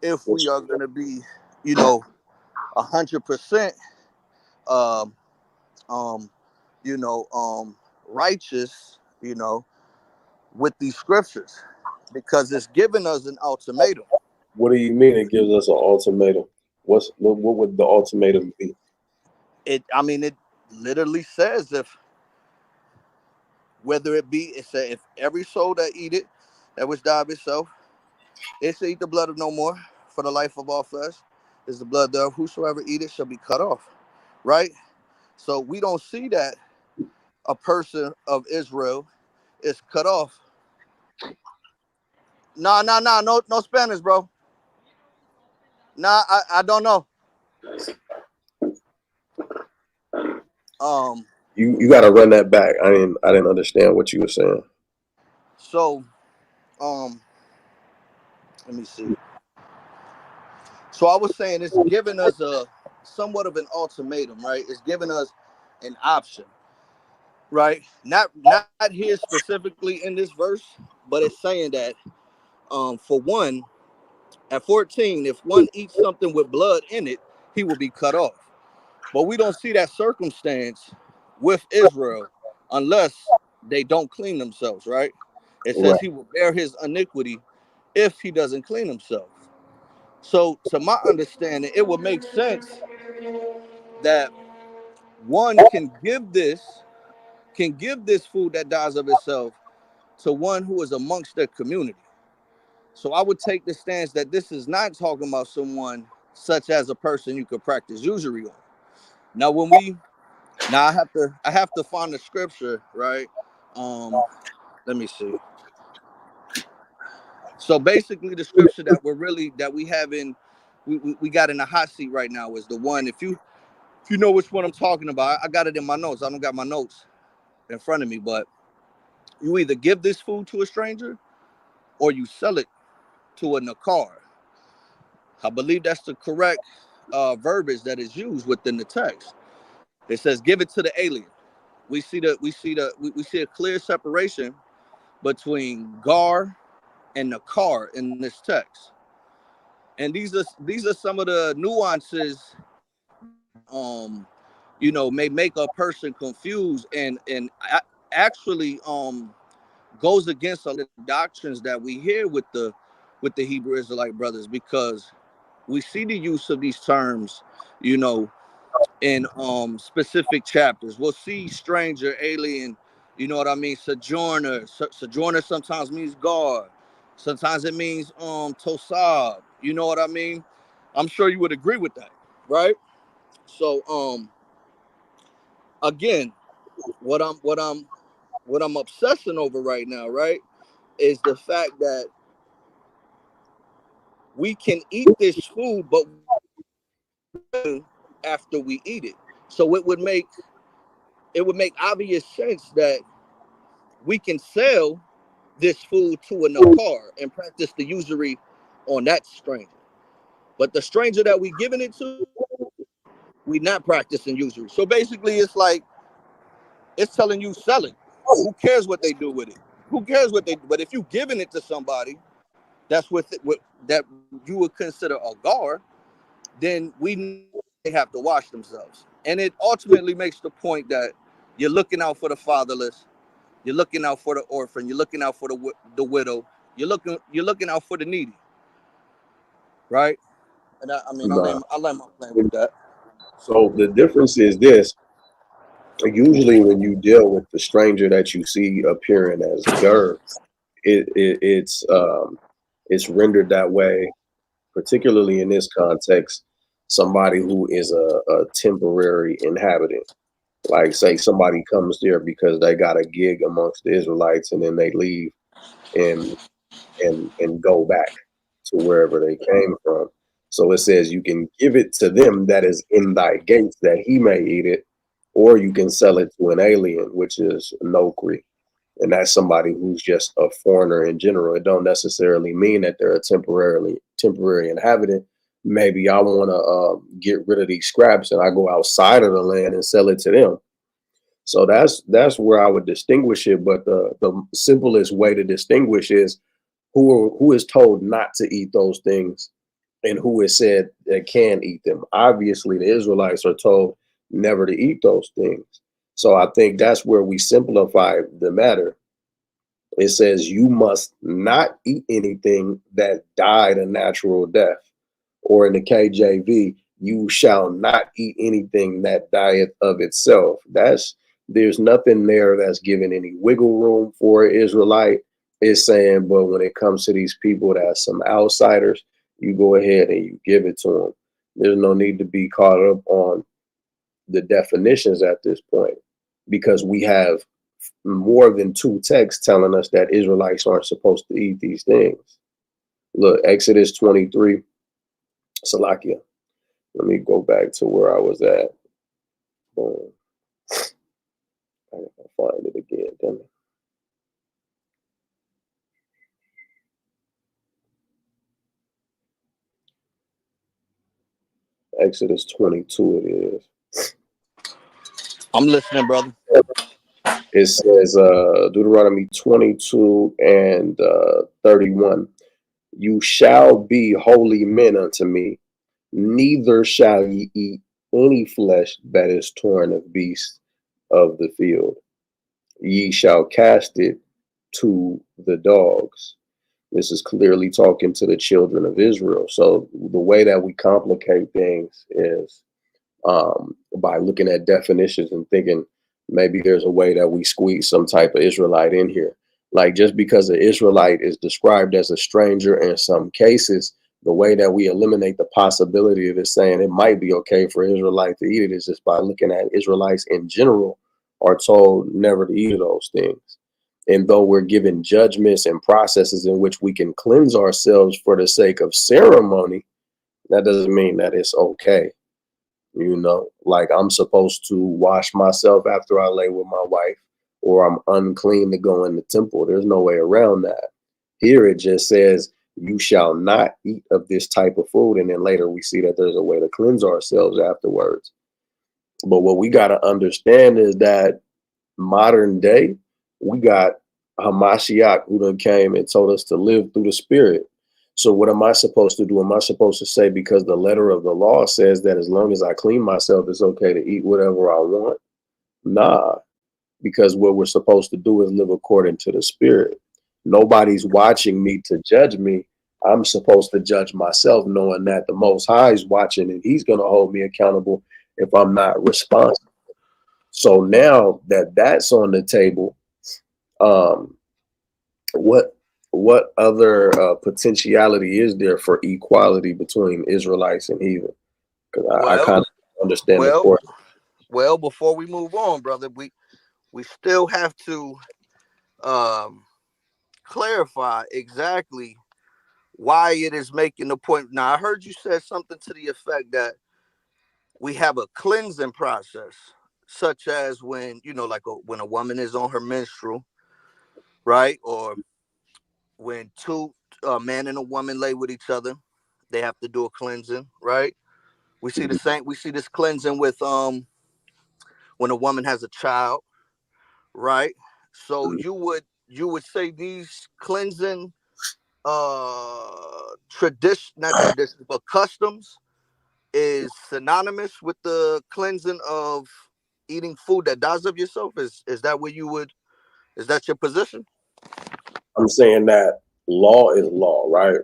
if we are going to be, you know, 100%, um, um, you know, righteous, with these scriptures, because it's giving us an ultimatum. What do you mean it gives us an ultimatum? What would the ultimatum be? It literally says, if whether it be, it said, if every soul that eat it, that which die of itself, it shall eat the blood of no more, for the life of all flesh is the blood thereof. Whosoever eat it shall be cut off. Right? So we don't see that a person of Israel is cut off. Nah, nah, nah, no Spanish, bro. Nah, I don't know. Um, You got to run that back. I didn't understand what you were saying. so um, let me see. So I was saying it's giving us a somewhat of an ultimatum, right? It's giving us an option, right? Not here specifically in this verse, but it's saying that for one, at 14, if one eats something with blood in it, he will be cut off. But we don't see that circumstance with Israel unless they don't clean themselves, right? It says Right. he will bear his iniquity if he doesn't clean himself. So, to my understanding, it would make sense that one can give this food that dies of itself to one who is amongst their community. So I would take the stance that this is not talking about someone such as a person you could practice usury on. Now, I have to find the scripture, right? Um, Let me see. So basically, the scripture that we have in we got in the hot seat right now is the one. If you know which one I'm talking about, I got it in my notes. I don't got my notes in front of me, but you either give this food to a stranger or you sell it to a nakar. I believe that's the correct verbiage that is used within the text. It says, "Give it to the alien." We see a clear separation between gar and nakar in this text, and these are some of the nuances that may make a person confused and actually goes against a lot of the doctrines that we hear with the Hebrew Israelite brothers, because we see the use of these terms, you know, in specific chapters. We'll see stranger, alien, you know what I mean, sojourner. Sojourner sometimes means guard. Sometimes it means tosab. You know what I mean? I'm sure you would agree with that, right? So again, what I'm what I'm what I'm obsessing over right now, right, is the fact that we can eat this food, but after we eat it. So it would make obvious sense that we can sell this food to a nakar and practice the usury on that stranger. But the stranger that we giving it to, we not practicing usury. So basically, it's telling you sell it. Who cares what they do with it? Who cares what they do? But if you giving it to somebody that's that you would consider a gar, then we know they have to wash themselves. And it ultimately makes the point that you're looking out for the fatherless, you're looking out for the orphan, you're looking out for the widow, you're looking out for the needy, right? And Nah. I let my plan with that. So the difference is this: usually, when you deal with the stranger that you see appearing as Gur, it's rendered that way, particularly in this context. Somebody who is a temporary inhabitant, like say somebody comes there because they got a gig amongst the Israelites, and then they leave and and go back to wherever they came from. So it says you can give it to them that is in thy gates, that he may eat it, or you can sell it to an alien, which is nokri, and that's somebody who's just a foreigner in general. It don't necessarily mean that they're a temporary inhabitant. Maybe I want to get rid of these scraps, and I go outside of the land and sell it to them. So that's where I would distinguish it. But the simplest way to distinguish is who is told not to eat those things and who is said that can eat them. Obviously, the Israelites are told never to eat those things. So I think that's where we simplify the matter. It says you must not eat anything that died a natural death. Or in the KJV, you shall not eat anything that dieth of itself. There's nothing there that's giving any wiggle room for an Israelite. It's saying, but when it comes to these people that's some outsiders, you go ahead and you give it to them. There's no need to be caught up on the definitions at this point, because we have more than two texts telling us that Israelites aren't supposed to eat these things. Look, Exodus 23, Salakia. Let me go back to where I was at. Boom. I gotta find it again, damn it. Exodus 22 it is. I'm listening, brother. It says Deuteronomy 22 and 31. You shall be holy men unto me, neither shall ye eat any flesh that is torn of beasts of the field. Ye shall cast it to the dogs. This is clearly talking to the children of Israel. So the way that we complicate things is by looking at definitions and thinking maybe there's a way that we squeeze some type of Israelite in here. Like, just because an Israelite is described as a stranger in some cases, the way that we eliminate the possibility of it saying it might be okay for Israelite to eat it is just by looking at Israelites in general are told never to eat those things. And though we're given judgments and processes in which we can cleanse ourselves for the sake of ceremony, that doesn't mean that it's okay. You know, like I'm supposed to wash myself after I lay with my wife, or I'm unclean to go in the temple. There's no way around that. Here it just says, you shall not eat of this type of food. And then later we see that there's a way to cleanse ourselves afterwards. But what we got to understand is that modern day, we got Hamashiach who done came and told us to live through the spirit. So what am I supposed to do? Am I supposed to say, because the letter of the law says that as long as I clean myself, it's okay to eat whatever I want? Nah, because what we're supposed to do is live according to the spirit. Nobody's watching me to judge me. I'm supposed to judge myself, knowing that the Most High is watching and he's going to hold me accountable if I'm not responsible. So now that that's on the table, what other potentiality is there for equality between Israelites and heathen? Because I Well, kind of understand the well, course. well. Before we move on, brother, we still have to um, clarify exactly why it is making the point. Now, I heard you said something to the effect that we have a cleansing process, such as when when a woman is on her menstrual, right, or when two a man and a woman lay with each other, they have to do a cleansing, right? We see the same. We see this cleansing with when a woman has a child, right? So you would say these cleansing tradition, not tradition, but customs is synonymous with the cleansing of eating food that dies of yourself. Is that where you would? Is that your position? I'm saying that law is law, right?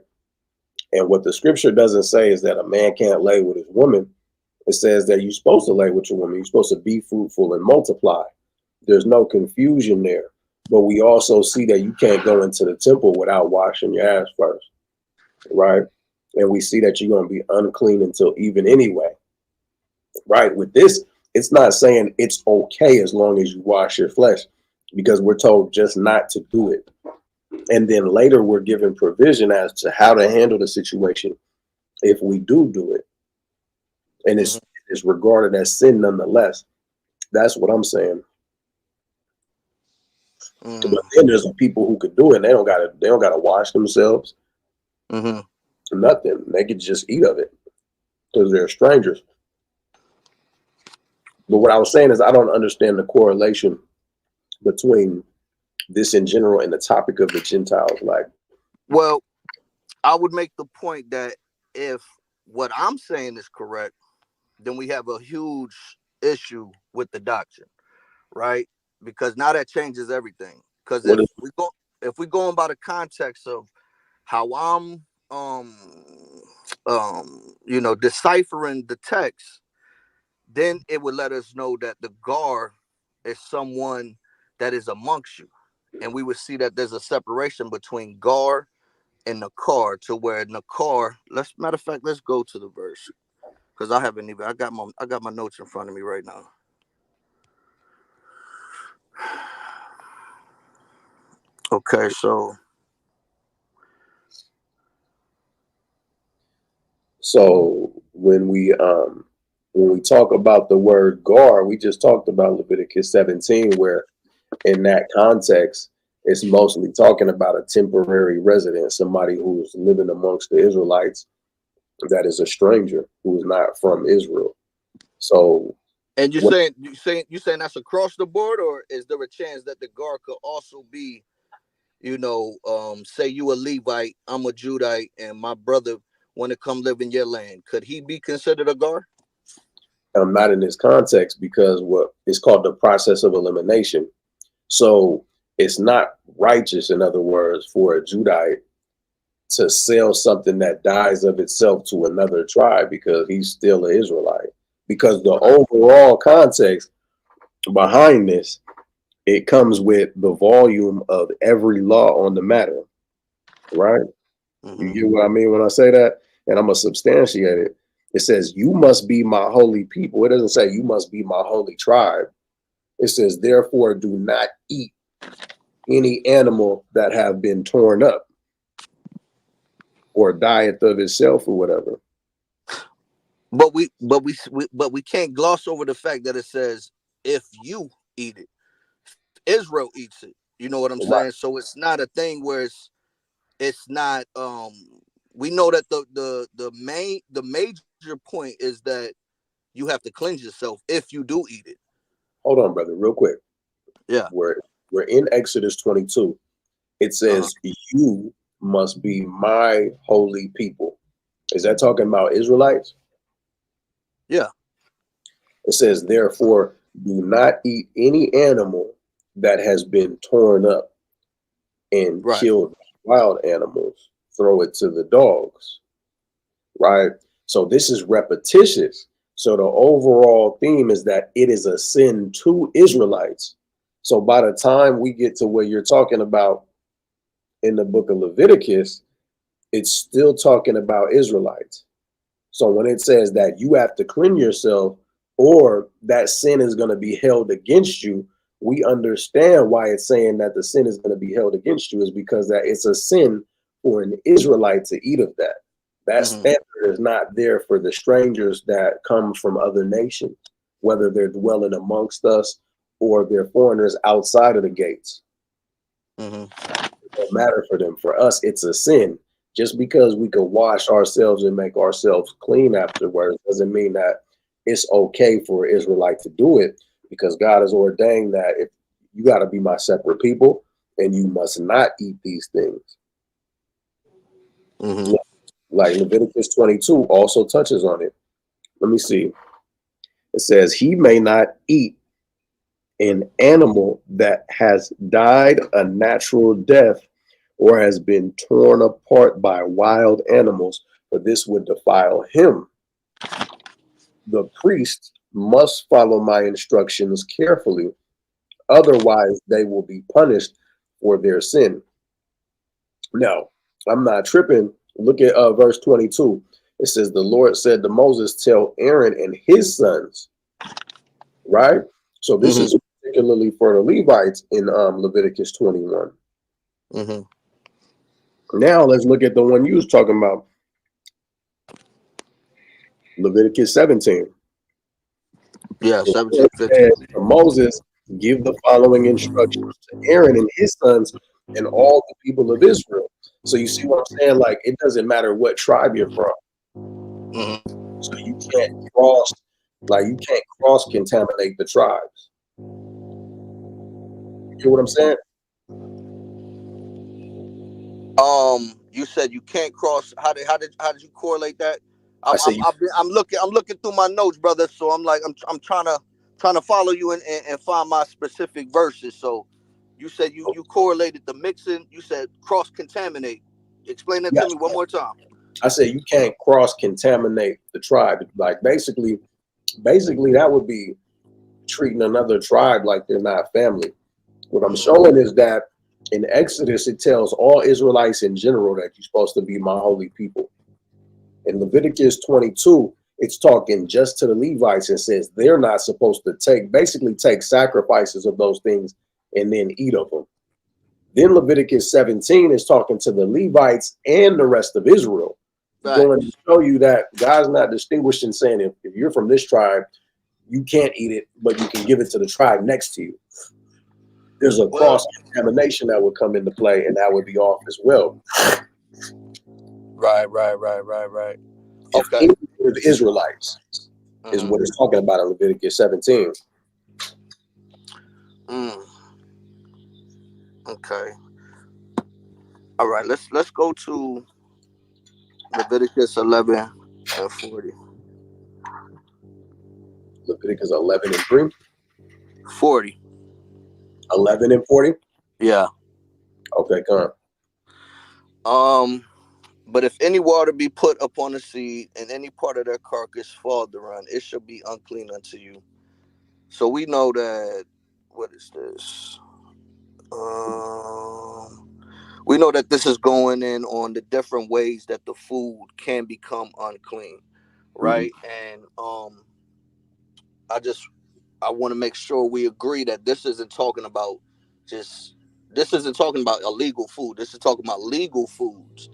And what the scripture doesn't say is that a man can't lay with his woman. It says that you're supposed to lay with your woman. You're supposed to be fruitful and multiply. There's no confusion there. But we also see that you can't go into the temple without washing your ass first, right? And we see that you're going to be unclean until even anyway, right? With this, it's not saying it's okay as long as you wash your flesh, because we're told just not to do it. And then later we're given provision as to how to handle the situation if we do it. And it's regarded as sin nonetheless. That's what I'm saying. Mm-hmm. But then there's people who could do it and they don't gotta wash themselves. Mm-hmm. Nothing. They could just eat of it because they're strangers. But what I was saying is I don't understand the correlation between this in general and the topic of the Gentiles. Like, Well, I would make the point that if what I'm saying is correct, then we have a huge issue with the doctrine, right? Because now that changes everything. Because What is if we going by the context of how I'm deciphering the text, then it would let us know that the gar is someone that is amongst you. And we would see that there's a separation between gar and Nakar, to where Nakar, matter of fact, let's go to the verse. Because I got my notes in front of me right now. Okay, so when we talk about the word gar, we just talked about Leviticus 17, where in that context, it's mostly talking about a temporary resident, somebody who's living amongst the Israelites that is a stranger who is not from Israel. So and what, you saying that's across the board, or is there a chance that the gar could also be, say you a Levite, I'm a Judite, and my brother want to come live in your land? Could he be considered a gar? I'm not in this context because what it's called the process of elimination. So it's not righteous, in other words, for a Judite to sell something that dies of itself to another tribe because he's still an Israelite. Because the Right. overall context behind this, it comes with the volume of every law on the matter, right? You Mm-hmm. get what I mean when I say that? And I'm going to substantiate it. It says, you must be my holy people. It doesn't say you must be my holy tribe. It says, therefore, do not eat any animal that have been torn up or dieth of itself or whatever. But we can't gloss over the fact that it says if you eat it, Israel eats it. You know what I'm Right. saying? So it's not a thing where it's not. We know that the major point is that you have to cleanse yourself if you do eat it. Hold on, brother, real quick. Yeah. We're in Exodus 22. It Uh huh. says, you must be my holy people. Is that talking about Israelites? Yeah. It says, therefore, do not eat any animal that has been torn up and Right. killed wild animals. Throw it to the dogs, right? So this is repetitious. So the overall theme is that it is a sin to Israelites. So by the time we get to where you're talking about in the book of Leviticus, it's still talking about Israelites. So when it says that you have to clean yourself or that sin is going to be held against you, we understand why it's saying that the sin is going to be held against you is because that it's a sin for an Israelite to eat of that. That Mm-hmm. standard is not there for the strangers that come from other nations, whether they're dwelling amongst us or they're foreigners outside of the gates. Mm-hmm. It don't matter for them. For us, it's a sin. Just because we can wash ourselves and make ourselves clean afterwards doesn't mean that it's okay for an Israelite to do it, because God has ordained that if you got to be my separate people and you must not eat these things. Mm-hmm. Like Leviticus 22 also touches on it. Let me see. It says, he may not eat an animal that has died a natural death or has been torn apart by wild animals, for this would defile him. The priest must follow my instructions carefully, otherwise they will be punished for their sin. Now, I'm not tripping. Look at verse 22. It says, the Lord said to Moses, tell Aaron and his sons, right? So this Mm-hmm. is particularly for the Levites in Leviticus 21. Mm-hmm. Now let's look at the one you was talking about, Leviticus 17. Yeah. The Lord 17:15. said to Moses, give the following instructions to Aaron and his sons and all the people of Israel. So you see what I'm saying? Like, it doesn't matter what tribe you're from. Mm-hmm. So cross, you can't cross contaminate the tribes. You get what I'm saying? You said you can't cross. How did you correlate that? I I'm said I'm you, I'm looking through my notes, brother. So I'm like I'm trying to follow you and find my specific verses. So you said you correlated the mixing. You said cross contaminate. Explain that to yes, me one more time. I said you can't cross contaminate the tribe. Like basically that would be treating another tribe like they're not family. What I'm Hmm. showing is that in Exodus, it tells all Israelites in general that you're supposed to be my holy people. In Leviticus 22, it's talking just to the Levites and says they're not supposed to basically take sacrifices of those things and then eat of them. Then Leviticus 17 is talking to the Levites and the rest of Israel, going to Facts. show you that God's not distinguishing, saying if you're from this tribe, you can't eat it, but you can give it to the tribe next to you. There's a Well, cross contamination that would come into play, and that would be off as well. right. If Okay. any of the Israelites is Hmm. what it's talking about in Leviticus 17. Mm, okay. All right. Let's go to Leviticus 11 and 40. Leviticus 11 and 3, 40. 11 and 40. Yeah. Okay, come on. Um. But if any water be put upon the seed, and any part of their carcass fall thereon, it shall be unclean unto you. So we know that. What is this? Um. We know that this is going in on the different ways that the food can become unclean, Mhm. right? And I just I want to make sure we agree that just this isn't talking about illegal food. This is talking about legal foods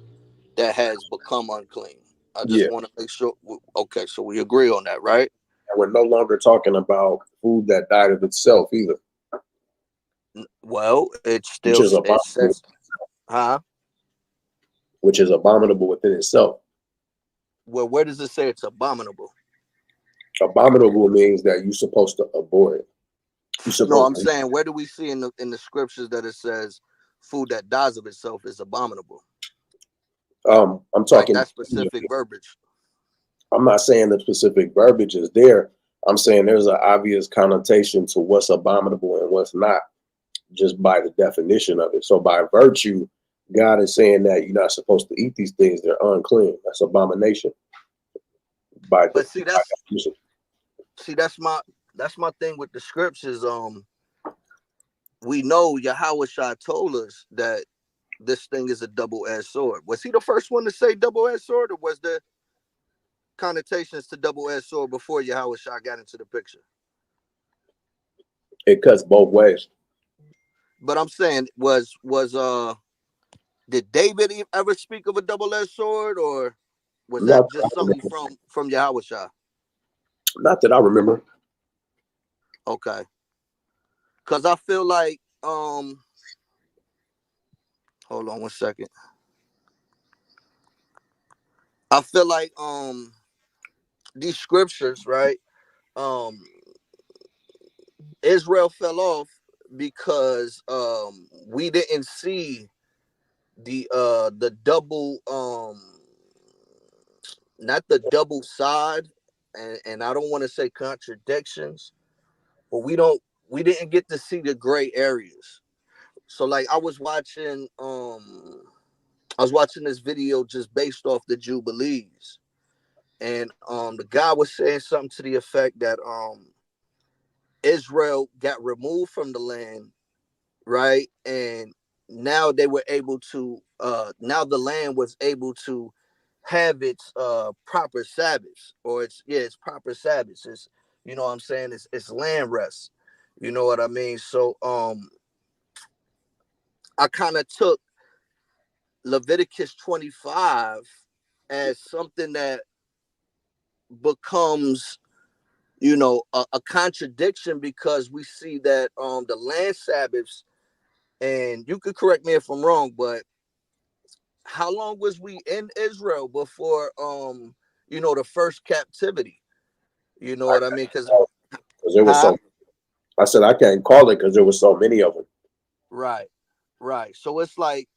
that has become unclean. I just Yeah, want to make sure. Okay, so we agree on that, right? and we're no longer talking about food that died of itself either, Well, which is it abominable, says, huh? which is abominable within itself. Well, where does it say it's abominable? Abominable means that you're supposed to avoid. You're No, supposed I'm to. saying where do we see in the scriptures that it says food that dies of itself is abominable? I'm Like talking. that specific verbiage. I'm not saying the specific verbiage is there. I'm saying there's an obvious connotation to what's abominable and what's not, just by the definition of it. So by virtue, God is saying that you're not supposed to eat these things; they're unclean. That's abomination But by definition. that's my thing with the scriptures. We know Yahweh Shah told us that this thing is a double-edged sword. Was he the first one to say double-edged sword, or was there connotations to double-edged sword before Yahweh Shah got into the picture? It cuts both ways. But I'm saying, did David ever speak of a double-edged sword, or was Not that that I just something remember. from Yahweh Shah? Not that I remember. Okay, because I feel like hold on one second. I feel like these scriptures, right? Um, Israel fell off because we didn't see the double not the double side, and I don't want to say contradictions, but we didn't get to see the gray areas. So like I was watching this video just based off the Jubilees, and the guy was saying something to the effect that Israel got removed from the land, right? And now they were able to now the land was able to have its proper Sabbaths, or its proper Sabbaths. It's, you know what I'm saying, it's land rest. You know what I mean? So I kind of took Leviticus 25 as something that becomes, a contradiction, because we see that the land Sabbaths, and you could correct me if I'm wrong, but how long was we in Israel before the first captivity? You know I what I mean? Because because there was huh? so. I said I can't call it because there was so many of them. Right, right. So it's like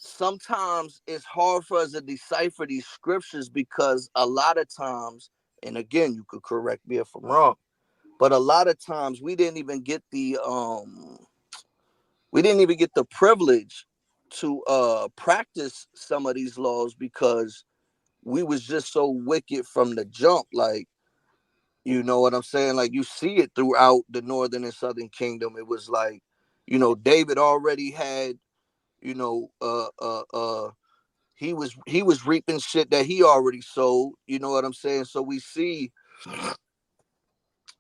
sometimes it's hard for us to decipher these scriptures because a lot of times, and again, you could correct me if I'm wrong, but a lot of times we didn't even get the privilege to practice some of these laws because we was just so wicked from the jump. Like, you know what I'm saying? Like, you see it throughout the northern and southern kingdom. It was like, David already had, you know, he was reaping shit that he already sowed. You know what I'm saying? So we see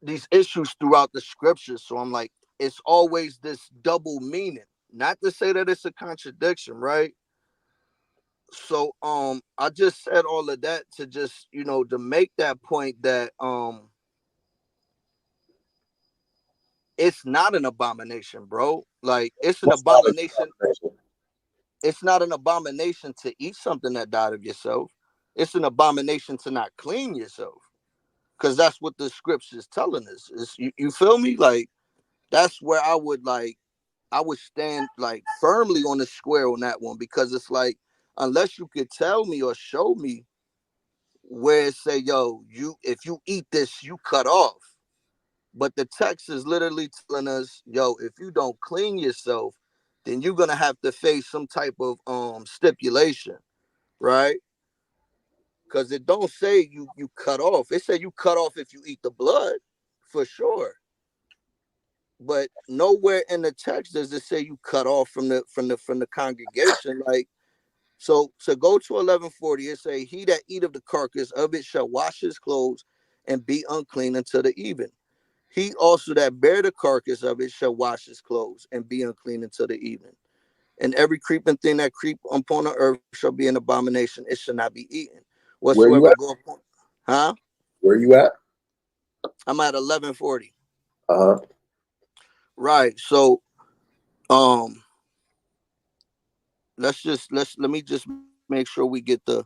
these issues throughout the scriptures. So I'm like, it's always this double meaning. Not to say that it's a contradiction, right? So I just said all of that to just, to make that point that it's not an abomination, bro. Like, it's an What's not a abomination. denomination? It's not an abomination to eat something that died of yourself. It's an abomination to not clean yourself. Because that's what the scriptures telling us. You feel me? Like, that's where I would stand like firmly on the square on that one, because it's like, unless you could tell me or show me where it say, yo, if you eat this, you cut off. But the text is literally telling us, yo, if you don't clean yourself, then you're gonna have to face some type of stipulation, right? Because it don't say you cut off. It say you cut off if you eat the blood, for sure. But nowhere in the text does it say you cut off from the congregation. Like, so to go to 11:40, it say, he that eat of the carcass of it shall wash his clothes and be unclean until the even. He also that bear the carcass of it shall wash his clothes and be unclean until the evening. And every creeping thing that creep upon the earth shall be an abomination. It shall not be eaten. Where you Whatsoever at? go upon, huh? Where you at? I'm at 11:40. Uh huh. Right. So um, let me just make sure we get the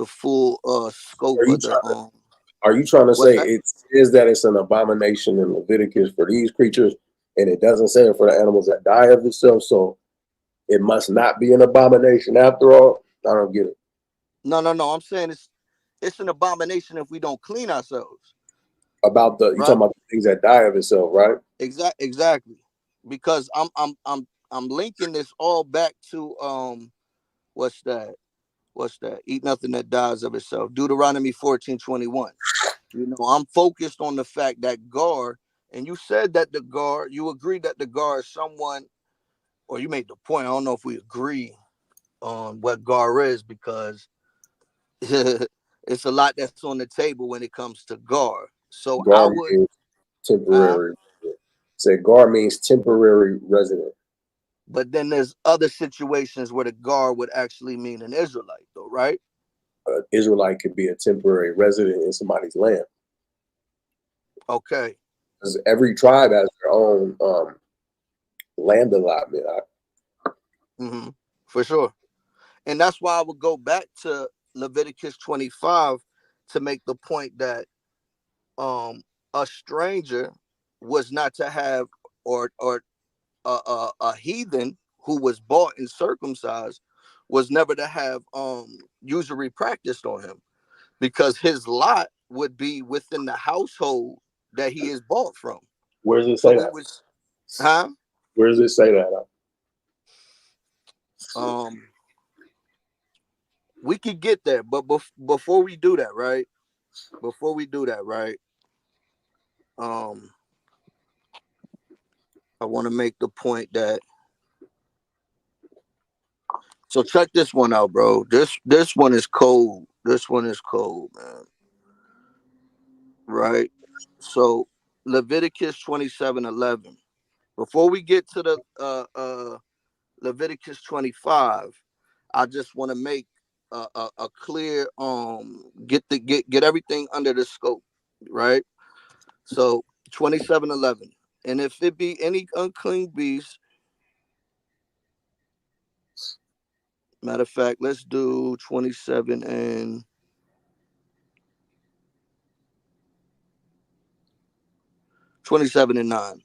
full scope of Are the you trying? Are you trying to what's say that? it says that it's an abomination in Leviticus for these creatures, and it doesn't say it for the animals that die of themselves? So it must not be an abomination after all. I don't get it. No. I'm saying it's an abomination if we don't clean ourselves, About the you right? talking about the things that die of itself, right? Exactly. Because I'm linking this all back to what's that? What's that? Eat nothing that dies of itself. Deuteronomy 14:21. I'm focused on the fact that Gar, and you said that you agreed that the Gar is someone, or you made the point. I don't know if we agree on what Gar is, because it's a lot that's on the table when it comes to Gar. So I Gar would, means huh? temporary. Say Gar means temporary resident. But then there's other situations where the Gar would actually mean an Israelite, though, right? Israelite could be a temporary resident in somebody's land. Okay. Because every tribe has their own land allotment. hmm For sure. And that's why I would go back to Leviticus 25 to make the point that um a stranger was not to have, or a heathen who was bought and circumcised was never to have usury practiced on him, because his lot would be within the household that he is bought from. Where does it So say we that? was, huh? Where does it say that? um we could get there, but before we do that, right? Before we do that, right? um I want to make the point that, so check this one out, bro. This one is cold. This one is cold, man. Right? So Leviticus 27:11. Before we get to the Leviticus 25, I just want to make a clear get everything under the scope, right? So 27:11. And if it be any unclean beast, matter of fact, let's do 27 and 9.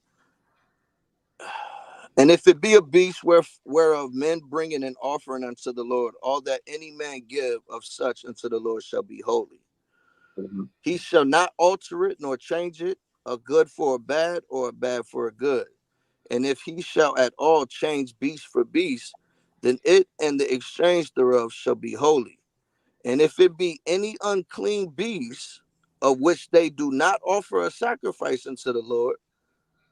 And if it be a beast whereof men bringing an offering unto the Lord, all that any man give of such unto the Lord shall be holy. Mhm. He shall not alter it nor change it, a good for a bad or a bad for a good. And if he shall at all change beast for beast, then it and the exchange thereof shall be holy. And if it be any unclean beast of which they do not offer a sacrifice unto the Lord,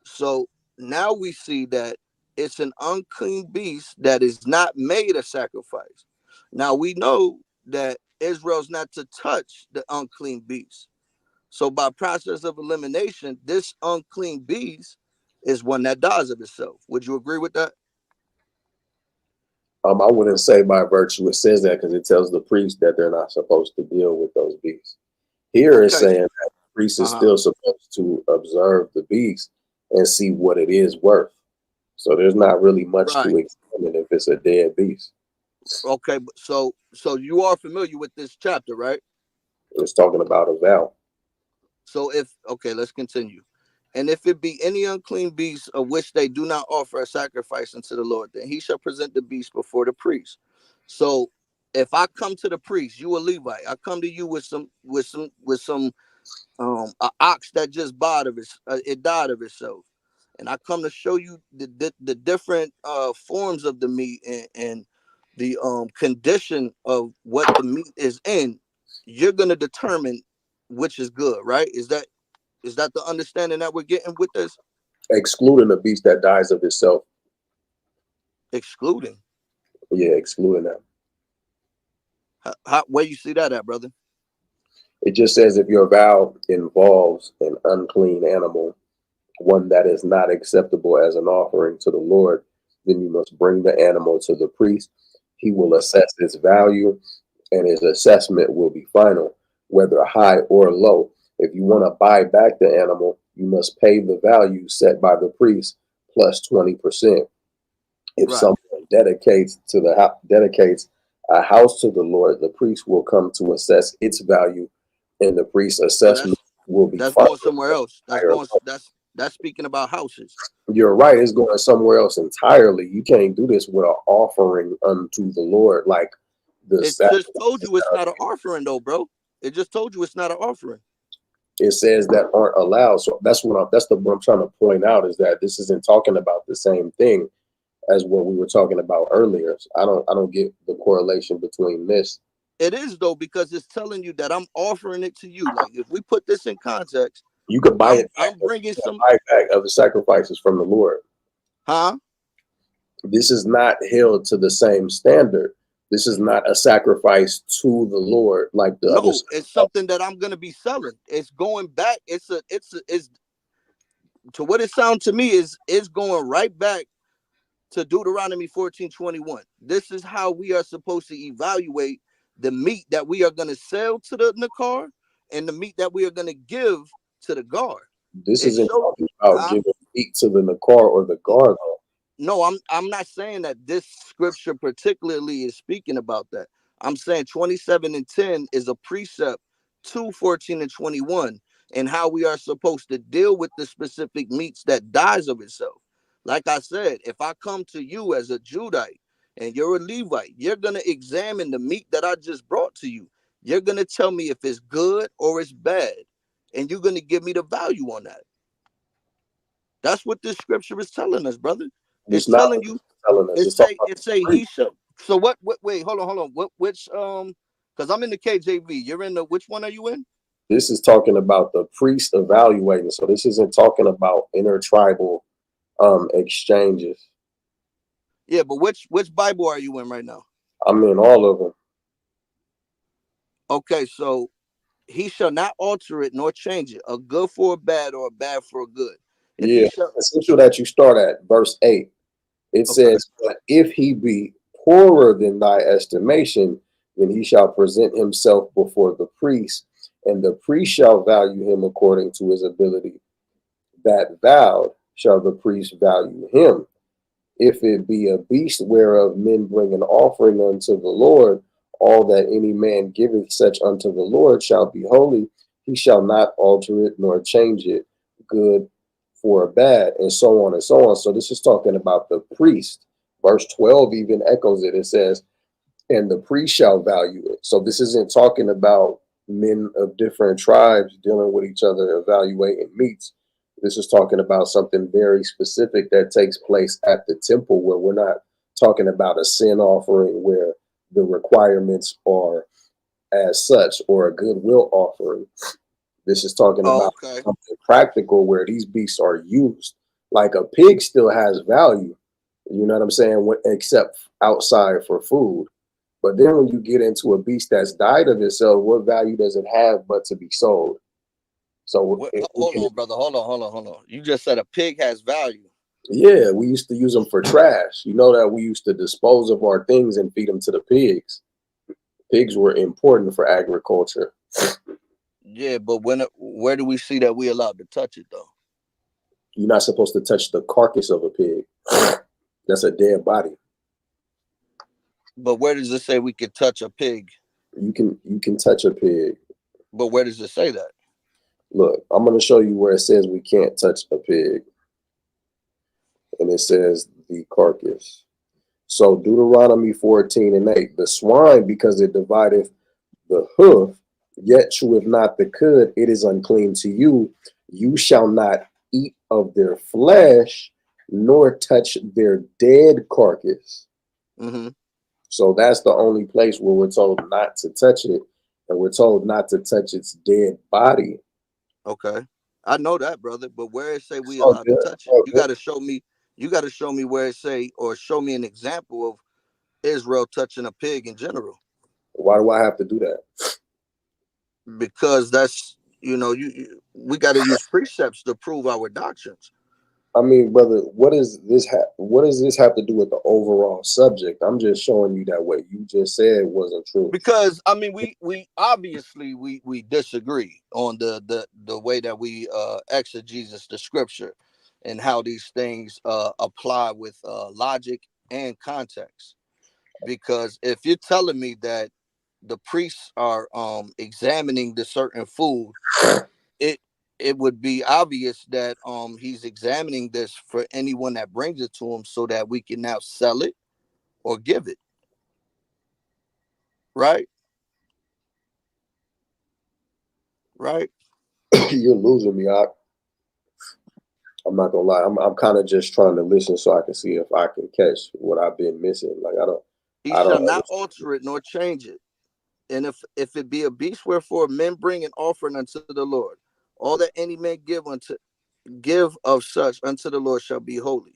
so now we see that it's an unclean beast that is not made a sacrifice. Now we know that Israel's not to touch the unclean beast. So by process of elimination, this unclean beast is one that dies of itself. Would you agree with that? I wouldn't say by virtue it says that, because it tells the priest that they're not supposed to deal with those beasts. Here it's Okay. saying that the priest is Uh-huh. still supposed to observe the beast and see what it is worth. So there's not really much Right. to examine if it's a dead beast. Okay. So you are familiar with this chapter, right? It's talking about a vow. So if okay, let's continue. And if it be any unclean beast of which they do not offer a sacrifice unto the Lord, then he shall present the beast before the priest. So if I come to the priest, you a Levite, I come to you with some a ox that just it died of itself, and I come to show you the different forms of the meat and the condition of what the meat is in. You're gonna determine which is good, right? Is that the understanding that we're getting with this? Excluding a beast that dies of itself. Excluding. Yeah, excluding that. Where you see that at, brother? It just says if your vow involves an unclean animal, one that is not acceptable as an offering to the Lord, then you must bring the animal to the priest. He will assess its value, and his assessment will be final, whether high or low. If you want to buy back the animal, you must pay the value set by the priest plus 20%. If Right. someone dedicates a house to the Lord, the priest will come to assess its value, and the priest's So assessment will be that's final. going somewhere else. Higher. That's speaking about houses. You're right, it's going somewhere else entirely. You can't do this with an offering unto the Lord, like the It just told you it's not an offering though, bro. It just told you it's not an offering. it says that aren't allowed. So what I'm trying to point out, is that this isn't talking about the same thing as what we were talking about earlier. So I don't get the correlation between this. It is though, because it's telling you that I'm offering it to you. Like if we put this in context, You could buy it back. I'm bringing some, Buy back of the sacrifices from the Lord. huh? This is not held to the same standard. This is not a sacrifice to the Lord like the other No, it's sacrifices. something that I'm gonna be selling. It's going back. It's to what it sounds to me is it's going right back to Deuteronomy 14:21. This is how we are supposed to evaluate the meat that we are going to sell to the Nakar and the meat that we are going to give to the guard. This It isn't shows, talking about huh? giving meat to the Nakar or the guard. No, I'm not saying that this scripture particularly is speaking about that. I'm saying 27:10 is a precept to 14:21 and how we are supposed to deal with the specific meats that dies of itself. Like I said, if I come to you as a Judite and you're a Levite, you're gonna examine the meat that I just brought to you. You're gonna tell me if it's good or it's bad, and you're gonna give me the value on that. That's what this scripture is telling us, brother. It's It's not telling what you it's telling us. It's talking about it say the priest. he should. So what? Wait, hold on. What? Which? Because I'm in the KJV. You're in the. Which one are you in? This is talking about the priest evaluating. So this isn't talking about intertribal exchanges. Yeah, but which Bible are you in right now? I'm in all of them. Okay, so he shall not alter it nor change it, a good for a bad or a bad for a good. If he Yeah. shall, Essential that you start at verse 8. It okay, says, but if he be poorer than thy estimation, then he shall present himself before the priest, and the priest shall value him according to his ability. That vowed shall the priest value him. If it be a beast whereof men bring an offering unto the Lord, all that any man giveth such unto the Lord shall be holy. He shall not alter it nor change it. Good for bad, and so on and so on. So this is talking about the priest. Verse 12 even echoes it. It says, and the priest shall value it. So this isn't talking about men of different tribes dealing with each other, evaluating meats. This is talking about something very specific that takes place at the temple, where we're not talking about a sin offering where the requirements are as such, or a goodwill offering. This is talking Oh, about okay. something practical where these beasts are used. Like a pig still has value, you know what I'm saying, except outside for food. But then when you get into a beast that's died of itself, what value does it have but to be sold? So What, if we hold can, on, brother. Hold on. You just said a pig has value. yeah, we used to use them for trash. You know that we used to dispose of our things and feed them to the pigs. Pigs were important for agriculture. Yeah, but where do we see that we allowed to touch it though? You're not supposed to touch the carcass of a pig. That's a dead body. But where does it say we could touch a pig? You can touch a pig. But where does it say that? Look, I'm going to show you where it says we can't touch a pig, and it says the carcass. So Deuteronomy 14:8, the swine, because it divideth the hoof, yet cheweth not the cud, it is unclean to you. You shall not eat of their flesh, nor touch their dead carcass. Mm-hmm. So that's the only place where we're told not to touch it, and we're told not to touch its dead body. Okay, I know that, brother. But where it say we Oh, allowed to good. touch it? Oh, You good. got to show me. You got to show me where it say, or show me an example of Israel touching a pig in general. Why do I have to do that? Because that's we got to use precepts to prove our doctrines. I mean, brother, what does this have to do with the overall subject? I'm just showing you that what you just said wasn't true. Because I mean, we obviously we disagree on the way that we exegesis the scripture and how these things apply with logic and context. Because if you're telling me that the priests are examining the certain food, it it would be obvious that he's examining this for anyone that brings it to him so that we can now sell it or give it, right? Right. You're losing me. I'm not gonna lie. I'm kind of just trying to listen so I can see if I can catch what I've been missing. Like He I shall don't not understand. alter it nor change it. And if it be a beast, wherefore men bring an offering unto the Lord, all that any man give of such unto the Lord shall be holy.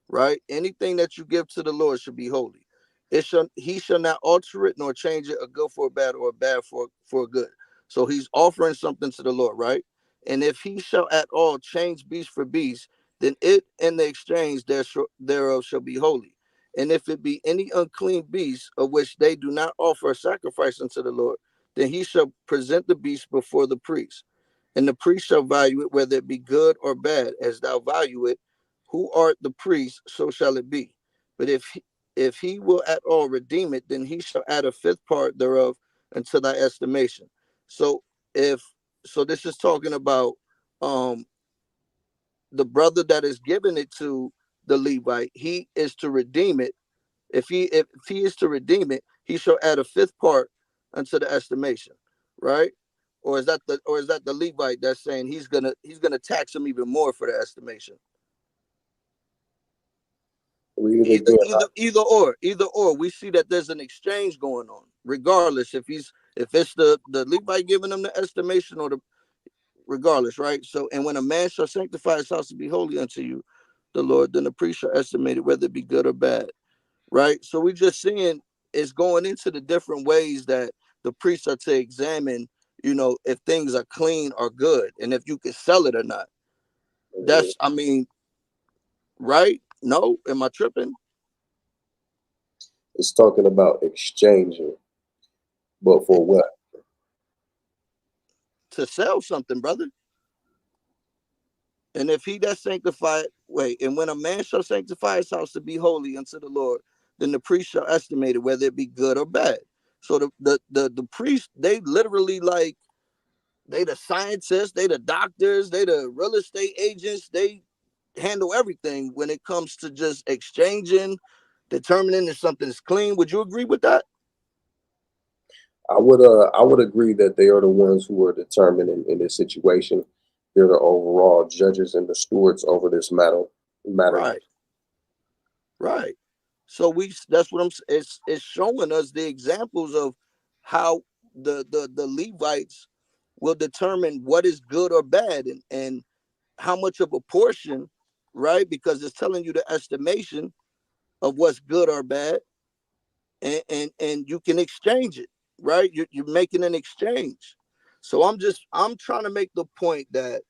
Right? Anything that you give to the Lord should be holy. He shall not alter it nor change it, a good for a bad or a bad for a good. So he's offering something to the Lord, right? And if he shall at all change beast for beast, then it and the exchange thereof shall be holy. And if it be any unclean beast of which they do not offer a sacrifice unto the Lord, then he shall present the beast before the priest. And the priest shall value it, whether it be good or bad, as thou value it. Who art the priest, so shall it be. But if he will at all redeem it, then he shall add a fifth part thereof unto thy estimation. So if this is talking about um the brother that is giving it to the Levite, he is to redeem it. If he is to redeem it, he shall add a fifth part unto the estimation, right? Or is that the Levite that's saying he's gonna tax him even more for the estimation? Read it Either again. either either or we see that there's an exchange going on, regardless if it's the Levite giving them the estimation or the regardless, right? So, and when a man shall sanctify his house to be holy unto you the Lord, then the priest shall estimate it whether it be good or bad, right? So we just seeing it's going into the different ways that the priests are to examine, if things are clean or good, and if you can sell it or not. Mhm. That's, I mean, right? No, am I tripping? It's talking about exchanging, but for what? To sell something, brother. And if he that sanctified, wait, and when a man shall sanctify his house to be holy unto the Lord, then the priest shall estimate it whether it be good or bad. So the priest, they literally, like, they the scientists, they the doctors, they the real estate agents, they handle everything when it comes to just exchanging, determining if something is clean. Would you agree with that? I would agree that they are the ones who are determined in this situation. They're the overall judges and the stewards over this matter. Right, right. So that's what it's showing us the examples of how the Levites will determine what is good or bad, and how much of a portion, right? Because it's telling you the estimation of what's good or bad, and you can exchange it, right? You're making an exchange. So I'm trying to make the point that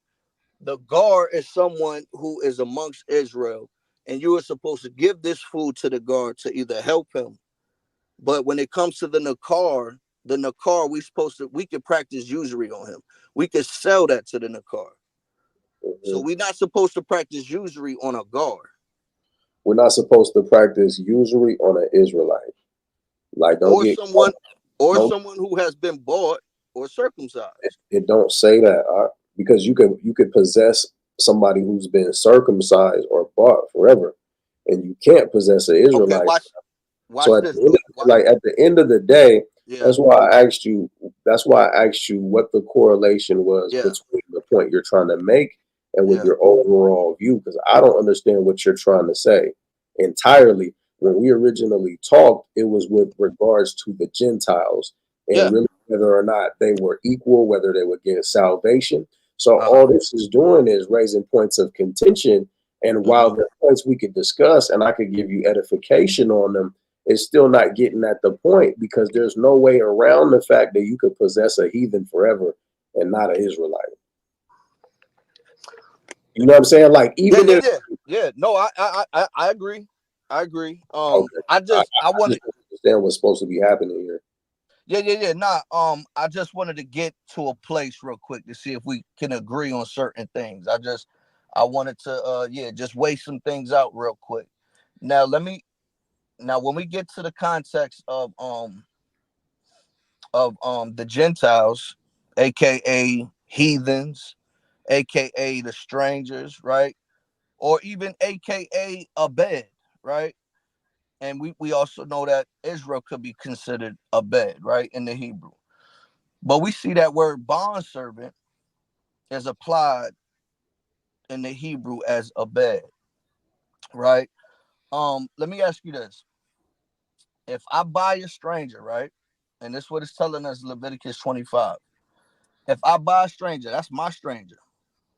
the guard is someone who is amongst Israel, and you are supposed to give this food to the guard to either help him. But when it comes to the Nakar, we could practice usury on him. We could sell that to the Nakar. So Mhm. we're not supposed to practice usury on a guard We're not supposed to practice usury on an Israelite. Like, or someone don't who has been bought or circumcised. it don't say that because you could possess somebody who's been circumcised or bought forever, and you can't possess an Okay, Israelite. So watch this though. at the end of the day, Yeah, that's why I asked you. That's why I asked you what the correlation was yeah, between the point you're trying to make and with yeah, your overall view, because I don't understand what you're trying to say entirely. When we originally talked, it was with regards to the Gentiles and yeah. really whether or not they were equal, whether they would get salvation. So Uh all huh. this is doing is raising points of contention. And while Hmm. the points we could discuss and I could give you edification on them, it's still not getting at the point because there's no way around the fact that you could possess a heathen forever and not an Israelite. You know what I'm saying? Like Yeah, even yeah, if yeah, yeah. No, I agree. I agree. okay, I I wanted. just don't understand what's supposed to be happening here. Yeah, yeah, yeah. Nah, I just wanted to get to a place real quick to see if we can agree on certain things. I wanted to, yeah, just weigh some things out real quick. Now, now when we get to the context of the Gentiles, aka heathens, aka the strangers, right? Or even aka a bed, right? And we also know that Israel could be considered a bed, right, in the Hebrew. But we see that word bondservant is applied in the Hebrew as a bed, right? Let me ask you this. If I buy a stranger, right? And this is what it's telling us Leviticus 25. If I buy a stranger, that's my stranger.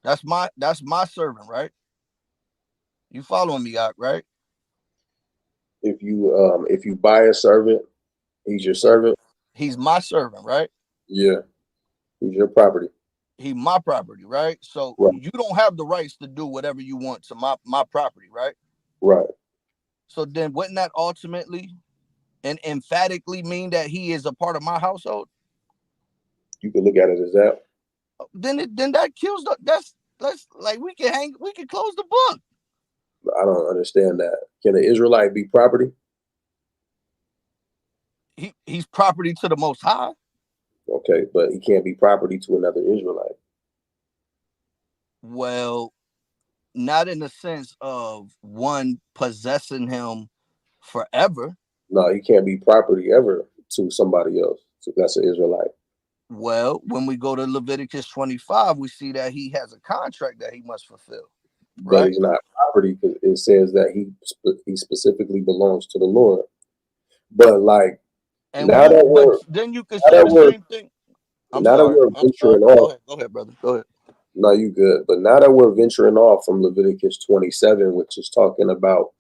That's my servant, right? You following me out, right? If you buy a servant, he's your servant. He's my servant, right? Yeah, he's your property. He my property, right? So Right, you don't have the rights to do whatever you want to my property, right? right. So then wouldn't that ultimately and emphatically mean that he is a part of my household? You can look at it as that. Then that kills that's let's like we can close the book. But I don't understand that. Can an Israelite be property? He's property to the most high. Okay, but he can't be property to another Israelite. Well, not in the sense of one possessing him forever. No, he can't be property ever to somebody else. So that's an Israelite. Well, when we go to Leviticus 25, we see that he has a contract that he must fulfill, But right? he's not property because it says that he specifically belongs to the Lord. But like now that But we're then you can now say that the we're same thing. I'm now that sorry. we're I'm sorry. venturing off, Go ahead. Brother. Go ahead. no, you good. But now that we're venturing off from Leviticus 27, which is talking about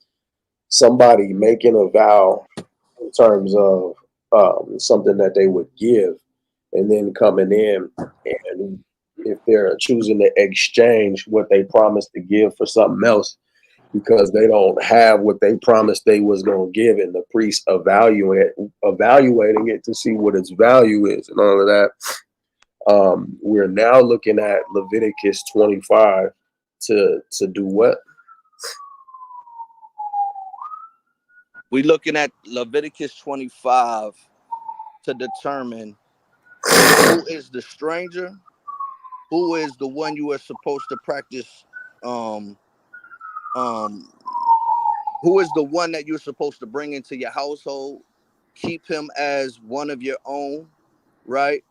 somebody making a vow in terms of something that they would give, and then coming in, and if they're choosing to exchange what they promised to give for something else because they don't have what they promised they was going to give, and the priest evaluating it to see what its value is and all of that. We're now looking at Leviticus 25 to do what? We're looking at Leviticus 25 to determine who is the stranger, who is the one you are supposed to practice um um who is the one that you're supposed to bring into your household, keep him as one of your own, right?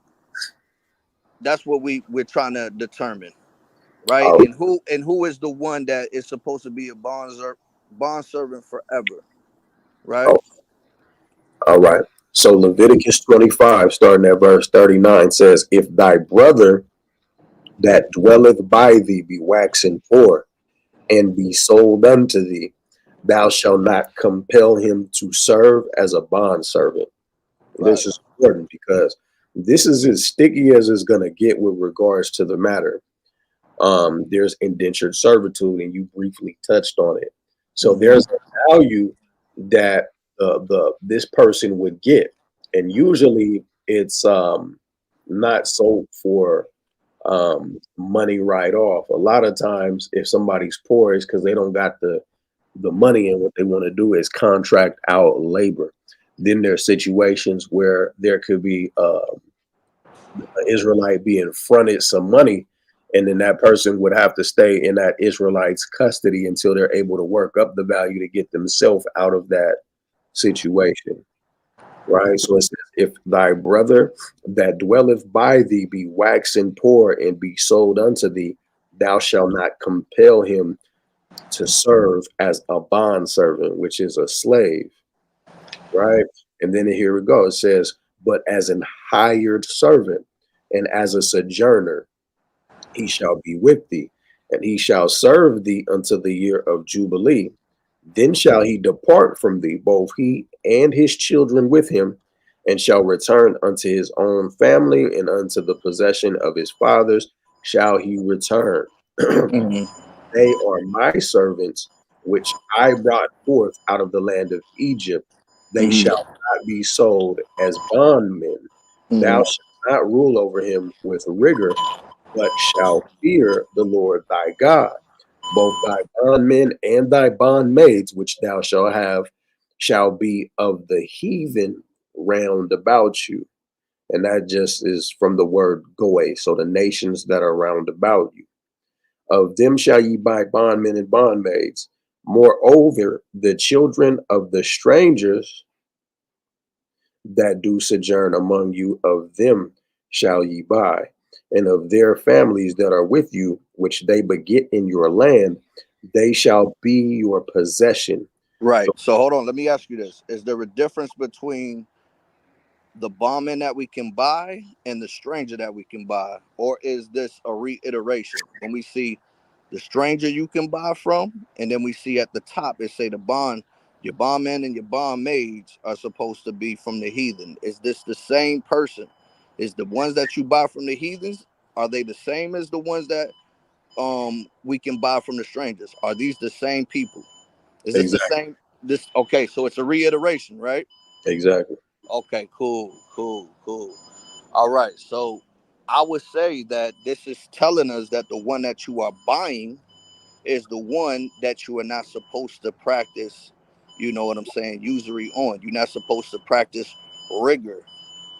That's what we're trying to determine, right? All And who is the one that is supposed to be a bond servant forever, right? right. All right. So Leviticus 25, starting at verse 39, says, if thy brother that dwelleth by thee be waxen poor, and be sold unto thee, thou shalt not compel him to serve as a bondservant. Right. This is important because this is as sticky as it's going to get with regards to the matter. There's indentured servitude, and you briefly touched on it. So Mm-hmm. there's a value that this person would get, and usually it's not sold for money right off. A lot of times, if somebody's poor, it's because they don't got the money, and what they want to do is contract out labor. Then there's situations where there could be an Israelite being fronted some money, and then that person would have to stay in that Israelite's custody until they're able to work up the value to get themselves out of that situation. Right. So it says, if thy brother that dwelleth by thee be waxen poor and be sold unto thee, thou shalt not compel him to serve as a bondservant, which is a slave. Right. And then here we go. It says, but as an hired servant and as a sojourner, he shall be with thee, and he shall serve thee unto the year of Jubilee. Then shall he depart from thee, both he and his children with him, and shall return unto his own family, and unto the possession of his fathers shall he return. Mm-hmm. They are my servants, which I brought forth out of the land of Egypt. They Mm-hmm. shall not be sold as bondmen. Thou Mm-hmm. shalt not rule over him with rigor, but shall fear the Lord thy God. Both thy bondmen and thy bondmaids, which thou shalt have, shall be of the heathen round about you. And that just is from the word goy. So the nations that are round about you. Of them shall ye buy bondmen and bondmaids. Moreover, the children of the strangers that do sojourn among you, of them shall ye buy, and of their families that are with you, which they beget in your land, they shall be your possession. Right. So So hold on. Let me ask you this: is there a difference between the bondman that we can buy and the stranger that we can buy, or is this a reiteration when we see the stranger you can buy from, and then we see at the top it say the bond, your bondman and your bondmaids are supposed to be from the heathen? Is this the same person? Is the ones that you buy from the heathens, are they the same as the ones that we can buy from the strangers? Are these the same people? Is this the exactly, same? This okay? So it's a reiteration, right? exactly. Okay, cool, cool, cool. All right, so I would say that this is telling us that the one that you are buying is the one that you are not supposed to practice, you know what I'm saying, usury on. You're not supposed to practice rigor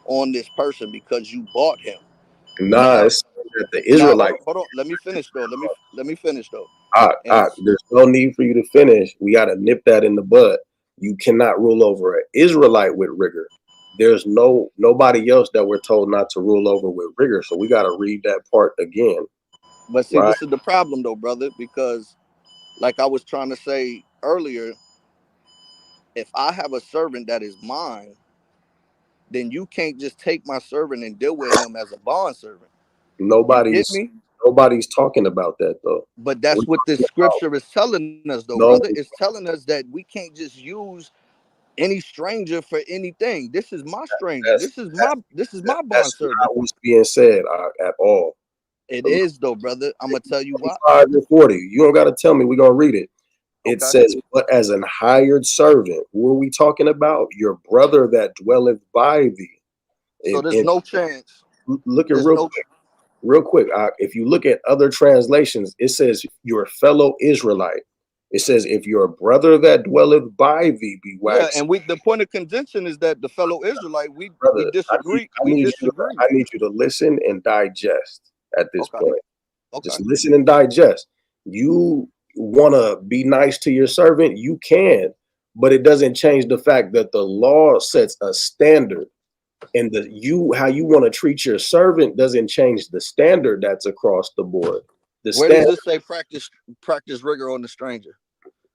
on this person because you bought him. Nah, Now, it's that the now Israelite. hold on. Let me finish though. Let me finish though. And There's no need for you to finish. We got to nip that in the bud. You cannot rule over an Israelite with rigor. There's nobody else that we're told not to rule over with rigor. So we got to read that part again, but see, right? this is the problem though, brother, because like I was trying to say earlier, if I have a servant that is mine, then you can't just take my servant and deal with him as a bond servant. You get Nobody's me? nobody's talking about that though. But We're that's what this talking about scripture is telling us, though, brother. no. It's telling us that we can't just use any stranger for anything. This is my stranger. That's This is my bond that's servant. not what's being said at all. It is though, brother. I'm gonna tell you why. 25 and 40. You don't got to tell me. We're gonna read it. It Okay. says, but as an hired servant, who are we talking about? Your brother that dwelleth by thee. So there's And no chance. look at There's no. real quick. If you look at other translations, it says your fellow Israelite. It says, if your brother that dwelleth by thee be Yeah, waxed, and we the point of contention is that the fellow Israelite we brother, disagree. I We need you. disagree. I need you to listen and digest at this Okay. point. Okay. Just listen and digest. You want to be nice to your servant, you can, but it doesn't change the fact that the law sets a standard, and how you want to treat your servant doesn't change the standard that's across the board. The Where does standard, this say practice rigor on the stranger?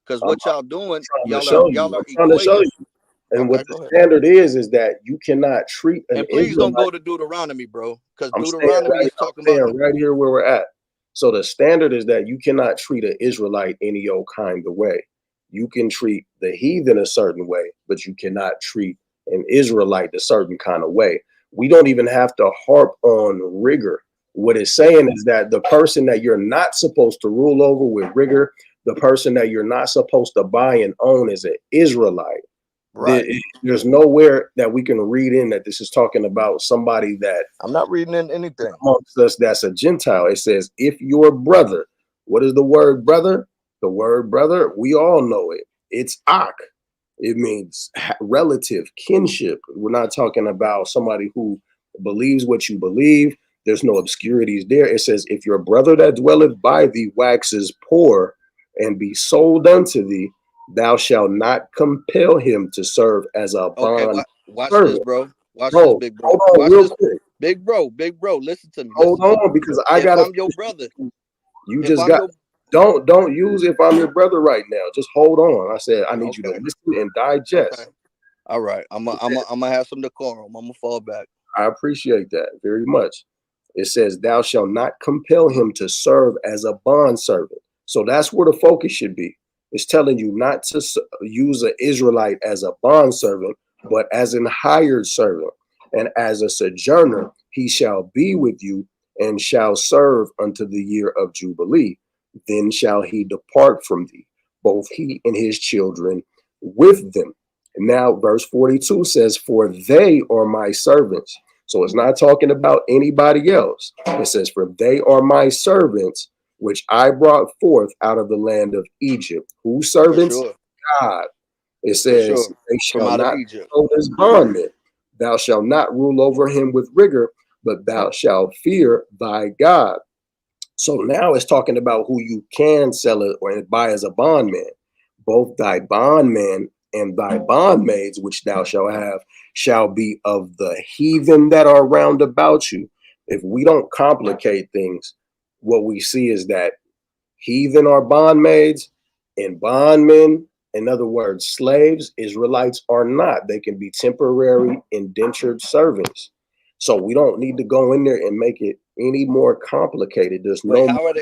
Because I'm what y'all doing, trying to y'all show you. are I'm trying to show equating. you. And Okay, what the go ahead. standard is that you cannot treat an And please don't Israelite. go to Deuteronomy, bro, because I'm Deuteronomy is I'm talking about. staying right here where we're at. So the standard is that you cannot treat an Israelite any old kind of way. You can treat the heathen a certain way, but you cannot treat an Israelite a certain kind of way. We don't even have to harp on rigor. What it's saying is that the person that you're not supposed to rule over with rigor, the person that you're not supposed to buy and own is an Israelite. Right. There's nowhere that we can read in that this is talking about somebody that I'm not reading in anything. amongst us that's a Gentile. It says, if your brother, what is the word brother? The word brother, we all know it. It's ak. It means relative, kinship. We're not talking about somebody who believes what you believe. There's no obscurities there. It says, if your brother that dwelleth by thee waxes poor and be sold unto thee, thou shalt not compel him to serve as a Okay, bond watch this, servant. bro. Watch this, Bro, big bro. hold on Watch real this, quick. big bro. Listen to me. Hold Listen to me. on, because I If gotta. I'm your brother, You if just I'm got. your Don't use if I'm your brother right now. Just hold on. I said I need you to okay, listen and okay, digest. all right. I'm gonna have some decorum. I'm gonna fall back. I appreciate that very much. It says, thou shalt not compel him to serve as a bondservant. So that's where the focus should be. It's telling you not to use an Israelite as a bondservant, but as an hired servant. And as a sojourner, he shall be with you and shall serve unto the year of Jubilee. Then shall he depart from thee, both he and his children with them. Now, verse 42 says, for they are my servants. So it's not talking about anybody else. It says, for they are my servants, which I brought forth out of the land of Egypt. Whose For servants? sure, God. It for says, sure. they From shall out of not Egypt. hold as bondmen. Thou shalt not rule over him with rigor, but thou shalt fear thy God. So now it's talking about who you can sell it or buy as a bondman. Both thy bondman and thy bondmaids, which thou shalt have, shall be of the heathen that are round about you. If we don't complicate things, what we see is that heathen are bondmaids and bondmen, in other words, slaves, Israelites are not. They can be temporary indentured servants. So we don't need to go in there and make it any more complicated. There's But no more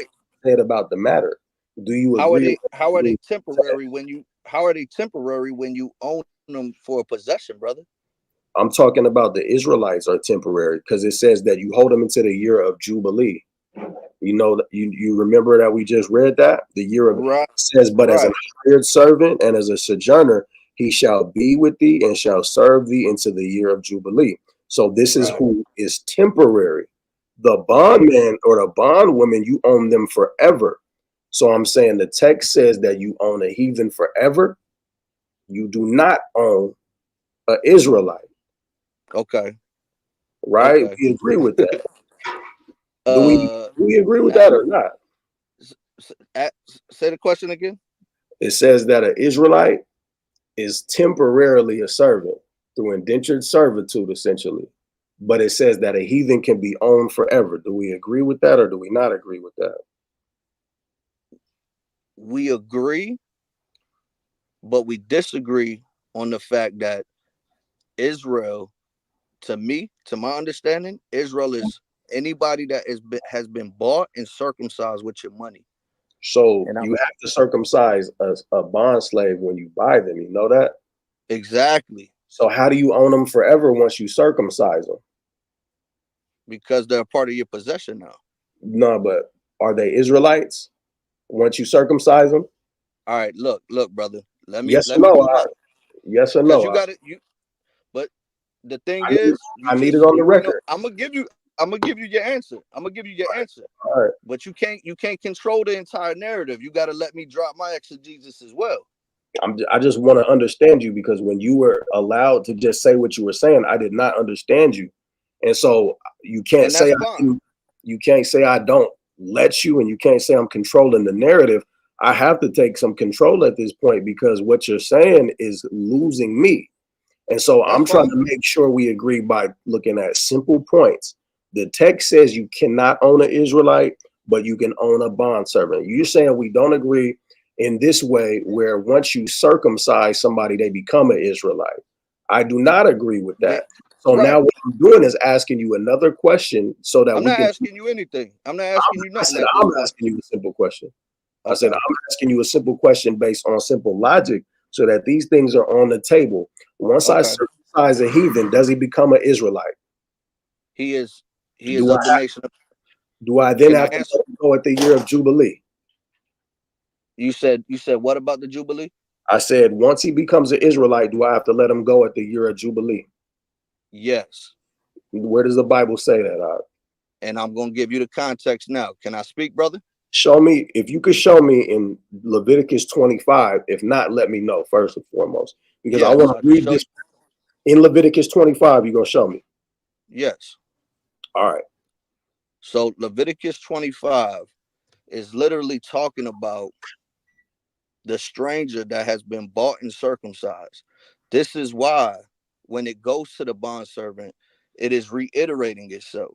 said about the matter. Do you how are agree they? with How are what they we said? temporary when you? How are they temporary when you own them for a possession, brother? I'm talking about the Israelites are temporary because it says that you hold them into the year of Jubilee. You know, you remember that we just read that the year of Right, says, but as a right. hired servant and as a sojourner, he shall be with thee and shall serve thee into the year of Jubilee. So this is Right. who is temporary. The Okay. bondman or the bondwoman, you own them forever. So I'm saying the text says that you own a heathen forever. You do not own an Israelite, Okay. right? Okay. We agree with that. Do uh, we agree with at, that or not? at, say the question again. It says that an Israelite is temporarily a servant through indentured servitude, essentially. But it says that a heathen can be owned forever. Do we agree with that or do we not agree with that? We agree, but we disagree on the fact that Israel, to me, to my understanding, Israel is anybody that has been bought and circumcised with your money. So And I'm you have to circumcise a bond slave when you buy them. You know that? exactly So how do you own them forever once you circumcise them? because they're a part of your possession now. No, but are they Israelites once you circumcise them? All right, look, brother. Let me Yes or let me no? do my Yes or because no? you got it. You but the thing I need, is, I need it on the record. I'm gonna give you your answer. I'm gonna give you your answer. All right. But you can't control the entire narrative. You got to let me drop my exegesis as well. I just want to understand you because when you were allowed to just say what you were saying, I did not understand you, and so you can't And say that's fine. you can't say I don't let you, and you can't say I'm controlling the narrative. I have to take some control at this point because what you're saying is losing me. And so That's I'm trying fine. to make sure we agree by looking at simple points. The text says you cannot own an Israelite, but you can own a bondservant. You're saying we don't agree in this way, where once you circumcise somebody, they become an Israelite. I do not agree with They, that. So now right. what I'm doing is asking you another question so that I'm we not can. asking you anything. I'm not asking you I nothing said at this I'm point. asking you a simple question. I said, Okay. I'm asking you a simple question based on simple logic so that these things are on the table. Once I Okay. circumcise a heathen, does he become an Israelite? He is Do I of the nation of, do I then can I have to answer? let him go at the year of Jubilee? You said what about the Jubilee? I said, once he becomes an Israelite, do I have to let him go at the year of Jubilee? Yes. Where does the Bible say that? And I'm gonna give you the context now. Can I speak, brother? Show me, if you could show me in Leviticus 25. If not, let me know first and foremost, because I Yes, want I to can read show you. this in Leviticus 25. You're going to show me. Yes. All right. So Leviticus 25 is literally talking about the stranger that has been bought and circumcised. This is why when it goes to the bondservant, it is reiterating itself.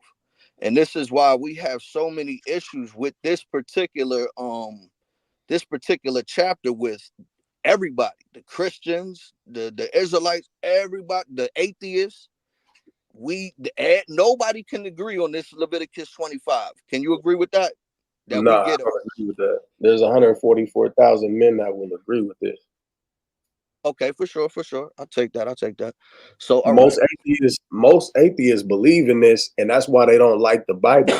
And this is why we have so many issues with this particular chapter with everybody, the Christians, the Israelites, everybody, the atheists. Nobody can agree on this Leviticus 25. Can you agree with that? That we Nah, I get don't agree with that. There's 144,000 men that will agree with this. okay, for sure, for sure. I'll take that. I'll take that. So, all right, Most atheists believe in this, and that's why they don't like the Bible,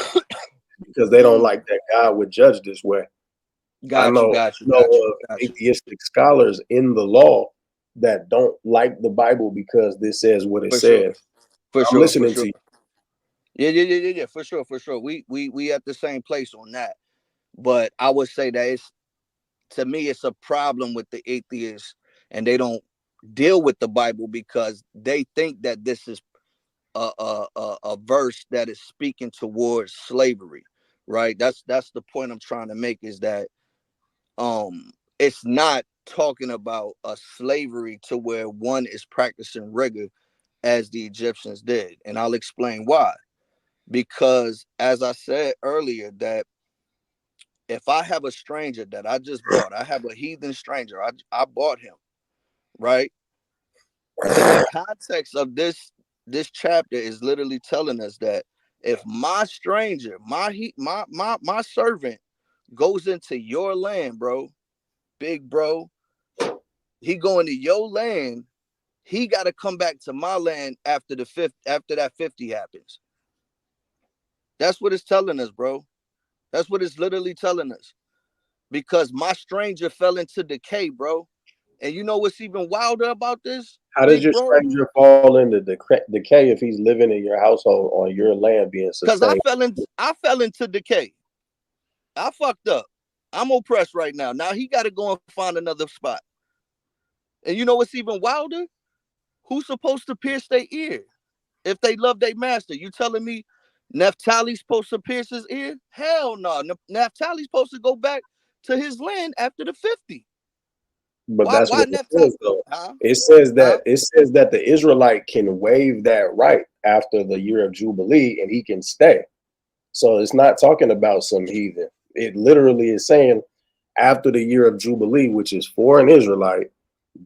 because they don't mm, like that God would judge this way. I got you, know, got you, know got you, of got you. atheistic scholars in the law that don't like the Bible because this says what it For sure, says. for I'm sure, for listening sure. to you. Yeah, for sure, for sure. We at the same place on that. But I would say that it's to me, it's a problem with the atheists, and they don't deal with the Bible because they think that this is a verse that is speaking towards slavery, right? That's the point I'm trying to make is that it's not talking about a slavery to where one is practicing rigor as the Egyptians did, and I'll explain why. Because as I said earlier, that if I have a stranger that I just bought, I have a heathen stranger, I bought him, right? The context of this chapter is literally telling us that if my stranger, my servant goes into your land, bro, big bro, he going to your land, he got to come back to my land after after that 50 happens. That's what it's telling us, bro. That's what it's literally telling us. Because my stranger fell into decay, bro. And you know what's even wilder about this, How does big your bro? stranger fall into decay if he's living in your household on your land being Because sustained? I fell into decay. I fucked up. I'm oppressed right now. Now he got to go and find another spot. And you know what's even wilder? Who's supposed to pierce their ear if they love their master? You telling me Naphtali's supposed to pierce his ear? Hell no. Naphtali's supposed to go back to his land after the 50. But Why? that's Why what it Naphtali? says, though. Huh? Huh? It says that the Israelite can waive that right after the year of Jubilee, and he can stay. So it's not talking about some heathen. It literally is saying after the year of Jubilee, which is for an Israelite,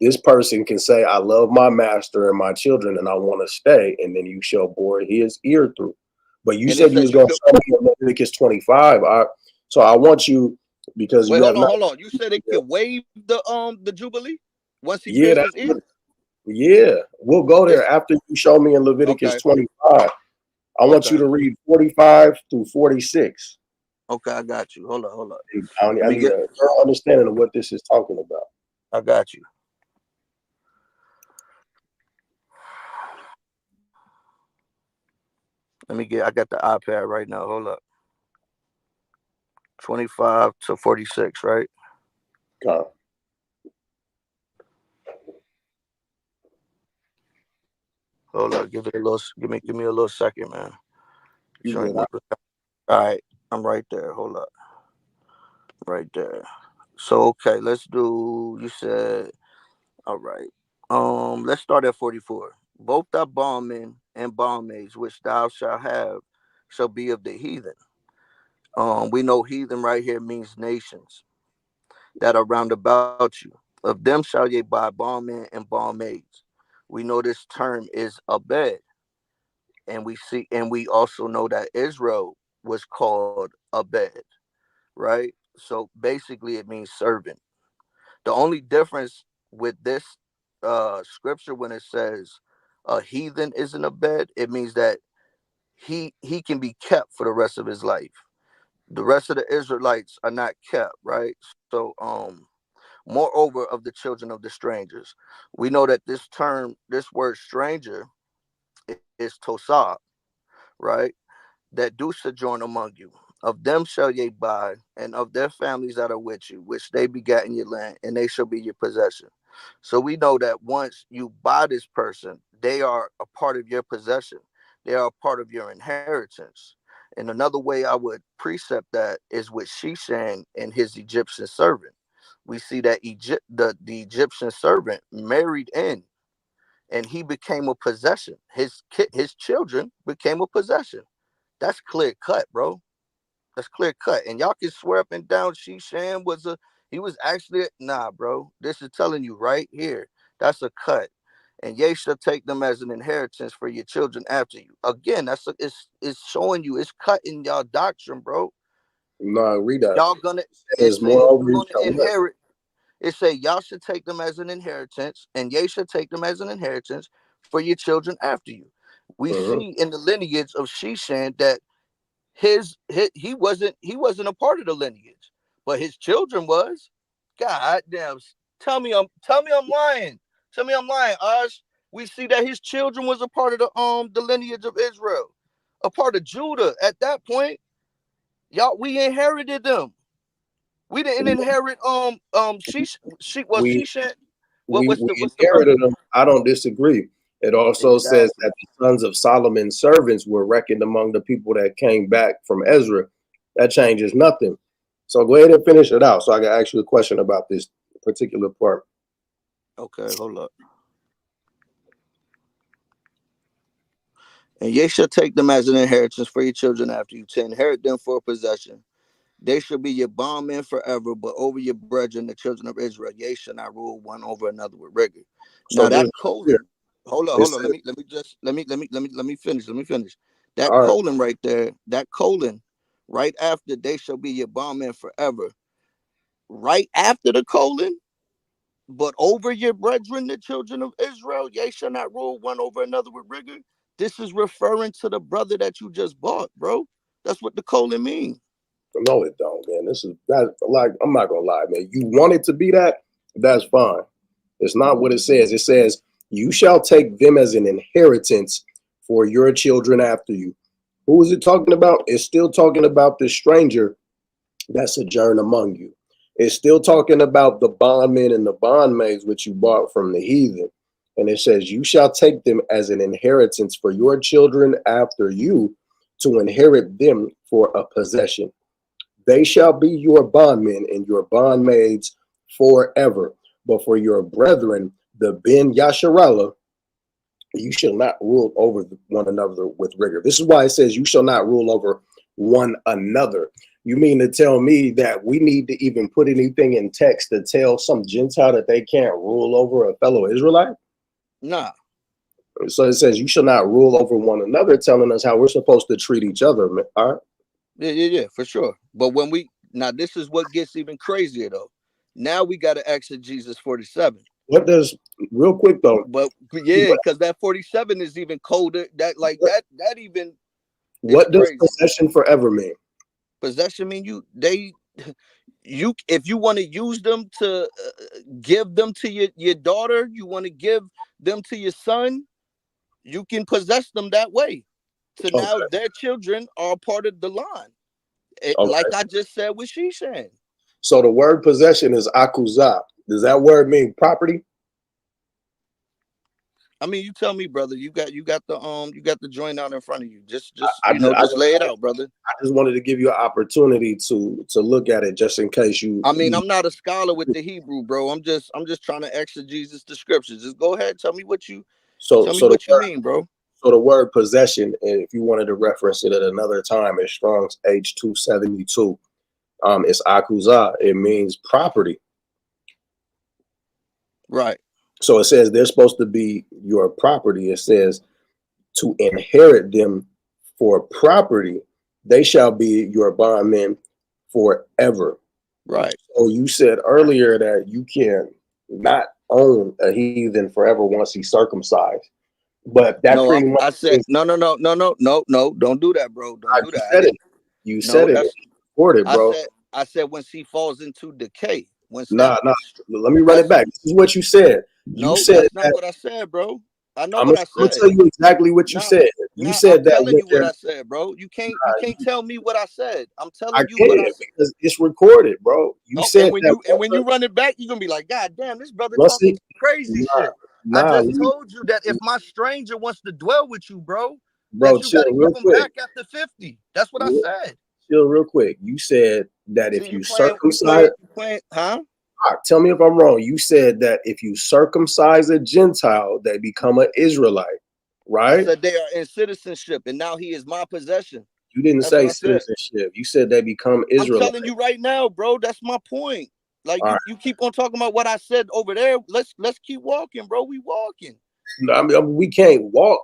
this person can say, I love my master and my children, and I want to stay. And then you shall bore his ear through. But you And it said you says was you going could to show me in Leviticus 25. So I want you, because wait. you have not. Hold on. You said it could waive the Jubilee once he Yeah, pierced that's his ear. what, yeah. We'll go there It's after you show me in Leviticus okay. 25. I want you Okay. to read 45 through 46. Okay. I got you. Hold on. Hold on. Let I me need get. a thorough understanding of what this is talking about. I got you. Let me get. I got the iPad right now. Hold up. 25 to 46. Right. Come, Hold up. Give it a little. Give me a little second, man. you Showing good. what. All right. I'm right there. Hold up. Right there. So okay, let's do. You said all right. Let's start at 44. Both thy bondmen and bondmaids which thou shalt have shall be of the heathen. We know heathen right here means nations that are round about you. Of them shall ye buy bondmen and bondmaids. We know this term is abed, and we also know that Israel was called abed, right? So basically, it means servant. The only difference with this scripture when it says a heathen isn't a bed, it means that he can be kept for the rest of his life. The rest of the Israelites are not kept, right? So moreover of the children of the strangers. We know that this word stranger is tosab, right? That do sojourn among you. Of them shall ye buy, and of their families that are with you, which they begat in your land, and they shall be your possession. So we know that once you buy this person, they are a part of your possession. They are a part of your inheritance. And another way I would precept that is with Sheshan and his Egyptian servant. We see that the Egyptian servant married in, and he became a possession. His children became a possession. That's clear cut, bro. That's clear cut. And y'all can swear up and down Shishan he was actually nah, bro. This is telling you right here. That's a cut. And ye shall take them as an inheritance for your children after you. Again, it's showing you, it's cutting y'all doctrine, bro. No, read that. Y'all gonna it As say if you're moreover, you gonna shall what? inherit, it say y'all should take them as an inheritance, and ye should take them as an inheritance for your children after you. We Mhm. see in the lineage of Shishan that he wasn't a part of the lineage, but his children was. God damn, tell me I'm lying. Tell me I'm lying, Osh. We see that his children was a part of the lineage of Israel, a part of Judah. At that point, y'all, we inherited them. We didn't inherit We Sheshan. we What's the brother? inherited them. I don't disagree. It also says Exactly. that the sons of Solomon's servants were reckoned among the people that came back from Ezra. That changes nothing. So go ahead and finish it out. So I can ask you a question about this particular part. Okay, hold up. And ye shall take them as an inheritance for your children after you, to inherit them for a possession. They shall be your bondmen forever, but over your brethren, the children of Israel, ye shall not rule one over another with rigor. So Now that just here, colon, hold on, it hold on. says, Let me finish. Let me finish. That all right, colon right there, that colon, right after they shall be your bondmen forever. Right after the colon, but over your brethren, the children of Israel, ye shall not rule one over another with rigor. This is referring to the brother that you just bought, bro. That's what the colon means. no, it don't, man. This is that. Like, I'm not gonna lie, man. You want it to be that? That's fine. It's not what it says. It says, "You shall take them as an inheritance for your children after you." Who is it talking about? It's still talking about the stranger that sojourn among you. It's still talking about the bondmen and the bondmaids which you bought from the heathen. And it says, "You shall take them as an inheritance for your children after you, to inherit them for a possession. They shall be your bondmen and your bondmaids forever. But for your brethren, the Ben Yasharallah, you shall not rule over one another with rigor." This is why it says, "You shall not rule over one another." You mean to tell me that we need to even put anything in text to tell some Gentile that they can't rule over a fellow Israelite? Nah, So it says, "You shall not rule over one another," telling us how we're supposed to treat each other. All right. yeah, for sure. But when we now, this is what gets even crazier though. Now we got to exit Jesus 47. What does, real quick though, But yeah, what, because that 47 is even colder. That like that even is what does crazy. possession forever mean? Possession mean you if you want to use them to give them to your daughter, you want to give them to your son, you can possess them that way. So now Okay. their children are a part of the line. Like Okay. I just said with Shishan. So the word possession is akuzah. Does that word mean property? I mean, you tell me, brother. You got the joint out in front of you. Just I, just, I, just lay it just, out, brother. I just wanted to give you an opportunity to look at it, just in case I mean, I'm not a scholar with the Hebrew, bro. I'm just trying to exegesis the scriptures. Just go ahead, so tell me so the what you mean, bro. so the word possession, and if you wanted to reference it at another time, is Strong's H272. It's akuza. It means property. Right, So it says they're supposed to be your property. It says to inherit them for property, they shall be your bondmen forever. right. So you said earlier that you can not own a heathen forever once he's circumcised, but that No, pretty much I said is. no, no, no, no, no, no, no. Don't do that, bro. Don't do You that. I said it. didn't. You No, said it. that's. Recorded, I bro. said. I said when she falls into decay. Once that. Nah. Let me run it That's back. This is what you said. You no. said That's not that. what I said, bro. I know I'm what gonna, I I'm gonna said. tell you exactly what you Now, said. You now I'm said that telling when you what they're, I said, bro. You can't tell me what I said. I'm I telling you what I can't said. because it's recorded, bro. You Oh, said that and when you run it back, you're gonna be like, God damn, this brother once talking he, some crazy nah, shit. I nah, just told you that if my stranger wants to dwell with you, bro, bro, that you chill gotta give real him quick. back after 50. That's what I Real- said. Chill real quick. You said that See, if you circumcise, you playing, huh? tell me if I'm wrong. You said that if you circumcise a Gentile, they become an Israelite, I right? said they are in citizenship, and now he is my possession. You didn't That's what say I said. citizenship. You said they become I'm Israelite. telling you right now, bro. That's my point. Like All right. you keep on talking about what I said over there. Let's keep walking, bro. We walking. I mean, we can't walk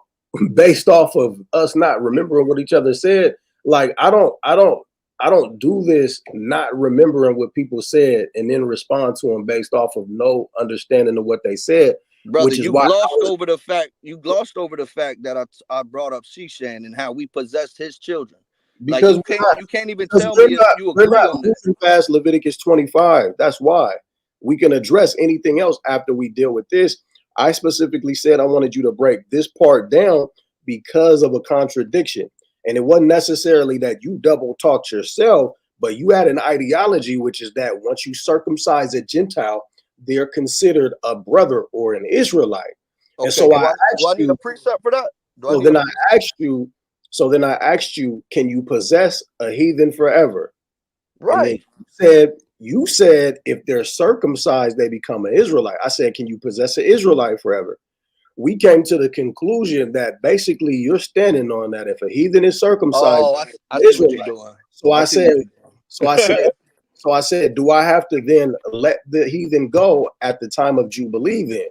based off of us not remembering what each other said. Like I don't do this not remembering what people said and then respond to them based off of no understanding of what they said, Brother, which is you why I glossed was over the fact that I brought up Shishan and how we possessed his children. Like because you can't even because tell me if you we're agree not on that. moving past Leviticus 25. That's why we can address anything else after we deal with this. I specifically said I wanted you to break this part down because of a contradiction. And it wasn't necessarily that you double talked yourself, but you had an ideology, which is that once you circumcise a Gentile, they're considered a brother or an Israelite. And Okay, so I do I asked need a you, precept for that? Do I so need a then I precept? asked you, so then I asked you, can you possess a heathen forever? And then Right. you said if they're circumcised, they become an Israelite. I said, can you possess an Israelite forever? We came to the conclusion that basically you're standing on that if a heathen is circumcised, Oh, I an see what Israelite. you're doing. So I I see what said, so I said, you're do I have to then let the heathen go at the time of Jubilee then?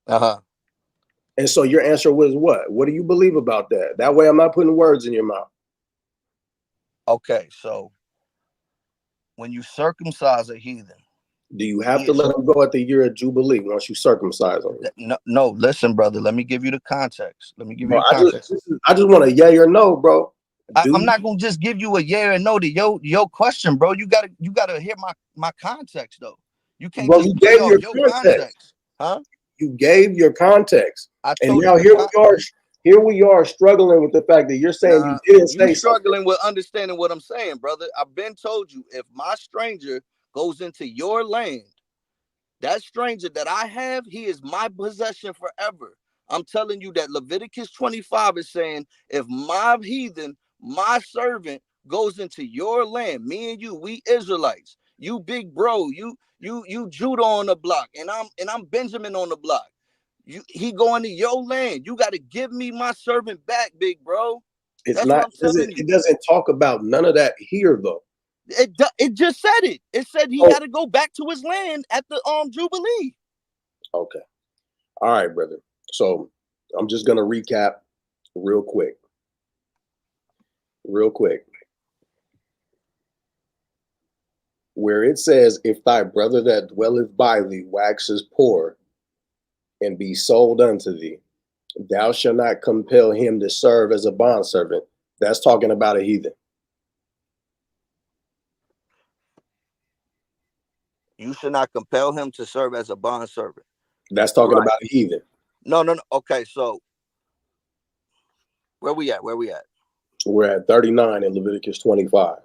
doing. Uh-huh. And so your answer was what? What do you believe about that? That way I'm not putting words in your mouth. Okay, so when you circumcise a heathen, Do you have he to is let them go at the year of Jubilee once you circumcise them? no, listen, brother. Let me give you the context. Let me give you Bro, the context. I just want a yay or no, bro. I'm Do not gonna just give you a yeah or no to your question, bro. You gotta hear my context though. You can't Well, just you play gave off your your context. context, huh? You gave your context, I and told you now the con. here we are struggling with the fact that you're saying you Nah, didn't you say something. struggling with understanding what I'm saying, brother. I've been told you if my stranger goes into your land, that stranger that I have, he is my possession forever. I'm telling you that Leviticus 25 is saying, if my heathen, my servant, goes into your land, me and you, we Israelites, you big bro, you Judah on the block, and I'm Benjamin on the block. He going to your land. You got to give me my servant back, big bro. It's That's what not. I'm telling you. It doesn't talk about none of that here though. It just said it. It said he Oh, got to go back to his land at the Jubilee. okay. All right, brother. So I'm just gonna recap real quick. Real quick. Where it says, if thy brother that dwelleth by thee waxes poor and be sold unto thee, thou shalt not compel him to serve as a bondservant. That's talking about a heathen. You should not compel him to serve as a bond servant. That's talking Right. about a heathen. No, no, no. Okay, so where we at? Where we at? We're at 39 in Leviticus 25.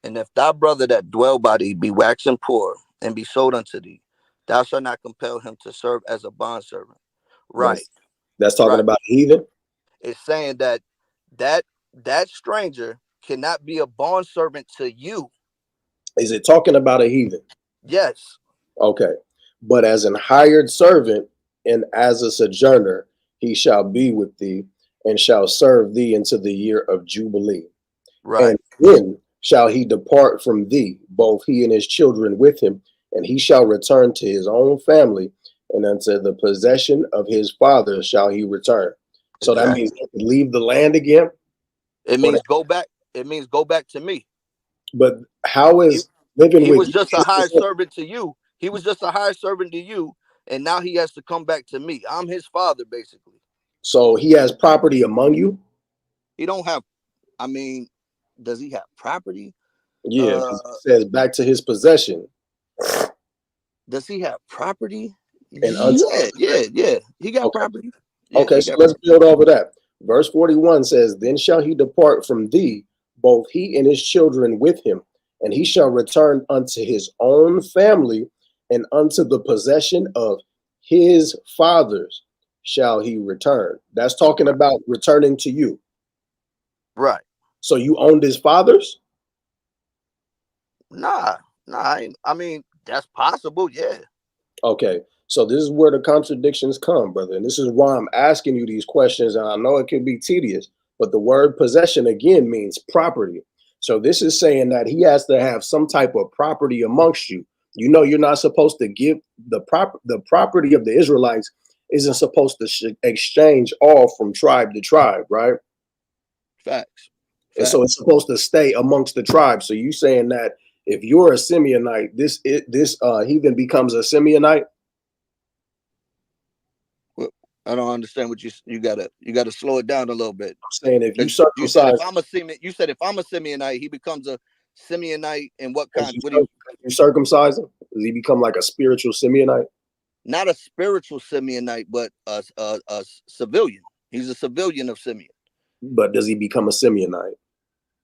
And if thy brother that dwell by thee be waxing poor and be sold unto thee, thou shalt not compel him to serve as a bond servant. That's Right. That's talking Right. about heathen. It's saying that that that stranger cannot be a bond servant to you. Is it talking about a heathen? Yes. Okay. But as an hired servant and as a sojourner, he shall be with thee and shall serve thee into the year of Jubilee. Right. And then shall he depart from thee, both he and his children with him, and he shall return to his own family, and unto the possession of his father shall he return. So that means Exactly. he can leave the land again. It Or means go back. It means go back to me. but how He is living he with was you just a his hired possession? servant to you. He was just a hired servant to you, and now he has to come back to me. I'm his father, basically. So he has property among you? He don't have. I mean, does he have property? Yeah, Uh, because it says back to his possession does he have property? and unto Yeah, yeah, yeah. He got okay. property. Yeah, Okay, he so got let's property. build over that. Verse 41 says, then shall he depart from thee, both he and his children with him, and he shall return unto his own family and unto the possession of his fathers shall he return. That's talking Right. about returning to you. Right. So you owned his fathers? Nah, nah. I mean, that's possible. Yeah. Okay, so this is where the contradictions come, brother. And this is why I'm asking you these questions. And I know it can be tedious, but the word possession again means property. So this is saying that he has to have some type of property amongst you. You know, you're not supposed to give the property of the Israelites isn't supposed to exchange all from tribe to tribe, right? Facts. And so it's Facts. supposed to stay amongst the tribes. So you saying that if you're a Simeonite, this heathen becomes a Simeonite? Well, I don't understand what you gotta slow it down a little bit. Saying if you Because you said if circumcise, I'm a Simeon, you said if I'm a Simeonite, he becomes a Simeonite in what as kind? you, What do you? as you circumcise him, does he become like a spiritual Simeonite? Not a spiritual Simeonite, but a civilian. He's a civilian of Simeon. But does he become a Simeonite?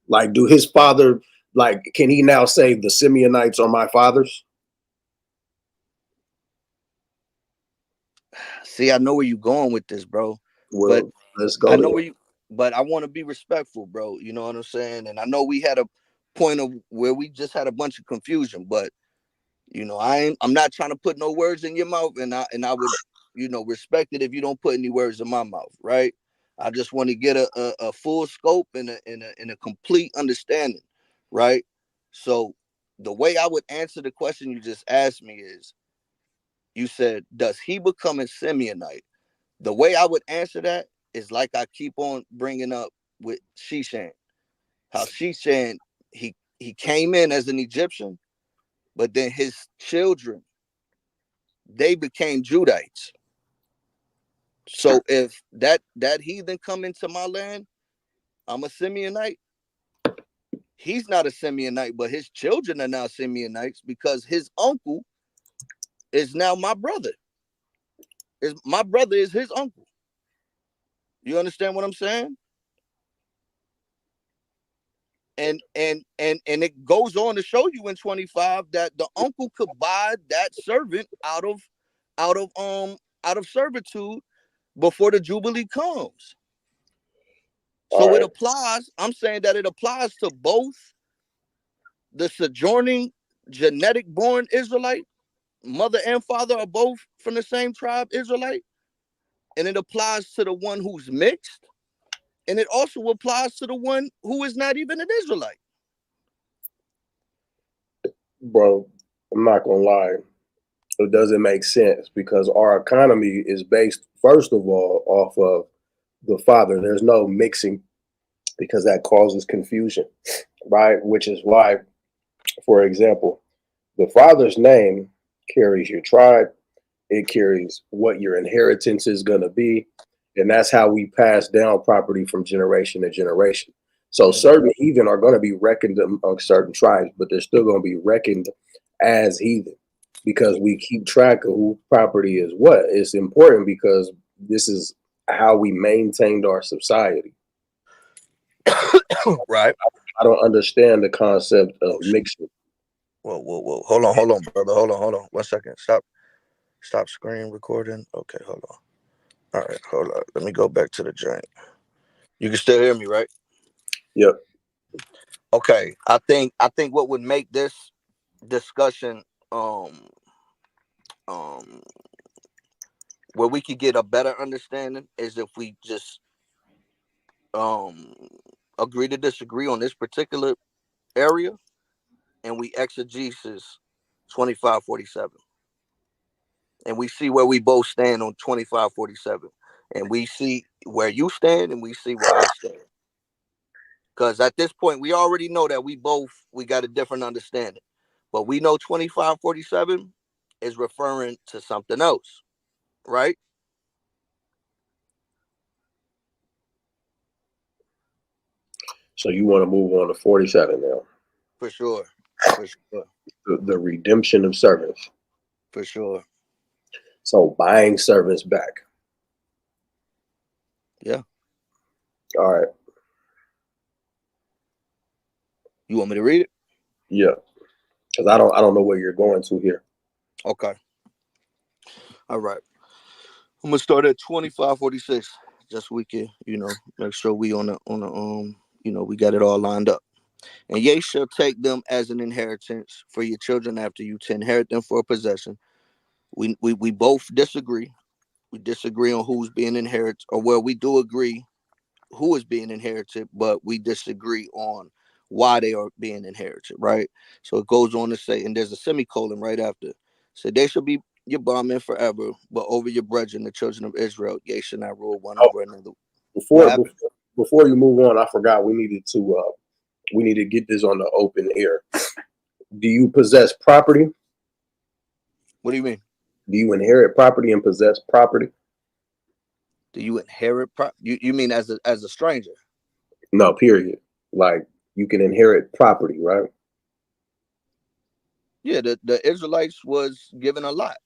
Like, do his father, like, can he now say the Simeonites are my fathers? See, I know where you're going with this, bro. But Well, let's I go know there. where you. But I want to be respectful, bro. You know what I'm saying? And I know we had a point of where we just had a bunch of confusion, but I'm not trying to put no words in your mouth, and I would, respect it if you don't put any words in my mouth, right? I just want to get a full scope and a complete understanding, right? So the way I would answer the question you just asked me is, you said, does he become a Simeonite? The way I would answer that is like I keep on bringing up with Shishan, how Shishan, he came in as an Egyptian, but then his children, they became Judites. So if that heathen come into my land, I'm a Simeonite. He's not a Simeonite, but his children are now Simeonites because his uncle is now my brother. Is my brother is his uncle. You understand what I'm saying? And it goes on to show you in 25 that the uncle could buy that servant out of out of servitude before the jubilee comes. All So it right. applies. I'm saying that it applies to both the sojourning genetic born Israelite, mother and father are both from the same tribe, Israelite, and it applies to the one who's mixed, and it also applies to the one who is not even an Israelite. Bro, I'm not gonna lie. It doesn't make sense because our economy is based, first of all, off of the father. There's no mixing because that causes confusion, right? Which is why, for example, the father's name carries your tribe, it carries what your inheritance is going to be. And that's how we pass down property from generation to generation. So Mhm. certain heathen are going to be reckoned among certain tribes, but they're still going to be reckoned as heathen because we keep track of who property is what. It's important because this is how we maintained our society. Right. I don't understand the concept of Oh shit. mixing. Whoa, whoa, whoa. Hold on, brother. Hold on. 1 second. Stop screen recording. Okay, hold on. All right, hold on. Let me go back to the joint. You can still hear me, right? Yep. Okay. I think what would make this discussion um where we could get a better understanding is if we just um agree to disagree on this particular area, and we exegesis 2547, and we see where we both stand on 2547, and we see where you stand and we see where I stand, because at this point we already know that we got a different understanding, but we know 2547 is referring to something else, right? So you want to move on to 47 now? For sure, for sure, The redemption of servants. for sure. So buying servants back. Yeah. All right. You want me to read it? Yeah. Because I don't know where you're going to here. Okay. All right. I'm gonna start at 2546. Just so we can, make sure we on the we got it all lined up. And ye shall take them as an inheritance for your children after you to inherit them for a possession. We both disagree. We disagree on who's being inherited, or well, we do agree who is being inherited, but we disagree on why they are being inherited, right? So it goes on to say, and there's a semicolon right after. So they shall be your bondmen forever, but over your brethren, the children of Israel, ye shall not rule one Oh, over another. What before happened? before you move on, I forgot we need to get this on the open air. Do you possess property? What do you mean? Do you inherit property and possess property? Do you inherit you mean as a stranger? No, period. Like you can inherit property, right? Yeah, the Israelites was given a lot.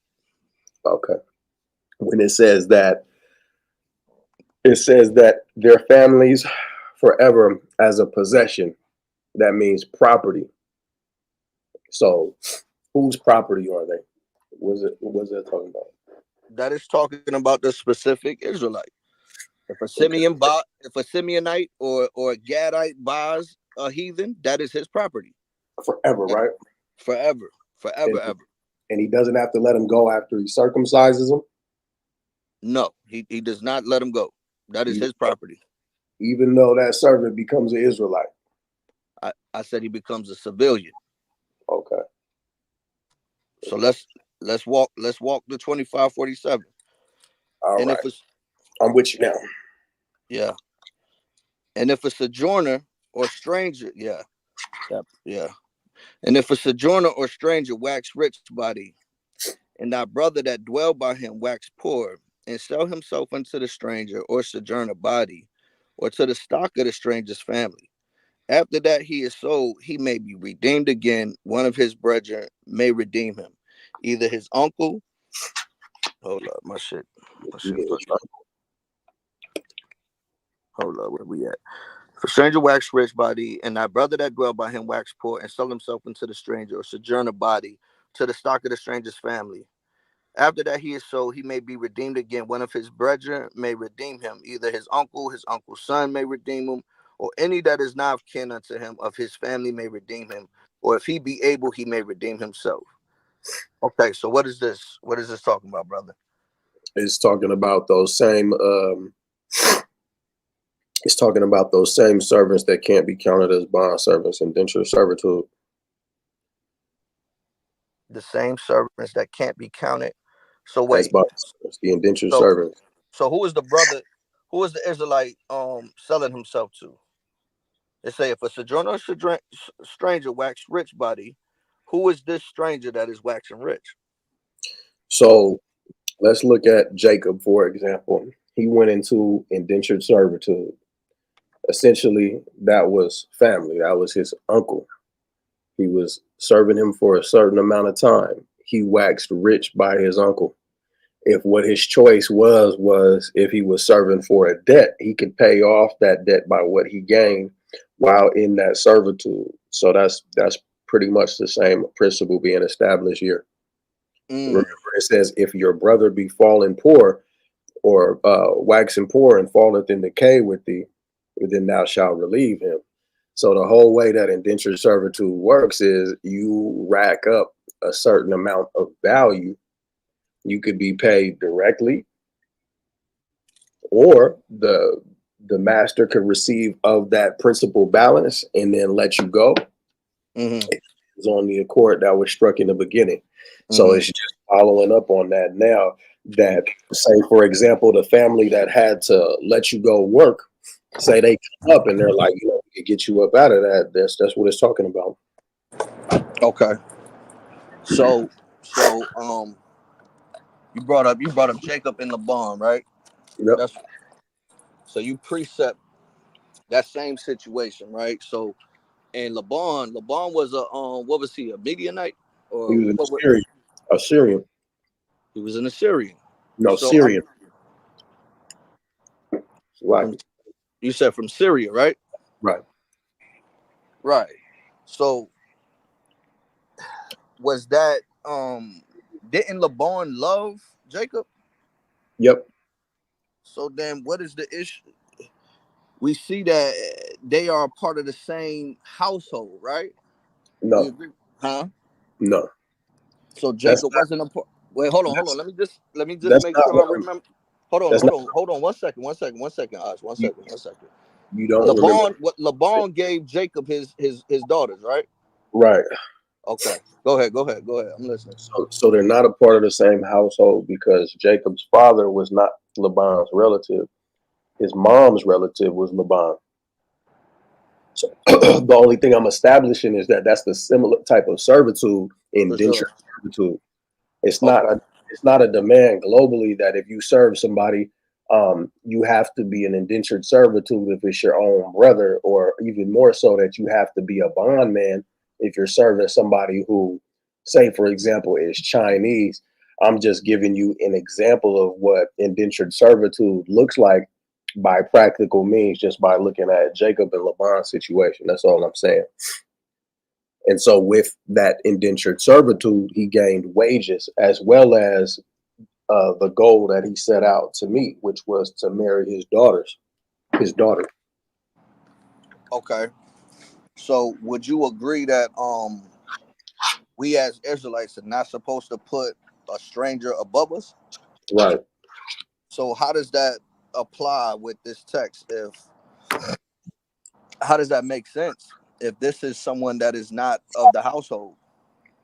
Okay. When it says that their families forever as a possession, that means property. So whose property are they? Was it talking about? That is talking about the specific Israelite. Okay. If a Simeonite or a Gadite buys a heathen, that is his property. Forever, That right? forever, forever, And, ever. and he doesn't have to let him go after he circumcises them. No, he does not let him go. That is Even, his property. even though that servant becomes an Israelite. I said he becomes a civilian. Okay. So let's walk the 2547. All And right. if it's I'm with you now. yeah, and if a sojourner or stranger, yeah. And if a sojourner or stranger wax rich by thee, and thy brother that dwell by him wax poor, and sell himself unto the stranger or sojourner body, or to the stock of the stranger's family. After that he is sold, he may be redeemed again. One of his brethren may redeem him, either his uncle. Hold up, my shit fucked up. Hold up, where we at? For stranger wax rich body, and thy brother that dwell by him wax poor, and sell himself unto the stranger or sojourner body, to the stock of the stranger's family. After that he is sold, he may be redeemed again. One of his brethren may redeem him. Either his uncle's son may redeem him, or any that is not of kin unto him of his family may redeem him. Or if he be able, he may redeem himself. Okay, so what is this? What is this talking about, brother? It's talking about those same. It's talking about those same servants that can't be counted as bond servants, indentured servitude. The same servants that can't be counted. So As wait, bond servants, the indentured so servants. so who is the brother? Who is the Israelite selling himself to? They say if a sojourner or stranger wax rich body, who is this stranger that is waxing rich? So let's look at Jacob, for example. He went into indentured servitude. Essentially, that was family. That was his uncle. He was serving him for a certain amount of time. He waxed rich by his uncle. If what his choice was if he was serving for a debt, he could pay off that debt by what he gained while in that servitude. So that's pretty much the same principle being established here. Remember, Mm, it says, if your brother be fallen poor, or waxing poor and falleth in decay with thee, then thou shalt relieve him. So the whole way that indentured servitude works is you rack up a certain amount of value. You could be paid directly, or the master could receive of that principal balance and then let you go. It's on the accord that was struck in the beginning. So it's just following up on that now, that say, for example, the family that had to let you go work, say they come up and they're like, you know, we can get you up out of that. That's what it's talking about. Okay. So you brought up Jacob and Laban, right? Yep. That's so you precept that same situation, right? So and Laban was a what was he, a Midianite He or was an what? Assyrian. Assyrian. He was an Assyrian. No, So Syrian. Right. You said from Syria, right? Right. Right. So was that didn't Laban love Jacob? Yep. So then what is the issue? We see that they are part of the same household, right? We No. agree, huh? No. So That's Jacob wasn't a part. Wait, hold on. that's Let me just that's make not sure what I remember. Hold on, that's not hold on. 1 second, Osh. you, 1 second. you don't remember. Laban gave Jacob his daughters, right? Right. Okay. Go ahead. I'm listening. So they're not a part of the same household because Jacob's father was not Laban's relative. His mom's relative was Laban. So the only thing I'm establishing is that that's the similar type of servitude, For sure. indentured servitude. It's not Okay. a it's not a demand globally that if you serve somebody, you have to be an indentured servitude if it's your own brother, or even more so that you have to be a bondman if you're serving somebody who, say, for example, is Chinese. I'm just giving you an example of what indentured servitude looks like by practical means, just by looking at Jacob and Laban's situation. That's all I'm saying. And so, with that indentured servitude, he gained wages as well as the goal that he set out to meet, which was to marry his daughter. Okay. So would you agree that we as Israelites are not supposed to put a stranger above us? Right. So how does that apply with this text? If how does that make sense if this is someone that is not of the household?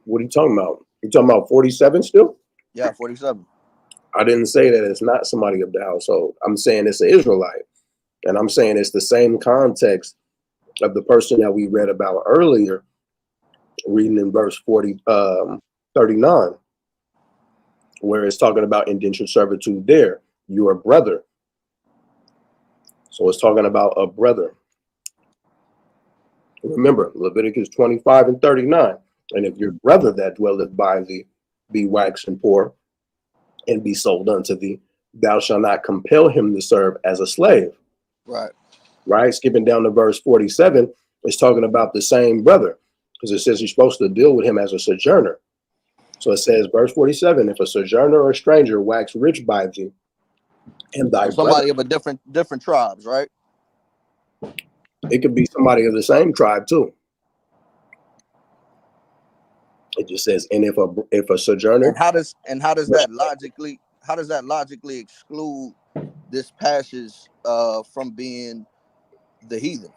What are you talking about? You talking about 47 still? Yeah, 47. I didn't say that it's not somebody of the household. I'm saying it's an Israelite. And I'm saying it's the same context of the person that we read about earlier, reading in verse 39, where it's talking about indentured servitude there, your brother. So it's talking about a brother. Remember, Leviticus 25 and 39. And if your brother that dwelleth by thee be waxen poor and be sold unto thee, thou shalt not compel him to serve as a slave. Right. Right? Skipping down to verse 47, it's talking about the same brother because it says you're supposed to deal with him as a sojourner. So it says, verse 47, if a sojourner or a stranger wax rich by thee, and thy So brother, somebody of a different tribes, right? it could be somebody of the same tribe too. It just says, and if a sojourner, How does that logically exclude this passage from being the heathen?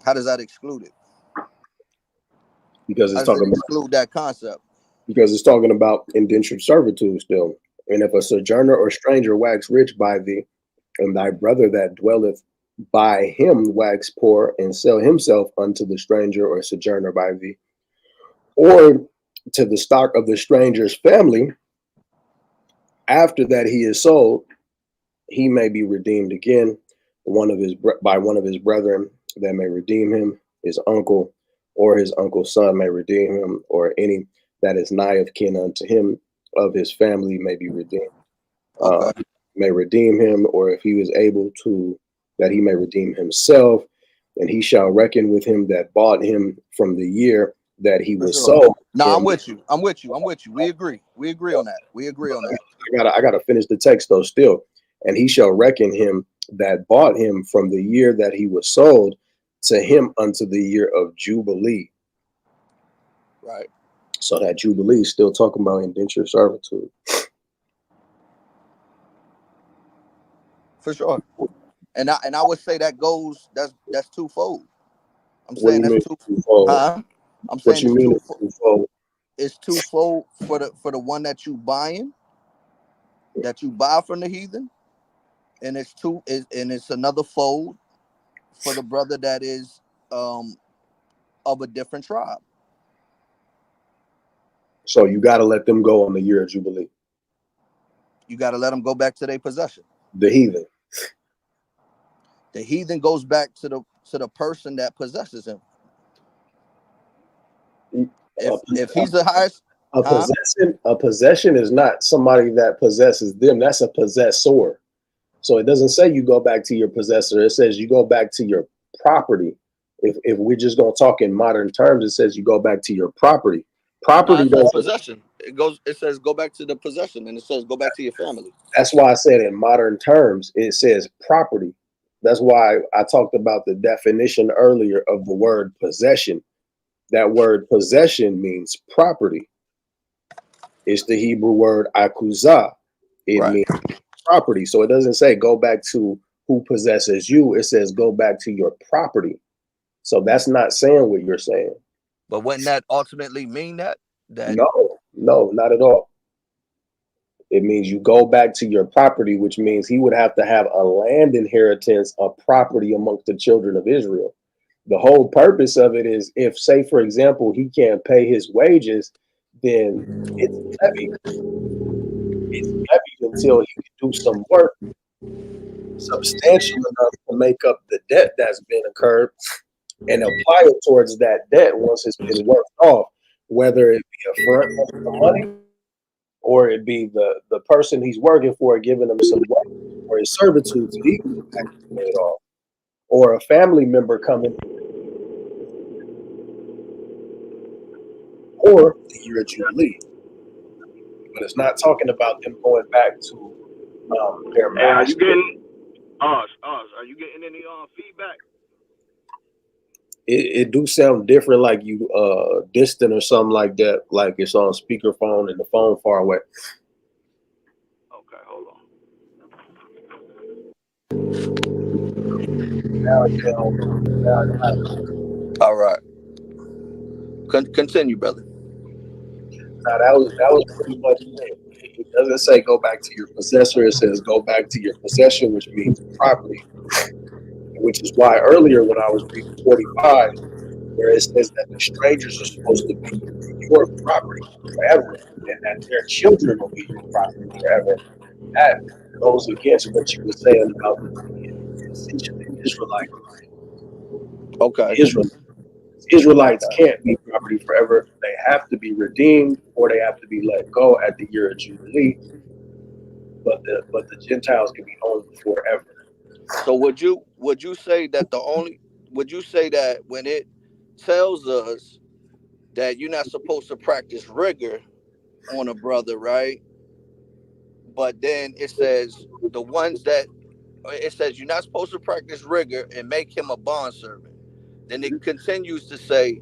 How does that exclude it? because How it's does it talking about exclude that concept? indentured servitude still. And if a sojourner or stranger wax rich by thee, and thy brother that dwelleth by him wax poor, and sell himself unto the stranger or sojourner by thee, or to the stock of the stranger's family, after that he is sold, he may be redeemed again, by one of his brethren that may redeem him, his uncle, or his uncle's son may redeem him, or any that is nigh of kin unto him of his family may be redeemed. Okay. May redeem him, or if he was able to, that he may redeem himself, and he shall reckon with him that bought him from the year that he For was sure. sold. No, I'm And with you. I'm with you. We agree on that. I gotta finish the text though still. And he shall reckon him that bought him from the year that he was sold to him unto the year of Jubilee. Right. So that Jubilee is still talking about indentured servitude. For sure. And I would say that goes that's twofold. I'm What do saying you that's mean two, twofold? huh? I'm What saying you mean twofold? it's twofold for the one that you buying, that you buy from the heathen, and and it's another fold for the brother that is um of a different tribe. So you got to let them go on the year of Jubilee. You got to let them go back to their possession. The heathen. The heathen goes back to the person that possesses him. A, If he's the highest, huh? a possession is not somebody that possesses them. That's a possessor. So it doesn't say you go back to your possessor. It says you go back to your property. If we're just gonna talk in modern terms, it says you go back to your property. No, Property it says doesn't. possession. It says go back to the possession, and it says go back to your family. That's why I said in modern terms it says property. That's why I talked about the definition earlier of the word possession. That word possession means property. It's the Hebrew word akuzah. It Right. means property. So it doesn't say go back to who possesses you. It says go back to your property. So that's not saying what you're saying. But wouldn't that ultimately mean that No, no, not at all. It means you go back to your property, which means he would have to have a land inheritance, a property amongst the children of Israel. The whole purpose of it is if, say, for example, he can't pay his wages, then it's levied. It's levied until he can do some work substantial enough to make up the debt that's been incurred and apply it towards that debt once it's been worked off, whether it be a front of the money or it be the person he's working for giving him some work for his servitude so he can get back paid off, or a family member coming, or the year of Jubilee. But it's not talking about them going back to their Hey, are you master. getting Are you getting any feedback? It do sound different, like you distant or something like that, like it's on speakerphone and the phone far away. Okay, hold on. Now it sounds, now it sounds, all right. Continue, brother. now that was pretty much it. It doesn't say go back to your possessor. It says go back to your possession, which means property. Which is why earlier when I was reading 45, where it says that the strangers are supposed to be your property forever, and that their children will be your property forever, that goes against what you were saying about them being essentially Okay. Israelites. Israelites Okay. can't be property forever. They have to be redeemed or they have to be let go at the year of Jubilee, but the Gentiles can be owned forever. So would you say that the only would you say that when it tells us that you're not supposed to practice rigor on a brother, right? But then it says the ones that it says you're not supposed to practice rigor and make him a bondservant. Then it continues to say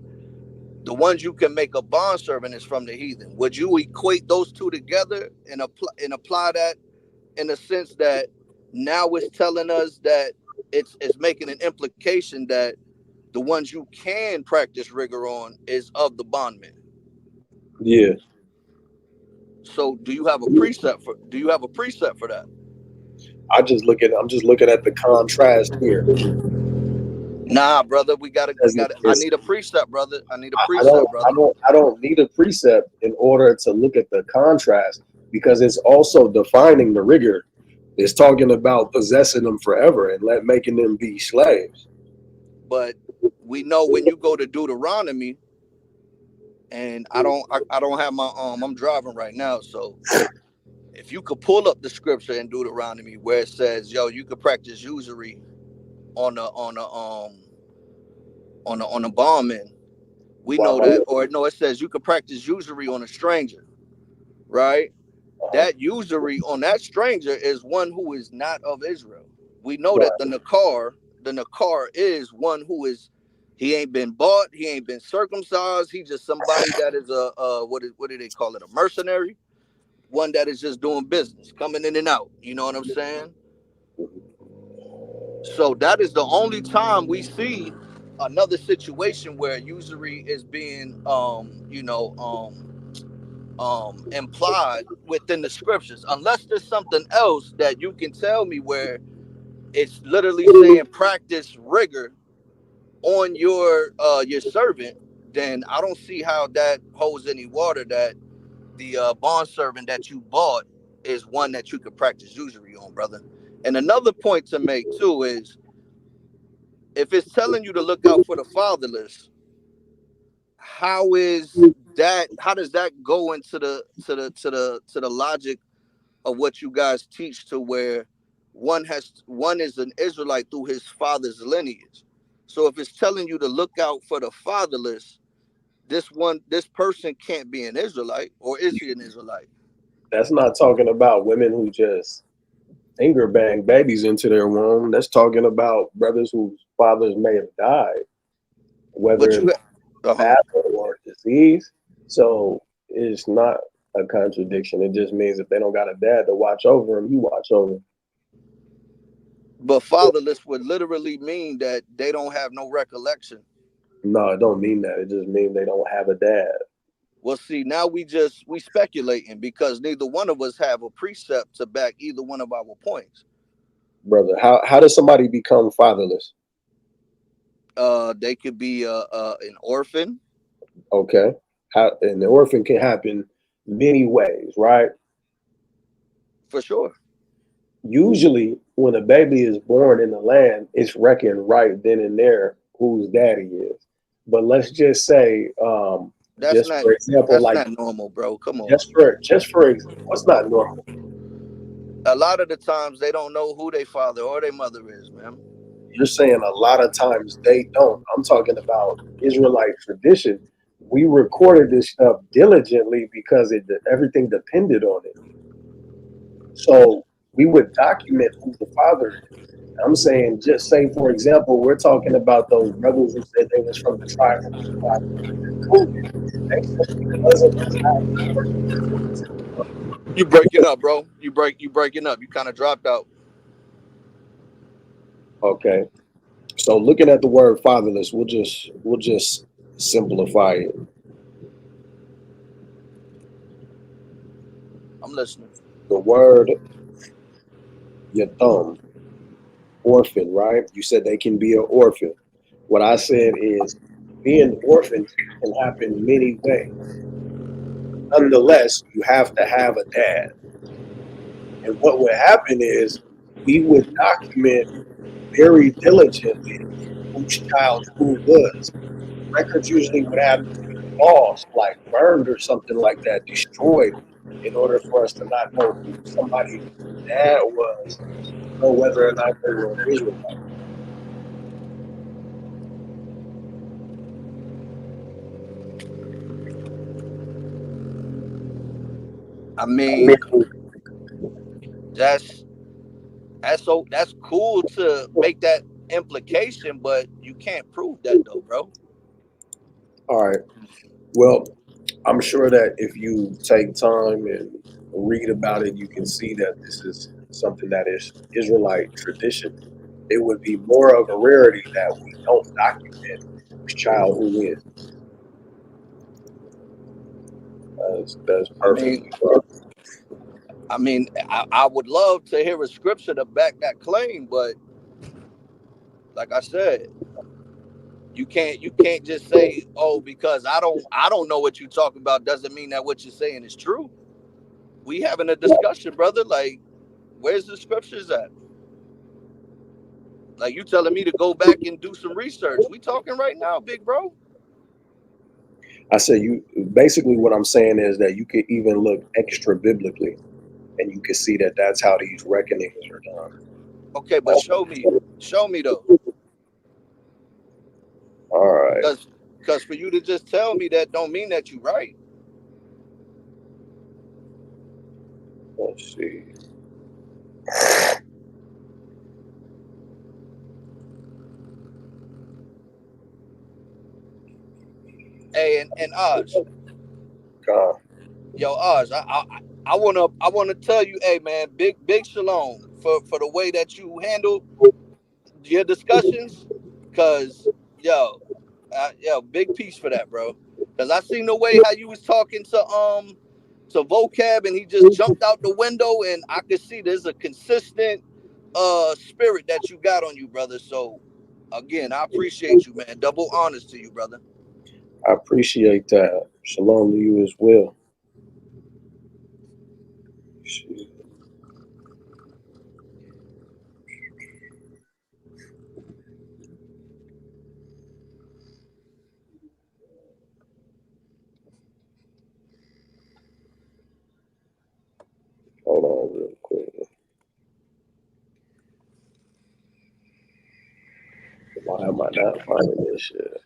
the ones you can make a bondservant is from the heathen. Would you equate those two together and apply that in a sense that now it's telling us that it's making an implication that the ones you can practice rigor on is of the bondmen. Yeah. So do you have a precept for that? I'm just looking at the contrast here. Nah, brother, we Because gotta I need a precept, brother. I need a I don't precept, I brother. don't I don't need a precept in order to look at the contrast because it's also defining the rigor. It's talking about possessing them forever and making them be slaves. But we know when you go to Deuteronomy, and I don't have my I'm driving right now, so if you could pull up the scripture in Deuteronomy where it says, yo, you could practice usury on a bondman. We While know I'm that, or no, it says you could practice usury on a stranger, right? That usury on that stranger is one who is not of Israel. We know Right. that the Nakar is one who is, he ain't been bought, he ain't been circumcised. He just somebody that is what do they call it? A mercenary, one that is just doing business, coming in and out. You know what I'm saying? So that is the only time we see another situation where usury is being implied within the scriptures, unless there's something else that you can tell me where it's literally saying practice rigor on your servant. Then I don't see how that holds any water, that the bond servant that you bought is one that you could practice usury on, brother. And another point to make too is, if it's telling you to look out for the fatherless, how does that go into the logic of what you guys teach, to where one is an Israelite through his father's lineage? So if it's telling you to look out for the fatherless, this person can't be an Israelite, or is he an Israelite? That's not talking about women who just finger bang babies into their womb. That's talking about brothers whose fathers may have died, whether But in you, uh-huh. battle or disease. So it's not a contradiction. It just means if they don't got a dad to watch over them, you watch over them. But fatherless would literally mean that they don't have no recollection. No, it don't mean that. It just means they don't have a dad. Well, see, now we speculating, because neither one of us have a precept to back either one of our points. Brother, how does somebody become fatherless? They could be an orphan. Okay. How, and the orphan can happen many ways, right? For sure. Usually when a baby is born in the land, it's reckoned right then and there whose daddy is. But let's just say, That's just not for example, that's like not normal, bro. Come on. just for what's not normal. A lot of the times they don't know who their father or their mother is, man. You're saying a lot of times they don't. I'm talking about Israelite tradition. We recorded this stuff diligently because everything depended on it. So we would document who the father is. I'm saying, just say, for example, we're talking about those brothers who said they was from the tribe of Reuben. They simply wasn't the tribe You breaking up, bro. You breaking up. You kind of dropped out. of. Okay. So looking at the word fatherless, we'll just simplify it. I'm listening. The word yatum, orphan, right? You said they can be an orphan. What I said is being orphaned can happen many ways. Nonetheless, you have to have a dad. And what would happen is we would document very diligently whose child who was. Records usually would have to be lost, like burned or something like that, destroyed, in order for us to not know who somebody's dad was, or whether or not they were Israel. I mean, that's that's cool to make that implication, but you can't prove that though, bro. All right. Well, I'm sure that if you take time and read about it, you can see that this is something that is Israelite tradition. It would be more of a rarity that we don't document whose child who is. That's I mean, perfectly fine. I would love to hear a scripture to back that claim, but like I said, you can't just say, oh, because I don't know what you're talking about, doesn't mean that what you're saying is true. We having a discussion, brother. Like, where's the scriptures at? Like, you telling me to go back and do some research. We talking right now, big bro. I said you basically what I'm saying is that you could even look extra biblically and you can see that that's how these reckonings are Okay, but show me though. done. All right. Because for you to just tell me that don't mean that you right. Let's see. Hey, and Oz, God, yo, Oz, I wanna tell you, hey man, big shalom for the way that you handle your discussions, cause yo, big piece for that, bro. Cause I seen the way how you was talking to vocab, and he just jumped out the window, and I could see there's a consistent spirit that you got on you, brother. So again, I appreciate you, man. Double honors to you, brother. I appreciate that. Shalom to you as well. Shit. Hold on real quick. Why am I not finding this shit?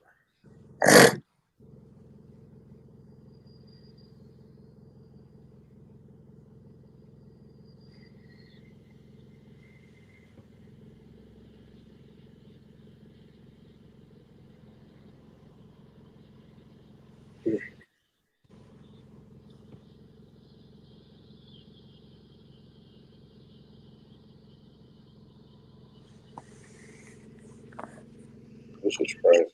This is crazy.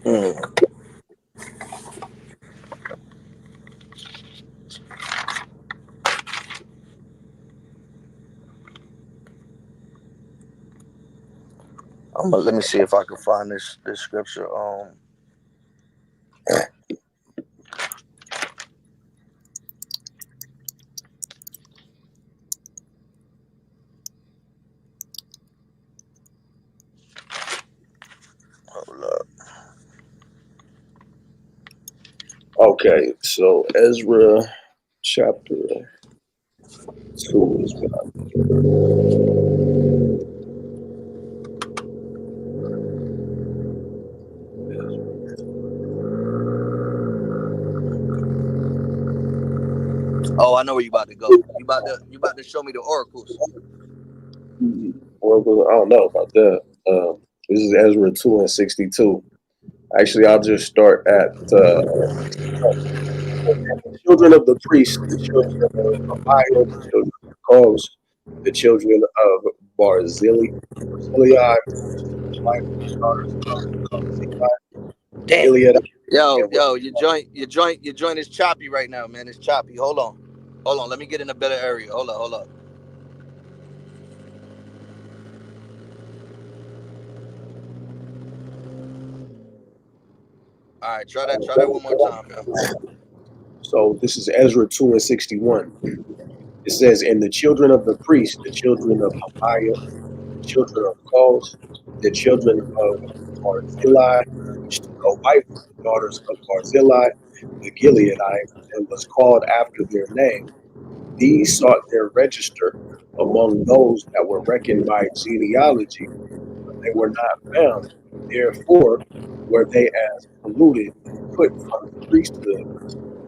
Mm. Let me see if I can find this scripture. Hold up. Okay, so Ezra chapter 2 is what I'm Oh, I know where you about to go. You about to show me the oracles. I don't know about that. This is Ezra 2 and 62. Actually, I'll just start at children of the priest, the children of Ahiah, the children of Koz, the children of Barzillai, daughters of Damn. Gilead, Yo, and with yo, your joint is choppy right now, man. It's choppy. Hold on. Let me get in a better area. Hold up. All right, try that one more time, man. so this is Ezra 2 and 61. It says, and the children of the priest, the children of Ahiah, the children of Koz, the children of Barzillai, which took a wife of the daughters of Barzillai, the Gileadite, and was called after their name. These sought their register among those that were reckoned by genealogy, but they were not found. Therefore were they as polluted and put from the priesthood.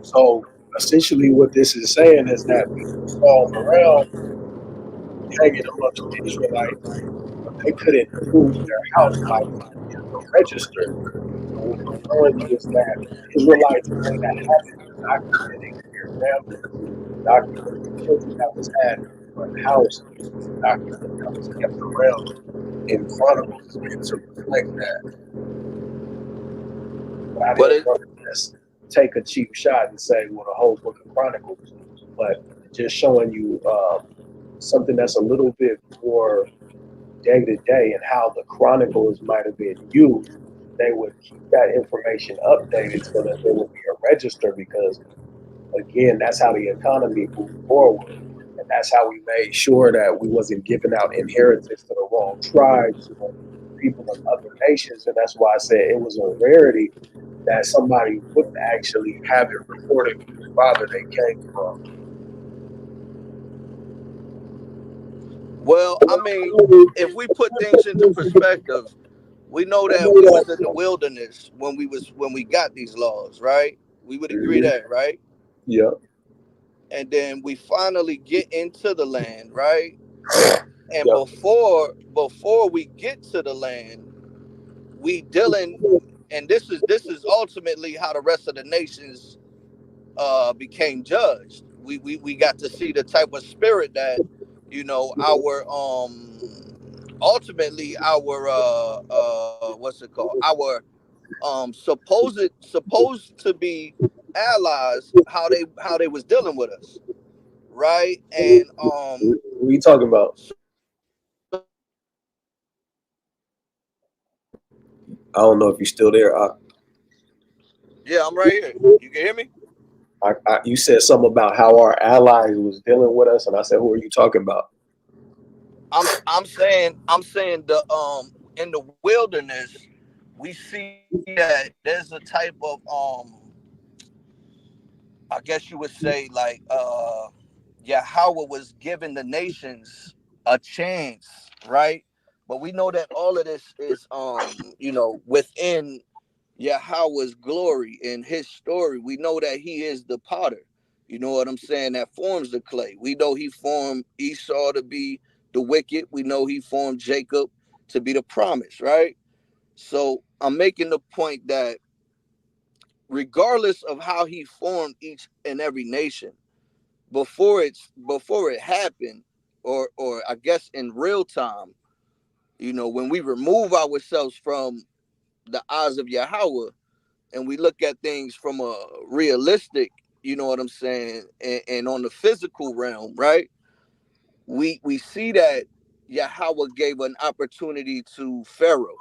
So essentially what this is saying is that people saw them around hanging amongst the Israelites, but they couldn't prove their house by looking in the register. So what it's showing you is that Israelites may not have it documenting their family, documenting the children that was had in one house, a document that was kept around in Chronicles is meant to reflect that. But I But didn't it, want to just take a cheap shot and say, well, the whole book of Chronicles, but just showing you something that's a little bit more day to day and how the Chronicles might have been used. They would keep that information updated so that there would be a register because, again, that's how the economy moved forward. And that's how we made sure that we wasn't giving out inheritance to the wrong tribes or people of other nations. And that's why I said it was a rarity that somebody wouldn't actually have it recorded whose father they came well, I mean, if we put things into perspective, we know that we was in the wilderness when we got these laws, right? We would agree Mhm. that, right? Yeah. And then we finally get into the land, right? And Yep. before we get to the land, we dealing, and this is ultimately how the rest of the nations became judged. We got to see the type of spirit that, our ultimately our what's it called, our supposed to be allies, how they was dealing with us, right? And What are you talking about? I don't know if you're still there. yeah, I'm right here. You can hear me? You said something about how our allies was dealing with us, and I said, "Who are you talking about?" I'm saying the in the wilderness we see that there's a type of I guess you would say, like, Yahweh was giving the nations a chance, right? But we know that all of this is within Yahweh's glory and his story. We know that he is the potter. You know what I'm saying? That forms the clay. We know he formed Esau to be the wicked. We know he formed Jacob to be the promise, right? So I'm making the point that regardless of how he formed each and every nation, before it happened, or I guess in real time, when we remove ourselves from the eyes of Yahweh and we look at things from a realistic, you know what I'm saying, and on the physical realm, right? We see that Yahweh gave an opportunity to Pharaoh,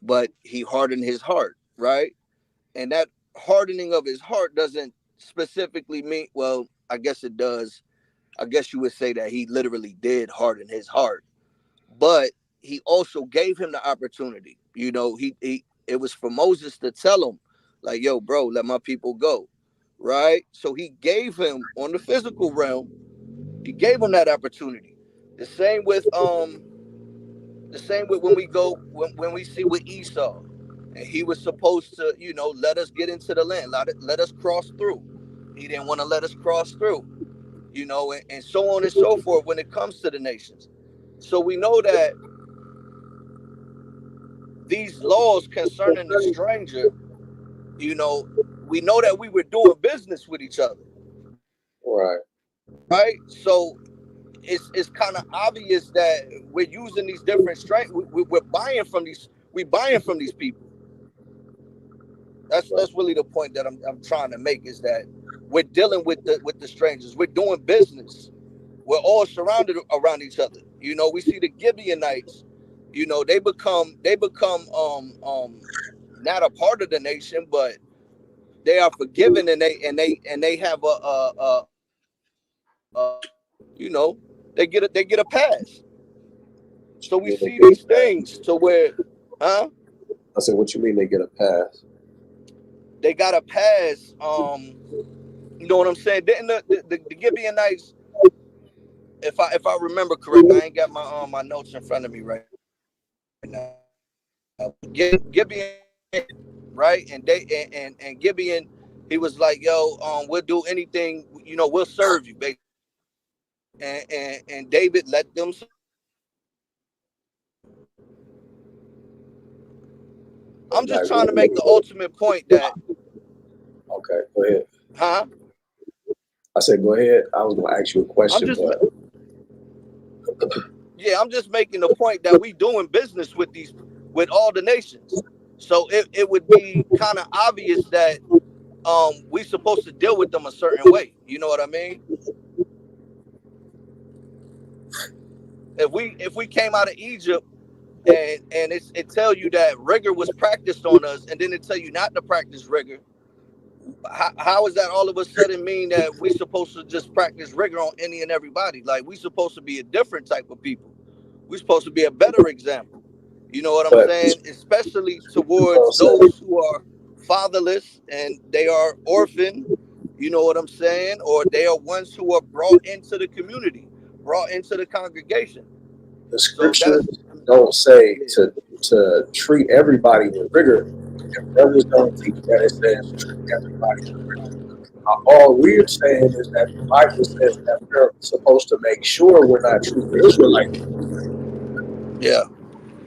but he hardened his heart, right? And that hardening of his heart doesn't specifically mean, well, I guess it does. I guess you would say that he literally did harden his heart, but he also gave him the opportunity. He it was for Moses to tell him, like, yo, bro, let my people go. Right? So he gave him on the physical realm, he gave him that opportunity. The same with when we go when we see with Esau. And he was supposed to, let us get into the land, let us cross through. He didn't want to let us cross through, and so on and so forth when it comes to the nations. So we know that these laws concerning the stranger, you know, we know that we were doing business with each other, Right. right? So it's kind of obvious that we're using these different strength. We're buying from these people. That's Right. that's really the point that I'm trying to make, is that we're dealing with the strangers. We're doing business. We're all surrounded around each other. We see the Gibeonites. They become not a part of the nation, but they are forgiven, and they have they get a pass. So we Yeah, they see get a these pass. things to where, huh? I said, "What you mean they get a pass?" They got a pass. You know what I'm saying? Didn't the Gibeonites, if I remember correct, I ain't got my notes in front of me right now. Gibeon, right? And Gibeon, he was like, yo, we'll do anything, we'll serve you, basically. And David let them serve him. I'm just Like, trying to make the ultimate point that, okay, go ahead. huh? I said, "Go ahead." I was gonna ask you a I'm question, just, but yeah, I'm just making the point that we doing business with all the nations. So it would be kind of obvious that we supposed to deal with them a certain way. You know what I mean? If we came out of Egypt, and it tell you that rigor was practiced on us, and then it tell you not to practice rigor, how is that all of a sudden mean that we supposed to just practice rigor on any and everybody? Like, we supposed to be a different type of people. We supposed to be a better example. You know what I'm but saying? Especially you gonna towards say those who are fatherless and they are orphaned. You know what I'm saying? Or they are ones who are brought into the community, brought into the congregation. the So scriptures that's, don't say yeah. to to treat everybody with rigor. If brothers don't teach that, it says treat everybody with rigor. All we're saying is that the Bible says that we're supposed to make sure we're not treating Israelites with rigor. Yeah.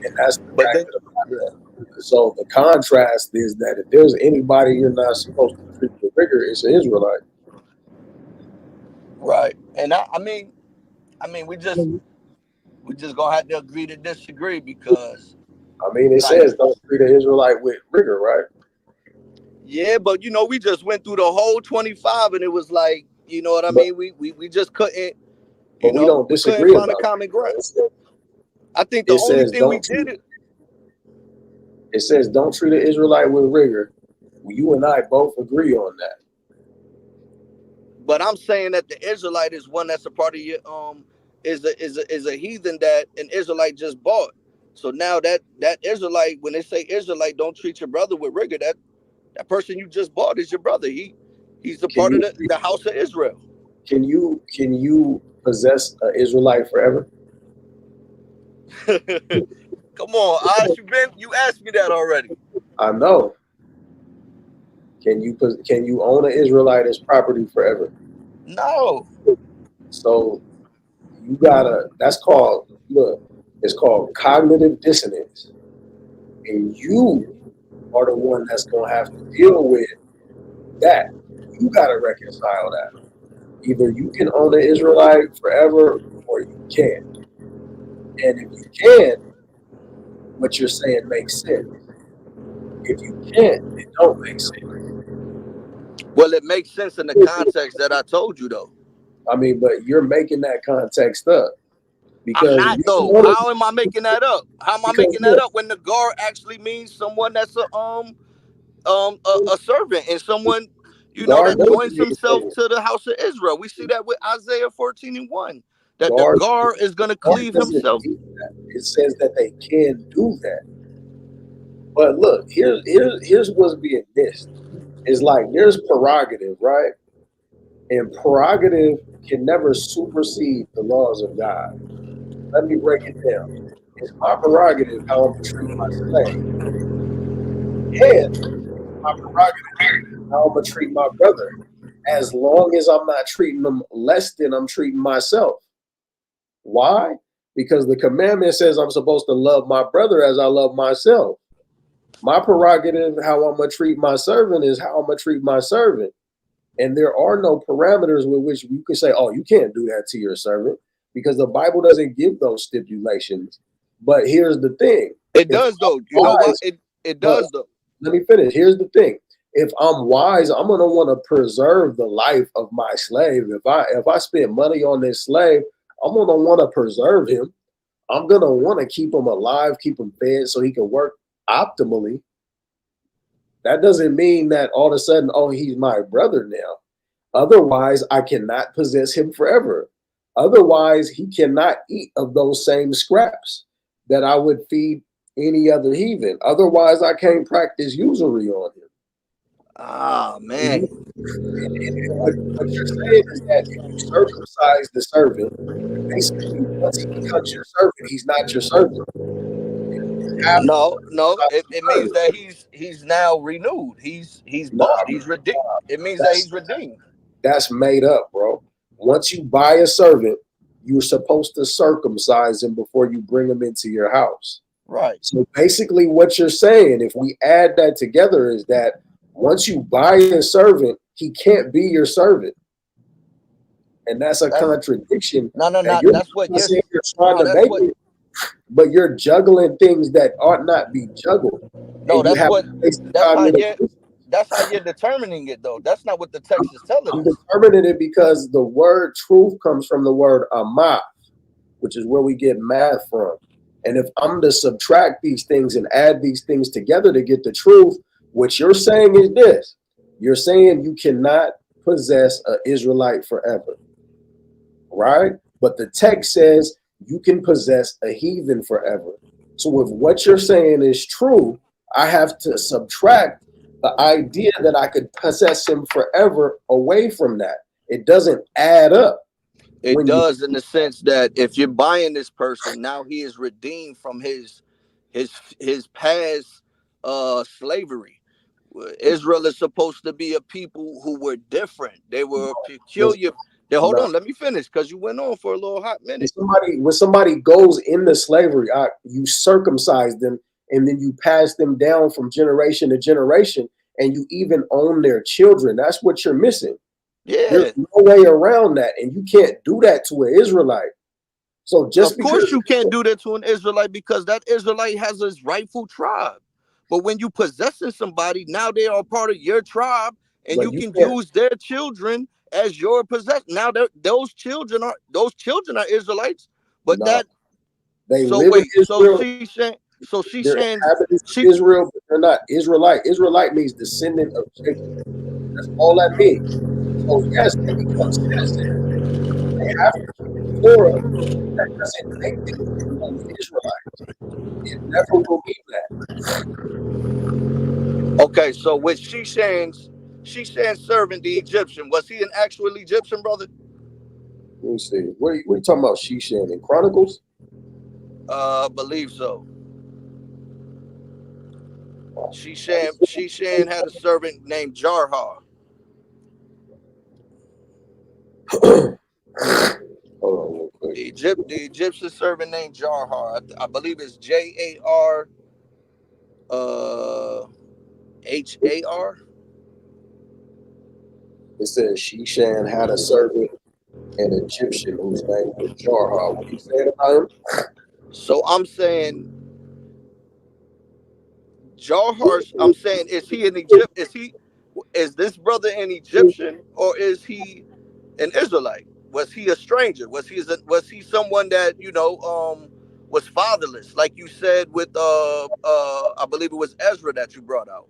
And that's the But fact then, of the matter. yeah, So the contrast is that if there's anybody you're not supposed to treat with rigor, it's an Israelite. right. And I mean, we just gonna have to agree to disagree because, I mean, it like, says don't treat an Israelite with rigor, right? yeah, but we just went through the whole 25, and it was like, you know what I But mean? We just couldn't, we don't we couldn't disagree find a about common ground. it. I think the It only says thing we don't did treat. it, It says don't treat an Israelite with rigor. You and I both agree on that. but I'm saying that the Israelite is one that's a part of your is a heathen that an Israelite just bought. So now that Israelite, when they say Israelite, don't treat your brother with rigor. That person you just bought is your brother. He's a Can part of you the house of Israel. can you possess an Israelite forever? Come on, Ash, you asked me that already. I know. Can you own an Israelite as property forever? No. So you gotta. That's called look. It's called cognitive dissonance, and you are the one that's gonna have to deal with that. You gotta reconcile that. Either you can own an Israelite forever, or you can't. And if you can, what you're saying makes sense. If you can't, it don't make sense. Well, it makes sense in the context that I told you, though. I mean, but you're making that context up I'm because not you though. want How am I making that up? How am I because making that look, up when the guard actually means someone that's a servant and someone guard that doesn't joins mean himself servant. to the house of Israel? We see that with Isaiah 14:1, that the Guard, guard is going to guard cleave doesn't himself. mean that. It says that they can do that. But look, here's what's being missed. It's like there's prerogative, right? And prerogative can never supersede the laws of God. Let me break it down. It's my prerogative how I'm gonna treat my slave, and my prerogative how I'm gonna treat my brother, as long as I'm not treating them less than I'm treating myself. Why? Because the commandment says I'm supposed to love my brother as I love myself. My prerogative, how I'm gonna treat my servant, is how I'm gonna treat my servant. And there are no parameters with which you can say, oh, you can't do that to your servant, because the Bible doesn't give those stipulations. But here's the thing. It If does though. You I'm know what? wise, It but does though. let me finish. Here's the thing. If I'm wise, I'm gonna want to preserve the life of my slave. If I spend money on this slave, I'm gonna want to preserve him. I'm gonna want to keep him alive, keep him fed so he can work optimally. That doesn't mean that all of a sudden, oh, he's my brother now. Otherwise, I cannot possess him forever. Otherwise, he cannot eat of those same scraps that I would feed any other heathen. Otherwise, I can't practice usury on him. Ah, And, man. what you're saying is that if you circumcise the servant, basically, once he becomes your servant, he's not your servant. You have to No, no. circumcise It the means servant. that he's now renewed. He's Nah, bought. He's redeemed. It means that that's he's redeemed. that's made up, bro. Once you buy a servant, you're supposed to circumcise him before you bring him into your house. Right. So basically, what you're saying, if we add that together, is that once you buy a servant, he can't be your servant. And that's a That's contradiction. no, no, And not. you're That's what. not Yes. saying you're trying No, to that's make what. it, but you're juggling things that ought not be juggled. No, And you that's have what. to face the That's how cognitive. you. That's how you're determining it, though. That's not what the text is telling I'm us. determining it because the word truth comes from the word amah, which is where we get math from. And if I'm to subtract these things and add these things together to get the truth, what you're saying is this. You're saying you cannot possess an Israelite forever, right? But the text says you can possess a heathen forever. So if what you're saying is true, I have to subtract the idea that I could possess him forever away from that. It doesn't add up It when you does in the sense that if you're buying this person, now he is redeemed from his his past slavery. Israel is supposed to be a people who were different. They were When, peculiar. They, hold nah, on, let me finish because you went on for a little hot when minute. somebody goes into slavery, you circumcise them, and then you pass them down from generation to generation, and you even own their children. That's what you're missing. There's Yeah, no way around that, and you can't do that to an Israelite. So just of because course you can't do that to an Israelite because that Israelite has his rightful tribe. But when you possessing somebody, now they are part of your tribe, and but you you can can't use their children as your possession. Now those children are Israelites, but nah. that They so live in wait, Israel. So she They're saying inhabitants of she Israel, but they're not Israelite. Israelite means descendant of Jacob. That's all that means. So yes, they become citizens. They have to keep the Torah. That doesn't make them equal with Israelites. It never will be that. okay, so with she saying serving the Egyptian, was he an actual Egyptian brother? Let me see. What are you talking about? Sheshan in Chronicles? Believe so. Let me She had a servant named Jarhar. see. Hold on real quick. The Egyptian servant named Jarhar. I believe it's Jar uh Har. It says Sheshan had a servant, an Egyptian whose name was Jarha. What are you saying about him? So I'm saying Jarhar. I'm saying is he an Egypt? Is this brother an Egyptian or is he an Israelite? Was he a stranger? Was he someone that was fatherless, like you said with I believe it was Ezra that you brought out?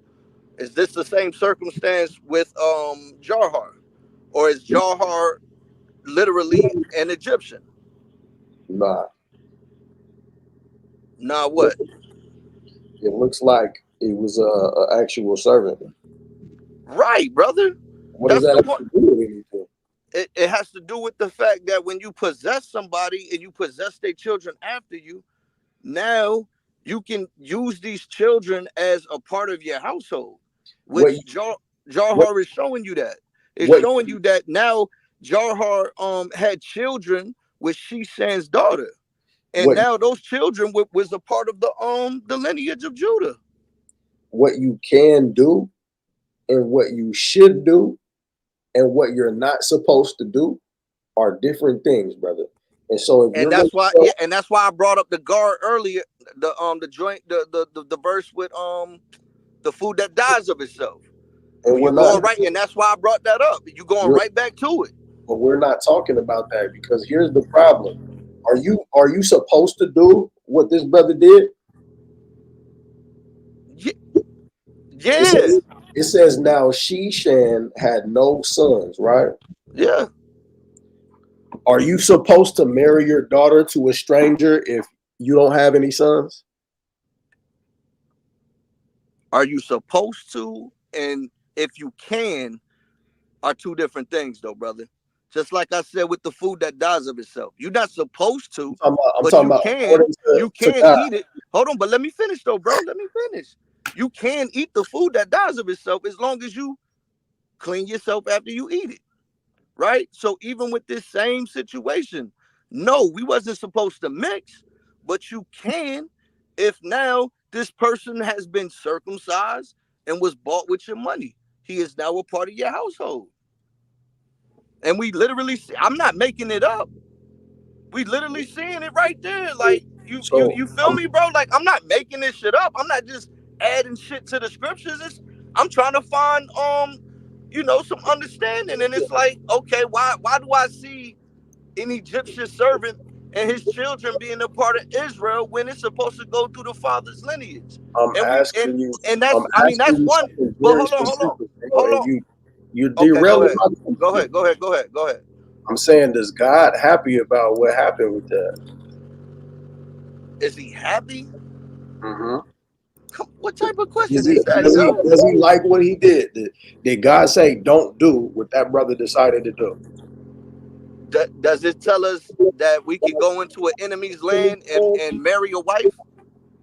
Is this the same circumstance with Jarhar, or is Jarhar literally an Egyptian? Nah. Nah, what? It looks like he was a actual servant. Right, brother. What does That's that the have point. to do with anything? It has to do with the fact that when you possess somebody and you possess their children after you, now you can use these children as a part of your household, What you, which what Jarhar is showing you that. It's what showing you that now Jarhar had children with Sheshan's daughter, and what now those children was a part of the lineage of Judah. what you can do and what you should do and what you're not supposed to do are different things, brother. And so if And you're going that's to why, show, yeah, and that's why I brought up the guard earlier, the joint, the verse with the food that dies of itself. and You we're not, going right, and that's why I brought that up. You going we're, right back to it. but we're not talking about that because here's the problem. Are you supposed to do what this brother did? Yeah, It yeah, says it says now Sheshan had no sons, right? yeah. Are you supposed to marry your daughter to a stranger if you don't have any sons? Are you supposed to? And if you can, are two different things, though, brother. Just like I said with the food that dies of itself, you're not supposed to, I'm but talking you about can. according You to can God. eat it. Hold on, but let me finish, though, bro. Let me finish. You can eat the food that dies of itself as long as you clean yourself after you eat it, right? So even with this same situation, no, we wasn't supposed to mix, but you can if now this person has been circumcised and was bought with your money. He is now a part of your household. And we literally see, I'm not making it up. We literally seeing it right there. Like So you feel me, bro? Like I'm not making this shit up. I'm not just adding shit to the scriptures. I'm trying to find some understanding. And it's like, okay, why do I see an Egyptian servant and his children being a part of Israel when it's supposed to go through the father's lineage? I'm And we asking you, and I'm that's, I mean, asking that's you one. something But very specific, bro, hold and on. you're Okay, go derailing ahead. my Go question. ahead. Go ahead. Go ahead. Go ahead. I'm saying, does God happy about what happened with that? Is he happy? Mm-hmm. What type of question Does he is that, does he yo? does he like what he did? Did God say don't do what that brother decided to do? Does it tell us that we could go into an enemy's land and marry a wife?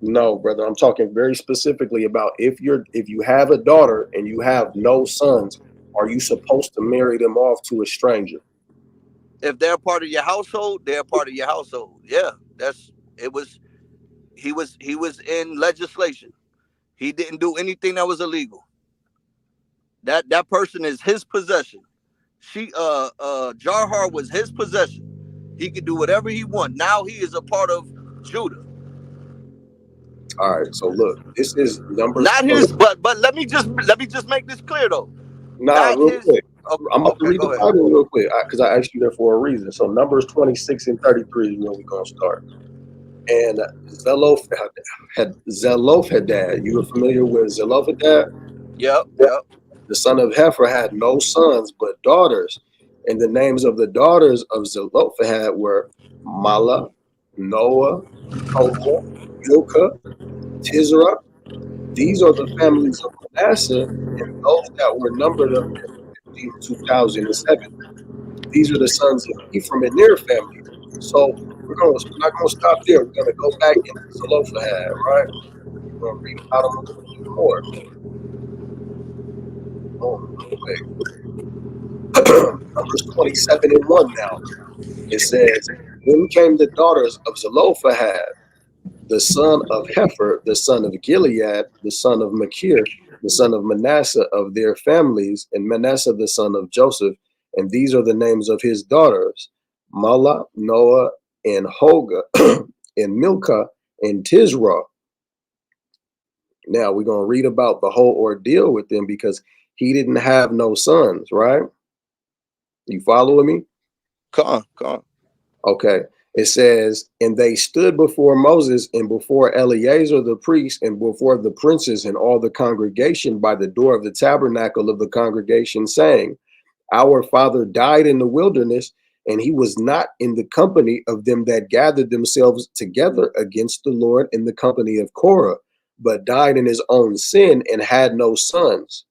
No, brother. I'm talking very specifically about if you have a daughter and you have no sons, are you supposed to marry them off to a stranger? If they're part of your household, they're part of your household. Yeah, that's it. Was he was in legislation. He didn't do anything that was illegal. That person is his possession. Jarhar was his possession. He could do whatever he want. Now he is a part of Judah. All right. So look, this is Numbers Not 20. his, but let me just make this clear though. Nah, Not real his. quick. I'm about to Okay, read the go ahead. Bible real quick because I asked you there for a reason. So Numbers 26 and 33 is where we're gonna start. And Zelophehad, you were familiar with Zelophehad? Yep, yep. The son of Heifer had no sons but daughters. And the names of the daughters of Zelophehad were Mala, Noah, Hogla, Milcah, Tisra. These are the families of Manasseh, and those that were numbered of them 52,007. These are the sons of Ephraim and their families. So we're not gonna stop there. We're gonna go back into Zelophehad, right? We're gonna read about him a little bit more. Oh, Numbers 27 and 1 now. It says, then came the daughters of Zelophehad, the son of Hefer, the son of Gilead, the son of Machir, the son of Manasseh of their families, and Manasseh the son of Joseph. And these are the names of his daughters, Mala, Noah, and Hogla, and Milcah, and Tisra. Now we're going to read about the whole ordeal with them because he didn't have no sons, right? You following me? Come on. Okay. It says, and they stood before Moses and before Eleazar the priest and before the princes and all the congregation by the door of the tabernacle of the congregation, saying, our father died in the wilderness, and he was not in the company of them that gathered themselves together against the Lord in the company of Korah, but died in his own sin and had no sons.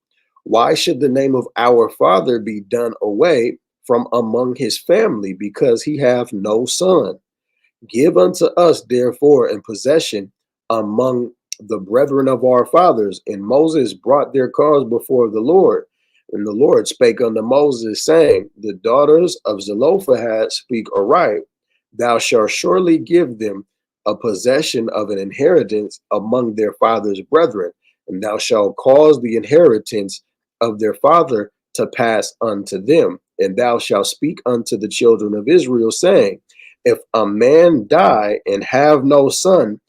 Why should the name of our father be done away from among his family, because he have no son? Give unto us, therefore, in possession among the brethren of our fathers. And Moses brought their cause before the Lord. And the Lord spake unto Moses, saying, the daughters of Zelophehad speak aright. Thou shalt surely give them a possession of an inheritance among their father's brethren, and thou shalt cause the inheritance of their father to pass unto them. And thou shalt speak unto the children of Israel, saying, if a man die and have no son,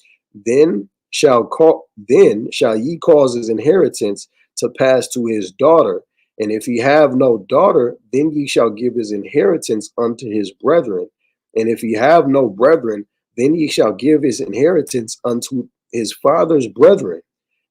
then shall ye cause his inheritance to pass to his daughter. And if he have no daughter, then ye shall give his inheritance unto his brethren. And if he have no brethren, then ye shall give his inheritance unto his father's brethren.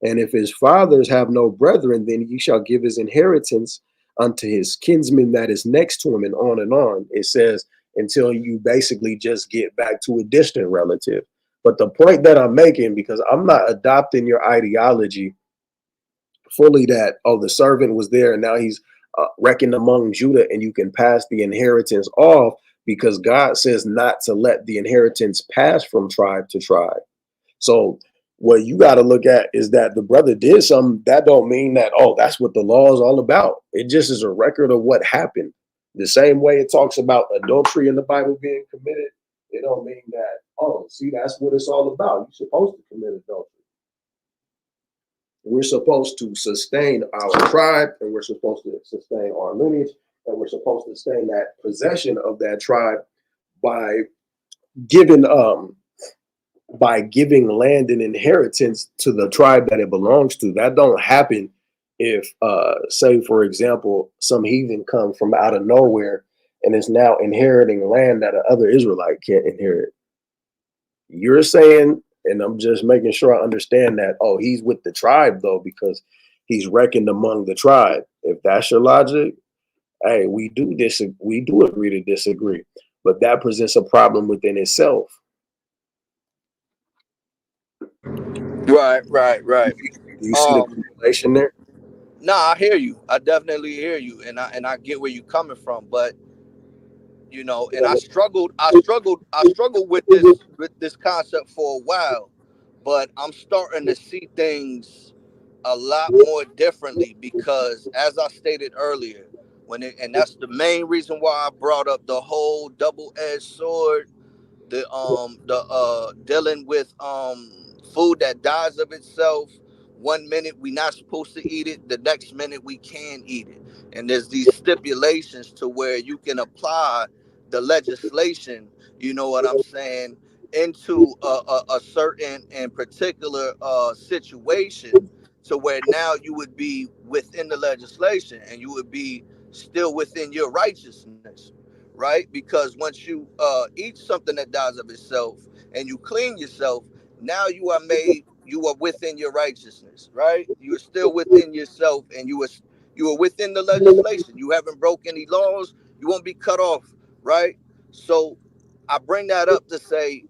And if his fathers have no brethren, then ye shall give his inheritance unto his kinsman that is next to him, and on and on. It says, until you basically just get back to a distant relative. But the point that I'm making, because I'm not adopting your ideology fully that, oh, the servant was there and now he's reckoned among Judah and you can pass the inheritance off, because God says not to let the inheritance pass from tribe to tribe. So what you got to look at is that the brother did something. That don't mean that, oh, that's what the law is all about. It just is a record of what happened. The same way it talks about adultery in the Bible being committed, it don't mean that, oh, see, that's what it's all about. You're supposed to commit adultery. We're supposed to sustain our tribe, and we're supposed to sustain our lineage, and we're supposed to sustain that possession of that tribe by giving land and inheritance to the tribe that it belongs to. That don't happen if say, for example, some heathen come from out of nowhere and is now inheriting land that another Israelite can't inherit. You're saying, and I'm just making sure I understand that, oh, he's with the tribe though because he's reckoned among the tribe. If that's your logic, hey, we do agree to disagree, but that presents a problem within itself. Right. Do you see the correlation there? Nah, I hear you. I definitely hear you, and I get where you're coming from. But and I struggled with this concept for a while. but I'm starting to see things a lot more differently because, as I stated earlier, and that's the main reason why I brought up the whole double-edged sword, the dealing with food that dies of itself. One minute we not supposed to eat it, the next minute we can eat it, and there's these stipulations to where you can apply the legislation, you know what I'm saying, into a certain and particular situation, to where now you would be within the legislation and you would be still within your righteousness, right? Because once you eat something that dies of itself and you clean yourself, now you are within your righteousness, right? You are still within yourself, and you are within the legislation. You haven't broke any laws. You won't be cut off, right? So I bring that up to say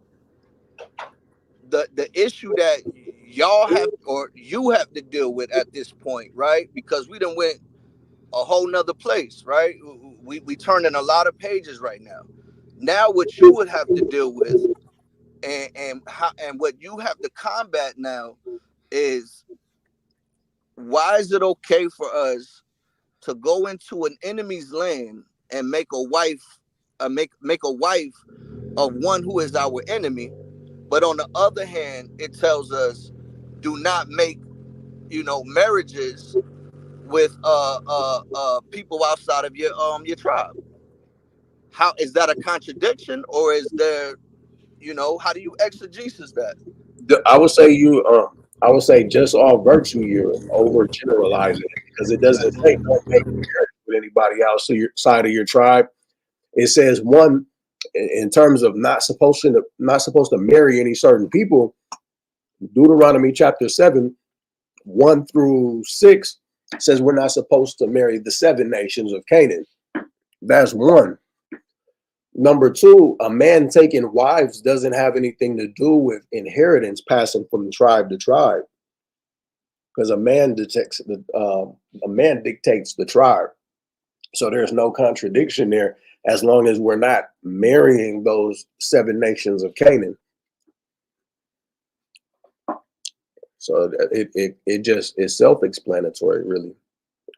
the issue that y'all have, or you have to deal with at this point, right? Because we done went a whole nother place, right? We turning a lot of pages right now. Now what you would have to deal with, and what you have to combat now, is why is it okay for us to go into an enemy's land and make a wife, make a wife of one who is our enemy, but on the other hand it tells us do not make, marriages with people outside of your tribe. How is that a contradiction, or is there, how do you exegesis that? I would say I would say just all virtue, you're overgeneralizing it because it doesn't say don't make marriage with anybody outside of your tribe. It says one in terms of not supposed to marry any certain people. Deuteronomy chapter 7, 1 through 6 says we're not supposed to marry the 7 nations of Canaan. That's one. Number two, a man taking wives doesn't have anything to do with inheritance passing from tribe to tribe, because a man dictates the tribe. So there's no contradiction there as long as we're not marrying those 7 nations of Canaan. So it just is self-explanatory, really,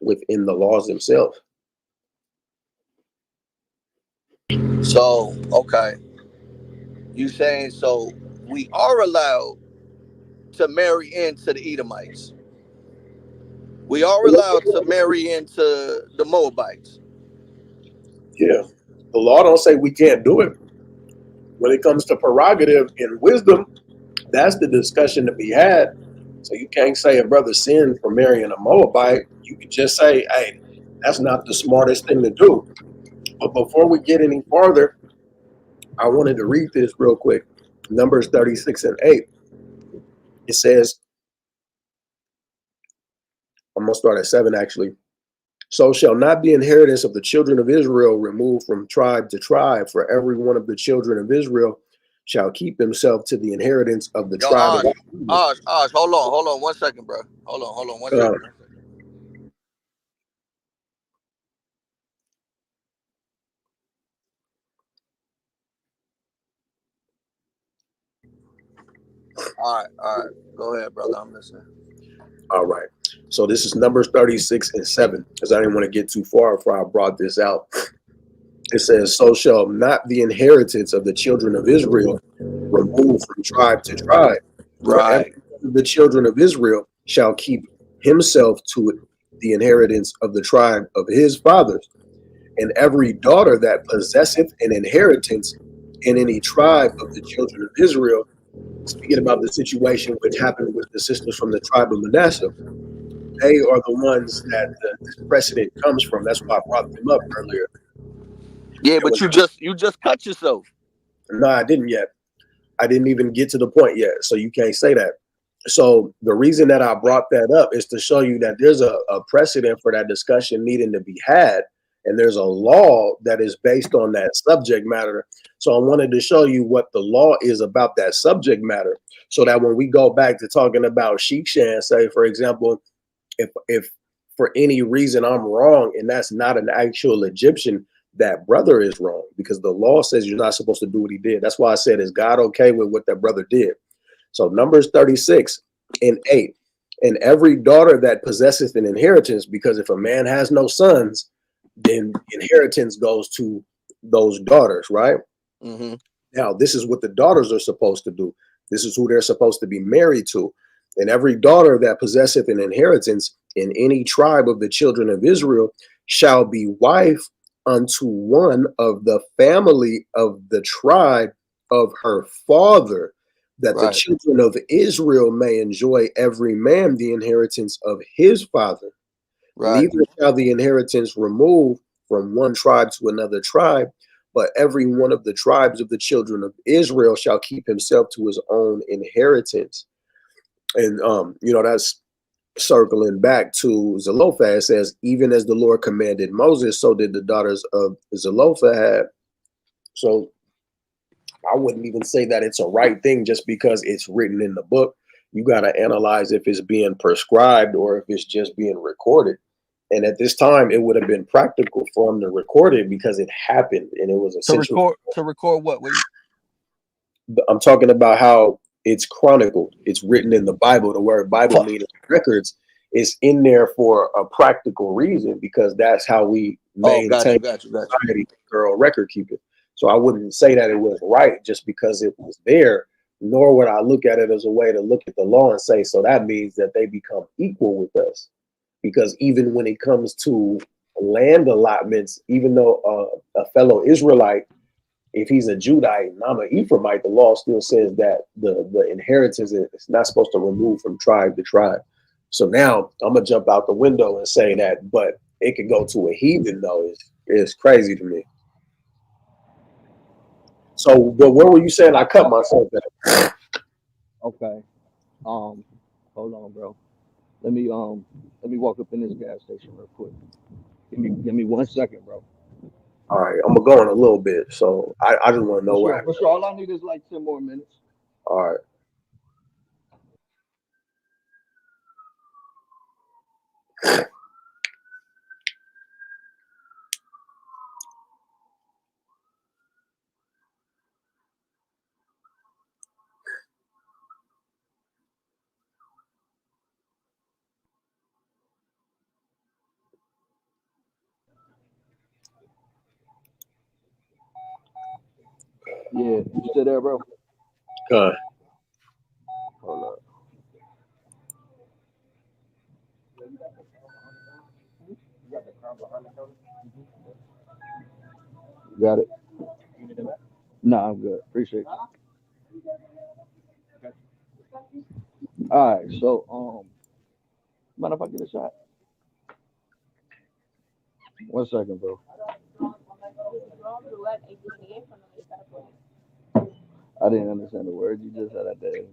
within the laws themselves. So okay, you saying so we are allowed to marry into the Edomites. We are allowed to marry into the Moabites. Yeah, the law don't say we can't do it. When it comes to prerogative and wisdom, that's the discussion to be had. So you can't say a brother sinned for marrying a Moabite. You could just say, hey, that's not the smartest thing to do. But before we get any farther, I wanted to read this real quick. Numbers 36 and 8. It says, I'm going to start at 7 actually. So shall not the inheritance of the children of Israel remove from tribe to tribe, for every one of the children of Israel shall keep himself to the inheritance of the Yo, tribe of Israel. hold on 1 second, bro. Hold on 1 second. All right, go ahead, brother. I'm listening. All right. So this is Numbers 36 and 7, because I didn't want to get too far before I brought this out. It says, so shall not the inheritance of the children of Israel remove from tribe to tribe, for every Right. one of the children of Israel shall keep himself to the inheritance of the tribe of his fathers. And every daughter that possesseth an inheritance in any tribe of the children of Israel, speaking about the situation which happened with the sisters from the tribe of Manasseh, they are the ones that this precedent comes from. That's why I brought them up earlier. Yeah, It but was, you just cut yourself. no, I didn't yet. I didn't even get to the point yet. So you can't say that. So the reason that I brought that up is to show you that there's a precedent for that discussion needing to be had. And there's a law that is based on that subject matter. So I wanted to show you what the law is about that subject matter, so that when we go back to talking about Shekshan, say, for example, if for any reason I'm wrong and that's not an actual Egyptian, that brother is wrong, because the law says you're not supposed to do what he did. That's why I said, is God okay with what that brother did? So Numbers 36:8. And every daughter that possesseth an inheritance, because if a man has no sons, then inheritance goes to those daughters, right? Mm-hmm. Now, this is what the daughters are supposed to do. This is who they're supposed to be married to. And every daughter that possesseth an inheritance in any tribe of the children of Israel shall be wife unto one of the family of the tribe of her father, that the Right. children of Israel may enjoy every man the inheritance of his father. Right. Neither shall the inheritance remove from one tribe to another tribe, but every one of the tribes of the children of Israel shall keep himself to his own inheritance. And that's circling back to Zelophehad. Says, even as the Lord commanded Moses, so did the daughters of Zelophehad. So I wouldn't even say that it's a right thing just because it's written in the book. You got to analyze if it's being prescribed or if it's just being recorded. And at this time, it would have been practical for him to record it because it happened and it was essential. To record what? I'm talking about how it's chronicled. It's written in the Bible. The word Bible meaning records is in there for a practical reason because that's how we maintain society, thorough record keeping. So I wouldn't say that it was right just because it was there, nor would I look at it as a way to look at the law and say, so that means that they become equal with us. Because even when it comes to land allotments, even though a fellow Israelite, if he's a Judite and I'm an Ephraimite, the law still says that the inheritance is not supposed to remove from tribe to tribe. So now I'm gonna jump out the window and say that, but it could go to a heathen though. It's crazy to me. So, but what were you saying? I cut myself at. Okay. Hold on, bro. Let me walk up in this gas station real quick. Give me 1 second, bro. All right, I'm gonna go in a little bit. So I just want to For know sure, where. for sure. All I need is like 10 more minutes. All right. Yeah, you still there, bro? Good. Hold up. You got it? No, I'm good. Appreciate it. All right, so mind if I get a shot? 1 second, bro. I didn't understand the words you just said at the end.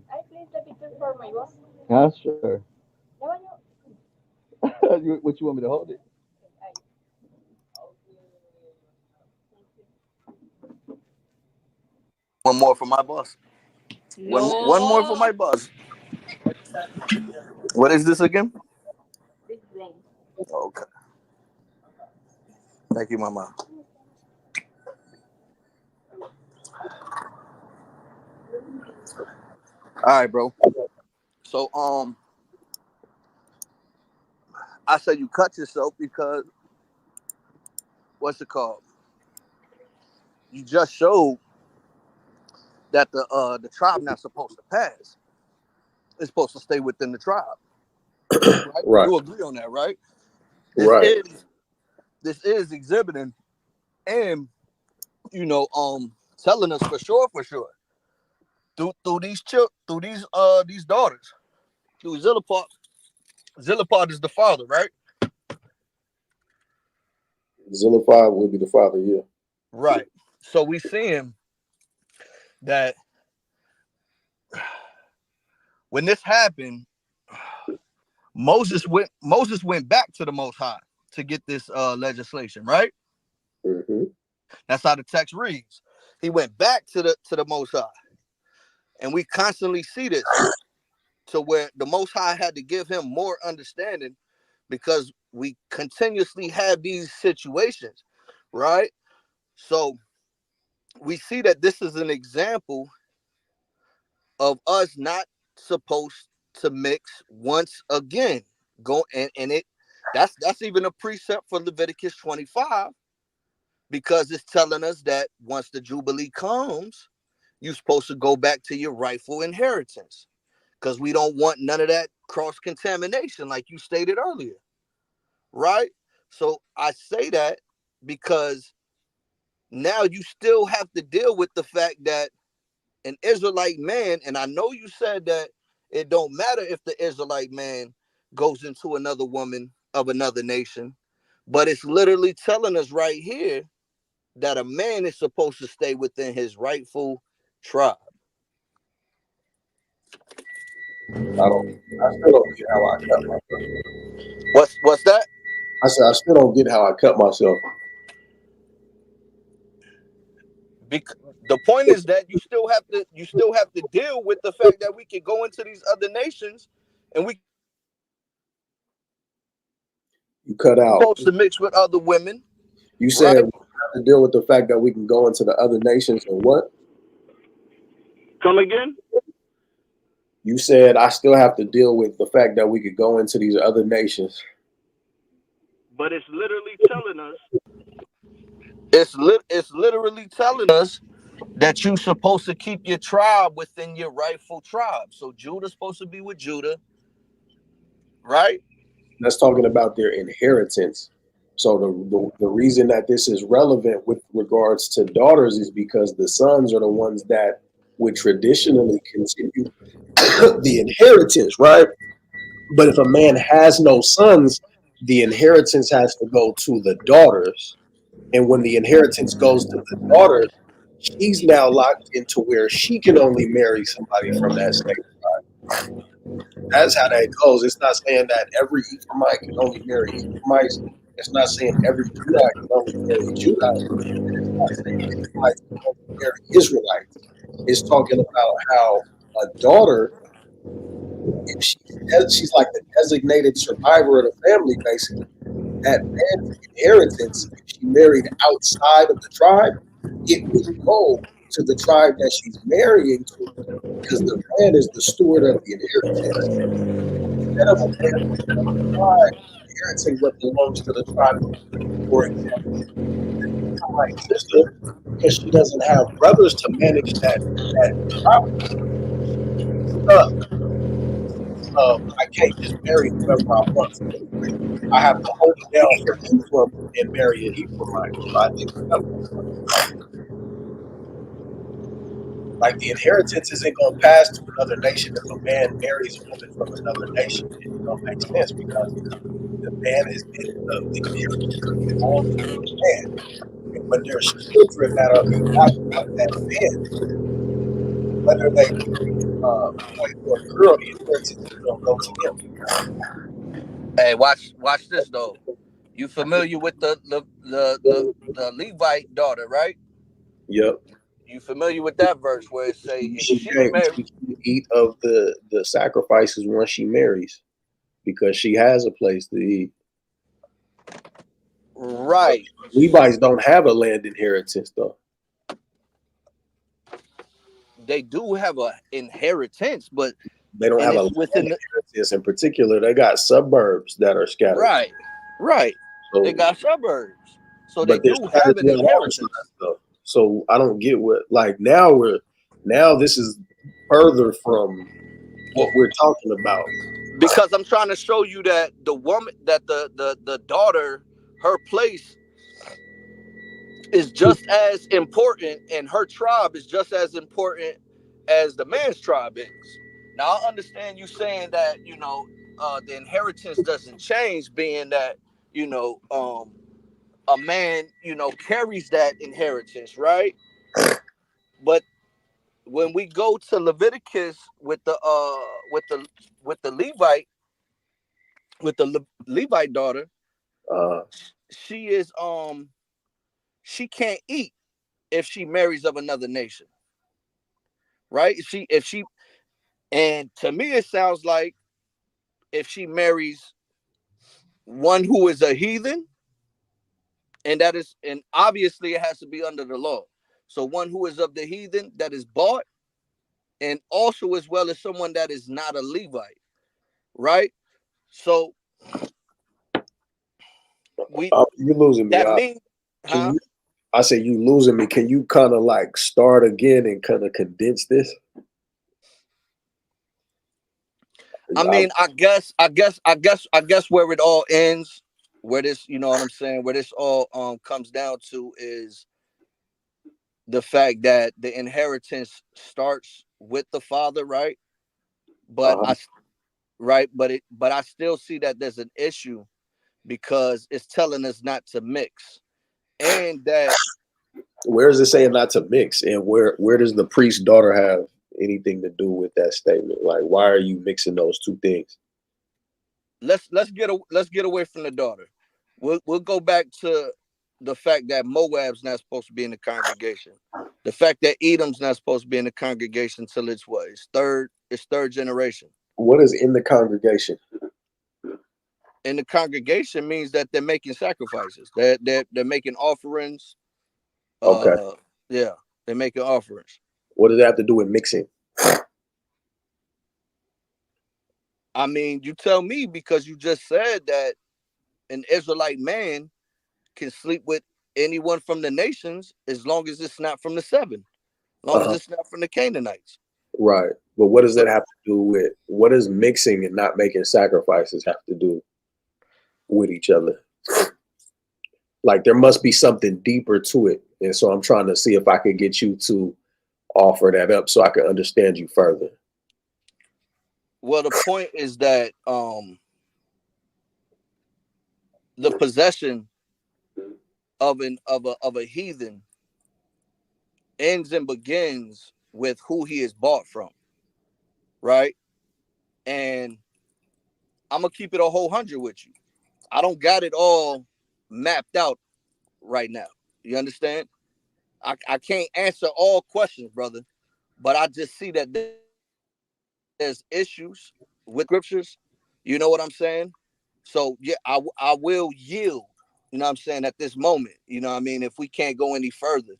Huh? Sure. What you want me to hold it? One more for my boss. One more for my boss. What is this again? Okay. Thank you, Mama. All right, bro. So I said you cut yourself because what's it called? You just showed that the tribe not supposed to pass. It's supposed to stay within the tribe. Right? Right. You agree on that, right? This Right. is exhibiting and telling us for sure through these daughters. Through Zillipot is the father, right? Zillified would be the father. Yeah. Right. So we seeing that when this happened, Moses went back to the Most High to get this legislation, right? Mm-hmm. That's how the text reads. He went back to the Most High, and we constantly see this to where the Most High had to give him more understanding because we continuously have these situations, right? So we see that this is an example of us not supposed to mix once again. Go and it that's even a precept for Leviticus 25, because it's telling us that once the Jubilee comes, you're supposed to go back to your rightful inheritance, because we don't want none of that cross contamination, like you stated earlier, right? So I say that because now you still have to deal with the fact that an Israelite man, and I know you said that it don't matter if the Israelite man goes into another woman of another nation, but it's literally telling us right here that a man is supposed to stay within his rightful tribe. I don't. I still don't get how I cut myself. What's that? I said I still don't get how I cut myself. Bec- the point is that you still have to deal with the fact that we can go into these other nations and we You cut out. supposed to mix with other women, You said right? we have to deal with the fact that we can go into the other nations and what? Come again? You said I still have to deal with the fact that we could go into these other nations. But it's literally telling us. It's literally telling us that you're supposed to keep your tribe within your rightful tribe. So Judah's supposed to be with Judah, right? That's talking about their inheritance. So the reason that this is relevant with regards to daughters is because the sons are the ones that would traditionally continue the inheritance, right? But if a man has no sons, the inheritance has to go to the daughters. And when the inheritance goes to the daughters, she's now locked into where she can only marry somebody from that same tribe. That's how that goes. It's not saying that every Ephraimite can only marry Ephraimites. It's not saying every Judite can only marry Judites. And it's not saying Israelites can only marry Israelites. It's talking about how a daughter, if she's like the designated survivor of the family, basically, that man's inheritance, if she married outside of the tribe, it would go to the tribe that she's marrying to, because the man is the steward of the inheritance. Instead of a man from another tribe inheriting what belongs to the tribe of Judah, for example, the Ephraimite sister, because she doesn't have brothers to manage that property, she's stuck. I can't just marry whoever I want for Israel. I have to hold it down for Ephraim and marry an Ephraimite. So I think that's what it's like. The inheritance isn't going to pass to another nation if a man marries a woman from another nation. It don't make sense because the man is the inheritance belongs to the man. And when there's children that are begotten of that man, whether they be boy or girl, the inheritance is going to go to him. Hey, watch this though. You familiar with the Levite daughter, right? Yep. You familiar with that verse where it say if she She married, can't eat of the sacrifices once she marries because she has a place to eat. right? Levites don't have a land inheritance though. They do have a inheritance, but They don't and have a it's land within the inheritance in particular. They got suburbs that are scattered. right, right. They So, got suburbs, so they but they're do have scattered an throughout all inheritance. tribes though. So I don't get what like now this is further from what we're talking about. Because I'm trying to show you that the woman, that the daughter, her place is just as important, and her tribe is just as important as the man's tribe is. Now I understand you saying that the inheritance doesn't change, being that a man carries that inheritance, right? But when we go to Leviticus with the Levite with the Levite daughter, Uh, she is she can't eat if she marries of another nation, right? If she and to me it sounds like if she marries one who is a heathen, and obviously it has to be under the law. So one who is of the heathen that is bought, and also as well as someone that is not a Levite, right? So we You losing me. that means, Can huh? you? I say you losing me. Can you kind of like start again and kind of condense this? I mean, I guess where it all ends, where this, you know what I'm saying, where this all comes down to is the fact that the inheritance starts with the father, right? But Uh-huh. but I still see that there's an issue because it's telling us not to mix, and that Where is it saying not to mix? And where does the priest's daughter have anything to do with that statement? Like, why are you mixing those two things? let's get away from the daughter. We'll go back to the fact that Moab's not supposed to be in the congregation. The fact that Edom's not supposed to be in the congregation till it's what? It's third generation. What is in the congregation? In the congregation means that they're making sacrifices. They're making offerings. Okay. Yeah, they're making offerings. What does that have to do with mixing? I mean, you tell me, because you just said that an Israelite man can sleep with anyone from the nations as long as it's not from the seven, as long as Uh-huh. it's not from the Canaanites. Right. But what does So, that have to do with, what does mixing and not making sacrifices have to do with each other? Like there must be something deeper to it. And so I'm trying to see if I could get you to offer that up so I can understand you further. well, the point is that the possession of a heathen ends and begins with who he is bought from, right? And I'm gonna keep it a whole hundred with you. I don't got it all mapped out right now. You understand? I can't answer all questions, brother, but I just see that there's issues with the scriptures. You know what I'm saying? So yeah, I will yield. You know what I'm saying, at this moment. You know what I mean? If we can't go any further,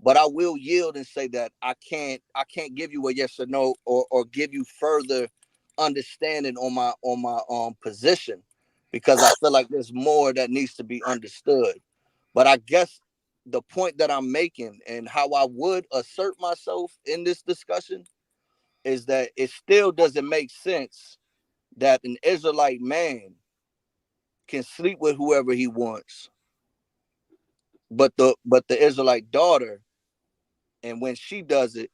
but I will yield and say that I can't give you a yes or no, or give you further understanding on my position, because I feel like there's more that needs to be understood. But I guess the point that I'm making and how I would assert myself in this discussion is that it still doesn't make sense that an Israelite man can sleep with whoever he wants, but the Israelite daughter, and when she does it,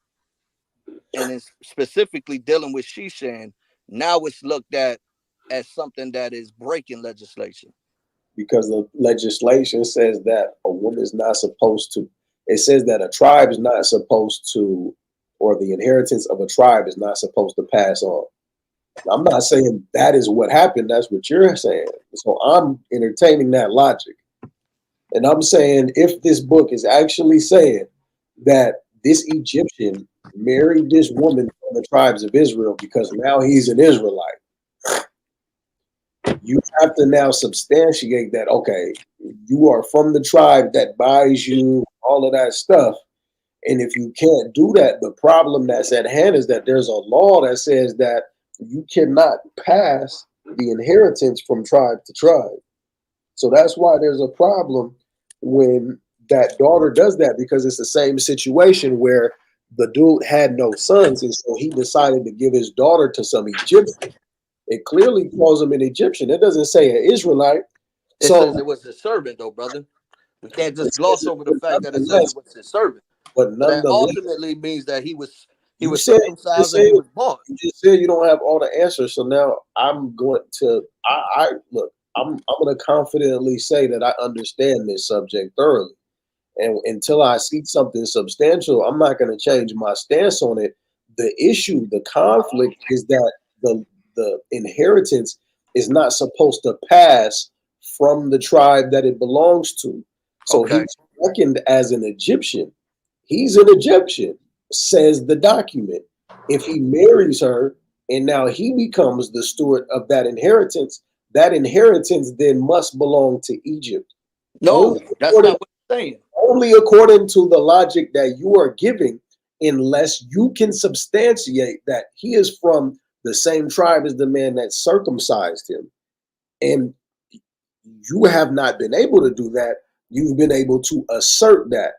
and it's specifically dealing with Shishan, now it's looked at as something that is breaking legislation. Because the legislation says that a woman is not supposed to, it says that a tribe is not supposed to, or the inheritance of a tribe is not supposed to pass on. I'm not saying that is what happened. That's what you're saying. So I'm entertaining that logic. And I'm saying if this book is actually saying that this Egyptian married this woman from the tribes of Israel because now he's an Israelite, you have to now substantiate that, okay, you are from the tribe that buys you, all of that stuff. And if you can't do that, the problem that's at hand is that there's a law that says that you cannot pass the inheritance from tribe to tribe. So that's why there's a problem when that daughter does that, because it's the same situation where the dude had no sons, and so he decided to give his daughter to some Egyptian. It clearly calls him an Egyptian. It doesn't say an Israelite. It So says it was his servant, though, brother. We can't just it's, gloss over the fact that it says nonetheless, it was his servant. but So that nonetheless, ultimately means that he you was said circumcised and he was bought. you just said you don't have all the answers. So now I'm going to I look. I'm going to confidently say that I understand this subject thoroughly. And until I see something substantial, I'm not going to change my stance on it. The issue, the conflict is that the inheritance is not supposed to pass from the tribe that it belongs to. So Okay. he's reckoned as an Egyptian. He's an Egyptian, says the document. If he marries her and now he becomes the steward of that inheritance then must belong to Egypt. No, Only that's according not what it's saying. only according to the logic that you are giving, unless you can substantiate that he is from the same tribe as the man that circumcised him. And you have not been able to do that. You've been able to assert that.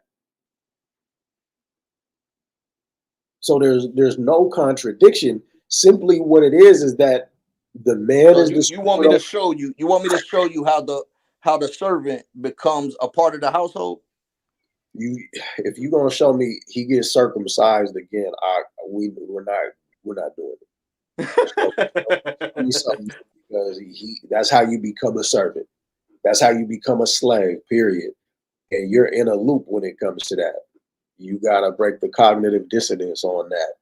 So there's no contradiction. Simply what it is that the man So is you want me to show you? You want me to show you how the servant becomes a part of the household? If you're gonna show me he gets circumcised again, we're not doing it. Show me something, because that's how you become a servant. That's how you become a slave, period. And you're in a loop when it comes to that. You gotta break the cognitive dissonance on that.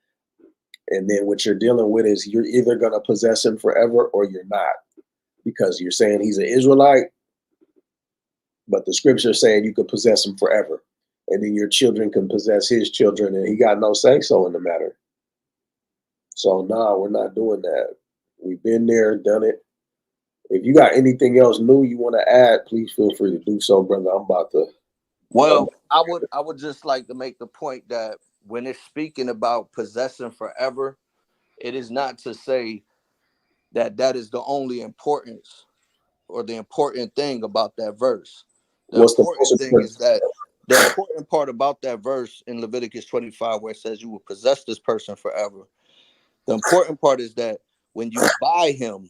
And then what you're dealing with is you're either gonna possess him forever or you're not. Because you're saying he's an Israelite, but the scripture's saying you could possess him forever. And then your children can possess his children, and he got no say-so in the matter. So no, we're not doing that. We've been there, done it. If you got anything else new you want to add, please feel free to do so, brother. I'm about to. Well, I would just like to make the point that when it's speaking about possessing forever, it is not to say that that is the only importance or the important thing about that verse. The What's the important thing is that the important part about that verse in Leviticus 25, where it says you will possess this person forever. The important part is that when you buy him,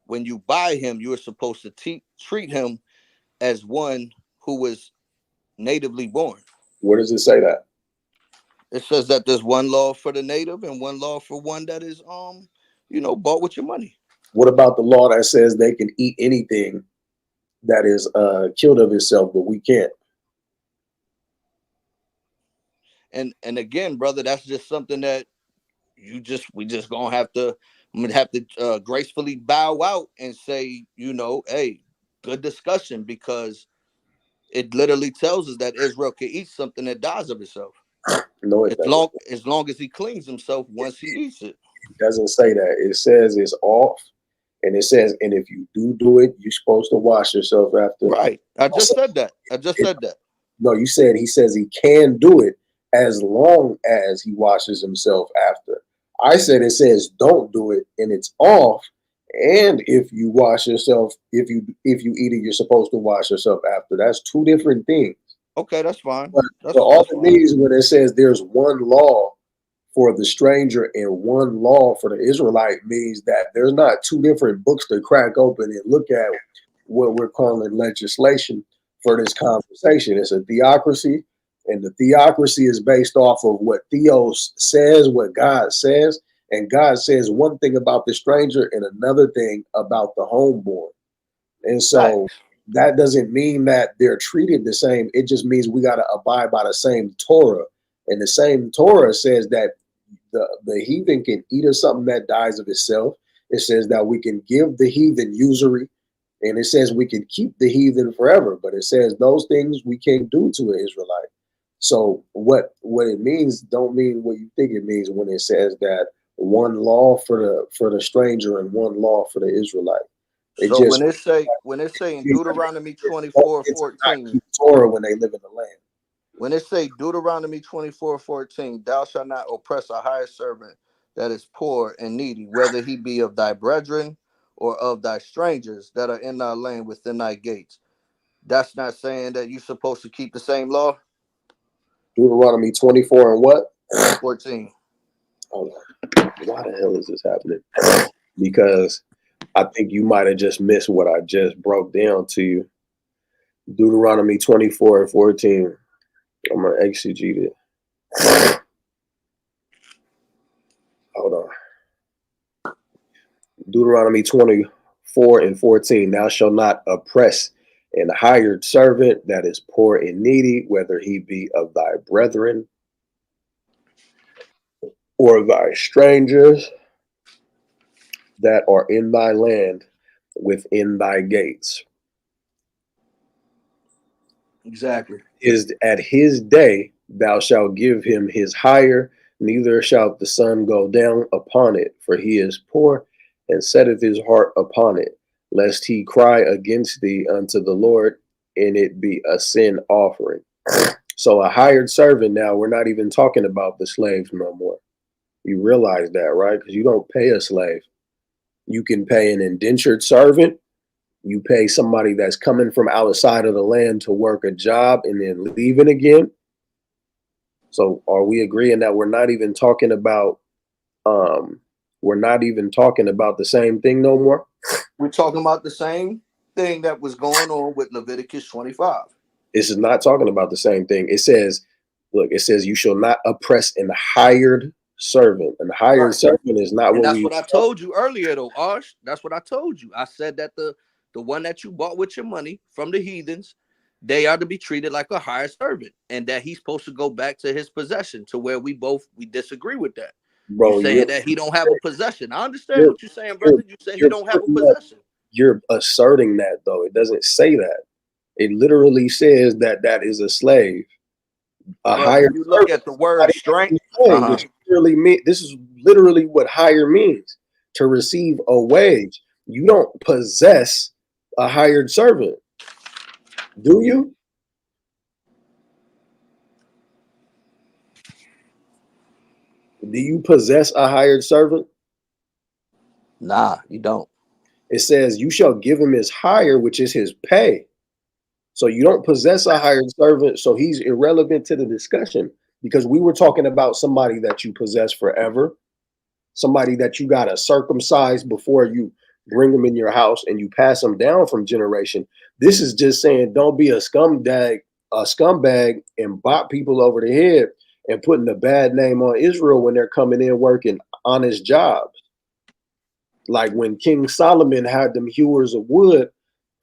you are supposed to treat him as one who was natively born. Where does it say that? It says that there's one law for the native and one law for one that is bought with your money. What about the law that says they can eat anything that is killed of itself, but we can't? And again, brother, that's just something that we just gonna have to gracefully bow out and say, hey, good discussion, because it literally tells us that Israel can eat something that dies of itself. No, it doesn't. As long as he cleans himself once he eats it. It doesn't say that. It says it's off, and it says, and if you do it, you're supposed to wash yourself after. Right. I just said that. No, he says he can do it as long as he washes himself after. I said it says don't do it, and it's off. And if you wash yourself, if you eat it, you're supposed to wash yourself after. That's two different things. Okay, that's fine. But all it means when it says there's one law for the stranger and one law for the Israelite means that there's not two different books to crack open and look at what we're calling legislation for this conversation. It's a theocracy, and the theocracy is based off of what Theos says, what God says, and God says one thing about the stranger and another thing about the homeborn. And so that doesn't mean that they're treated the same. It just means we got to abide by the same Torah. And the same Torah says that the heathen can eat of something that dies of itself. It says that we can give the heathen usury. And it says we can keep the heathen forever. But it says those things we can't do to an Israelite. So what it means don't mean what you think it means when it says that one law for the stranger and one law for the Israelite. So when it say in Deuteronomy 24:14, Torah when they live in the land. When it say Deuteronomy 24:14, thou shalt not oppress a hired servant that is poor and needy, whether he be of thy brethren or of thy strangers that are in thy land within thy gates. That's not saying that you're supposed to keep the same law. Deuteronomy 24 and what? 14. Hold on. Why the hell is this happening? Because I think you might have just missed what I just broke down to you. Deuteronomy 24 and 14. I'm going to exegete it. Hold on. Deuteronomy 24 and 14. Thou shalt not oppress an hired servant that is poor and needy, whether he be of thy brethren or thy strangers that are in thy land within thy gates. Exactly. Is at his day thou shalt give him his hire, neither shalt the sun go down upon it, for he is poor, and setteth his heart upon it, lest he cry against thee unto the Lord, and it be a sin offering. So a hired servant now, we're not even talking about the slaves no more. You realize that, right? Because you don't pay a slave. You can pay an indentured servant. You pay somebody that's coming from outside of the land to work a job and then leaving again. So are we agreeing that we're not even talking about the same thing no more? We're talking about the same thing that was going on with Leviticus 25. This is not talking about the same thing. It says, look, it says you shall not oppress an hired servant. And hired Right. servant is not And what that's we what I told you earlier, though, Arsh. That's what I told you. I said that the one that you bought with your money from the heathens, they are to be treated like a hired servant, and that he's supposed to go back to his possession. To where we disagree with that. You bro, saying that he don't have a possession? I understand you're what you're saying, you're brother. You say he you're don't have a putting up, possession. you're asserting that though. It doesn't say that. It literally says that that is a slave. A But when hired you look servant at the is word somebody that's strength, employed, which literally mean this is literally what hire means, to receive a wage. You don't possess a hired servant, do you? Do you possess a hired servant? nah, you don't. It says you shall give him his hire, which is his pay. So you don't possess a hired servant, so he's irrelevant to the discussion because we were talking about somebody that you possess forever, somebody that you got to circumcise before you bring them in your house and you pass them down from generation. This is just saying don't be a scumbag and bop people over the head and putting a bad name on Israel when they're coming in working honest jobs. Like when King Solomon had them hewers of wood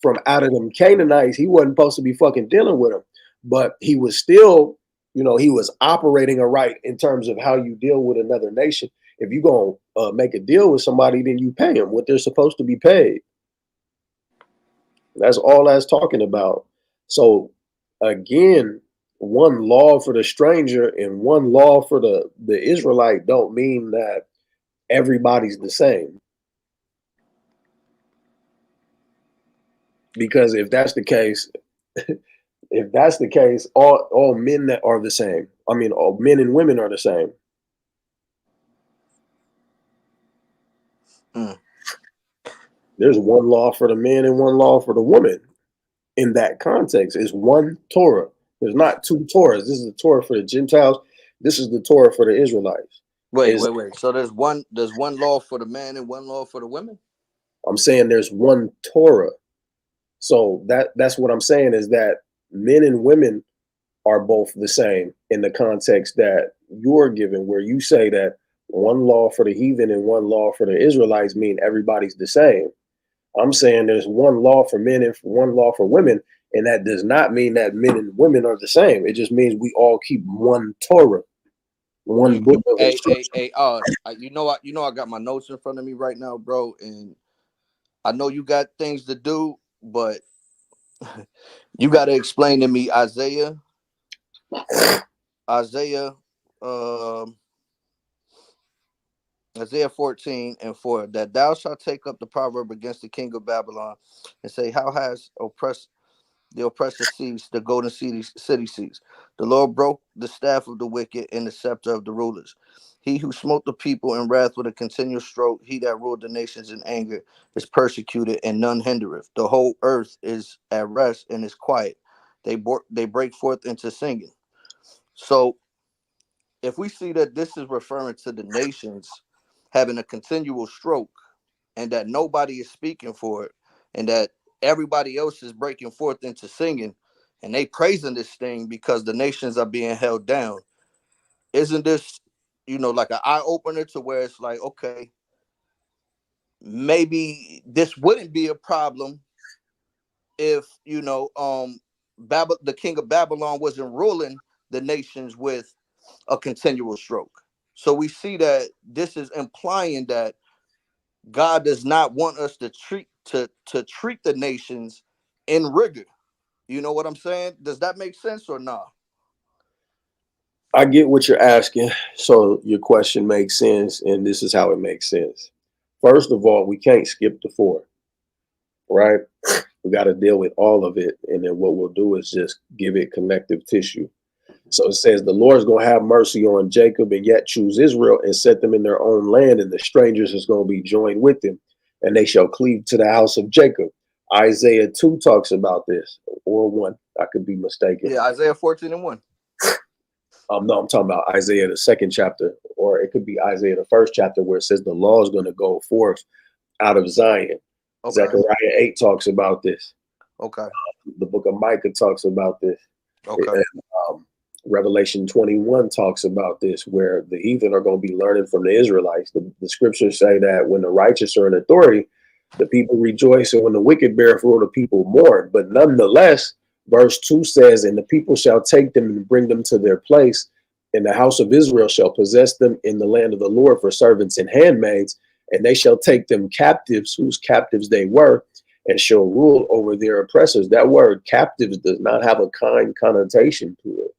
from out of them Canaanites, he wasn't supposed to be fucking dealing with them, but he was still, he was operating a right in terms of how you deal with another nation. If you gonna make a deal with somebody, then you pay them what they're supposed to be paid. That's all that's talking about. So again, one law for the stranger and one law for the Israelite don't mean that everybody's the same. Because if that's the case, all men that are the same. I mean, all men and women are the same. Mm. There's one law for the man and one law for the woman. In that context, it's one Torah. There's not two Torahs. This is the Torah for the Gentiles. This is the Torah for the Israelites. Wait. So there's one law for the man and one law for the women. I'm saying there's one Torah. So that's what I'm saying is that men and women are both the same in the context that you're given, where you say that one law for the heathen and one law for the Israelites mean everybody's the same. I'm saying there's one law for men and one law for women, and that does not mean that men and women are the same. It just means we all keep one Torah, one book of instruction. I got my notes in front of me right now, bro, and I know you got things to do, but you got to explain to me Isaiah, um, Isaiah 14:4, that thou shalt take up the proverb against the king of Babylon and say, how has the oppressor seized the golden city seats? The Lord broke the staff of the wicked and the scepter of the rulers. He who smote the people in wrath with a continual stroke, he that ruled the nations in anger, is persecuted and none hindereth. The whole earth is at rest and is quiet. They break forth into singing. So if we see that this is referring to the nations having a continual stroke and that nobody is speaking for it and that everybody else is breaking forth into singing and they praising this thing because the nations are being held down, isn't this, like an eye opener to where it's like, okay, maybe this wouldn't be a problem if, the king of Babylon wasn't ruling the nations with a continual stroke. So we see that this is implying that God does not want us to treat the nations in rigor. You know what I'm saying? Does that make sense or not? I get what you're asking. So your question makes sense, and this is how it makes sense. First of all, we can't skip the four, right? We got to deal with all of it. And then what we'll do is just give it connective tissue. So it says the Lord's going to have mercy on Jacob and yet choose Israel and set them in their own land, and the strangers is going to be joined with them, and they shall cleave to the house of Jacob. Isaiah 2 talks about this, or 1. I could be mistaken. Yeah, Isaiah 14:1. No, I'm talking about Isaiah, the 2nd chapter, or it could be Isaiah, the 1st chapter, where it says the law is going to go forth out of Zion. Okay. Zechariah 8 talks about this. Okay. The book of Micah talks about this. Okay. And, Revelation 21 talks about this, where the heathen are going to be learning from the Israelites. The scriptures say that when the righteous are in authority, the people rejoice, and when the wicked bear rule, the people mourn. But nonetheless, verse 2 says, and the people shall take them and bring them to their place, and the house of Israel shall possess them in the land of the Lord for servants and handmaids, and they shall take them captives, whose captives they were, and shall rule over their oppressors. That word captives does not have a kind connotation to it.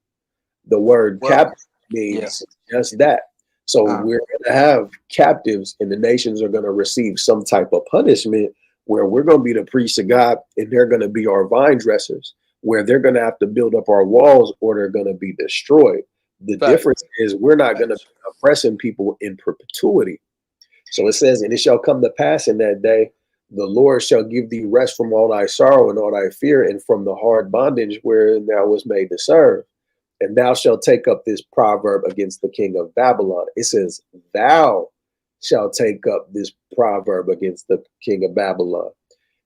The word captive means just that. So we're going to have captives, and the nations are going to receive some type of punishment where we're going to be the priests of God, and they're going to be our vine dressers, where they're going to have to build up our walls or they're going to be destroyed. The difference is we're not going to be oppressing people in perpetuity. So it says, and it shall come to pass in that day, the Lord shall give thee rest from all thy sorrow and all thy fear, and from the hard bondage wherein thou was made to serve. And thou shalt take up this proverb against the king of Babylon. It says, thou shalt take up this proverb against the king of Babylon,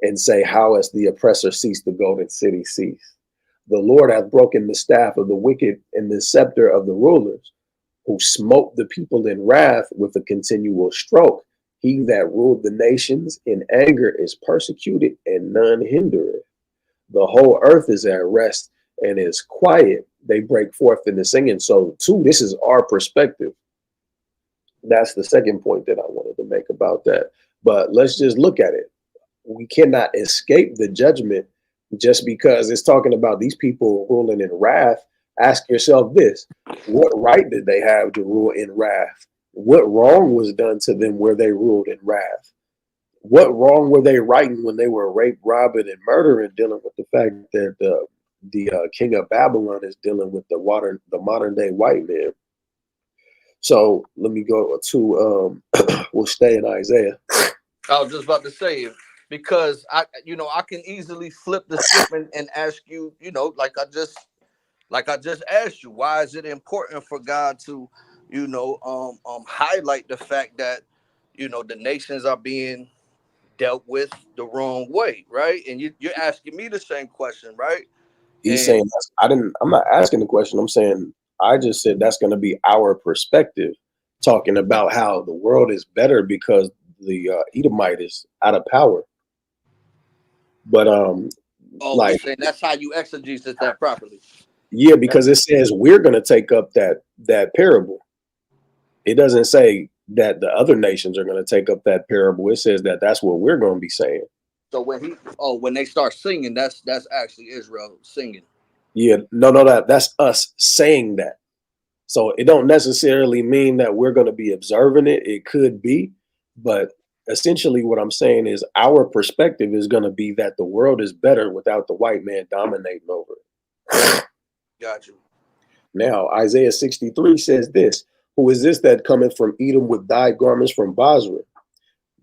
and say, how has the oppressor ceased, the golden city ceased? The Lord hath broken the staff of the wicked and the scepter of the rulers, who smote the people in wrath with a continual stroke. He that ruled the nations in anger is persecuted, and none hindereth. The whole earth is at rest and is quiet. They break forth into singing. So, too, this is our perspective. That's the second point that I wanted to make about that. But let's just look at it. We cannot escape the judgment just because it's talking about these people ruling in wrath. Ask yourself this: what right did they have to rule in wrath? What wrong was done to them where they ruled in wrath? What wrong were they writing when they were raped, robbing, and murdering, dealing with the fact that the king of Babylon is dealing with the modern day white man? So let me go to we'll stay in Isaiah. I was just about to say it, because I can easily flip the script and ask you, like I just asked you, why is it important for God to, highlight the fact that, the nations are being dealt with the wrong way, right? And you're asking me the same question, right? He's saying I'm not asking the question. I'm saying I just said that's going to be our perspective, talking about how the world is better because the Elamite is out of power. But you're saying that's how you exegesis that properly. Yeah, because it says we're going to take up that parable. It doesn't say that the other nations are going to take up that parable. It says that that's what we're going to be saying. So when they start singing, that's actually Israel singing. Yeah, no, that's us saying that. So it don't necessarily mean that we're going to be observing it. It could be, but essentially what I'm saying is our perspective is going to be that the world is better without the white man dominating over it. Got you. Now, Isaiah 63 says this: who is this that cometh from Edom with dyed garments from Basra?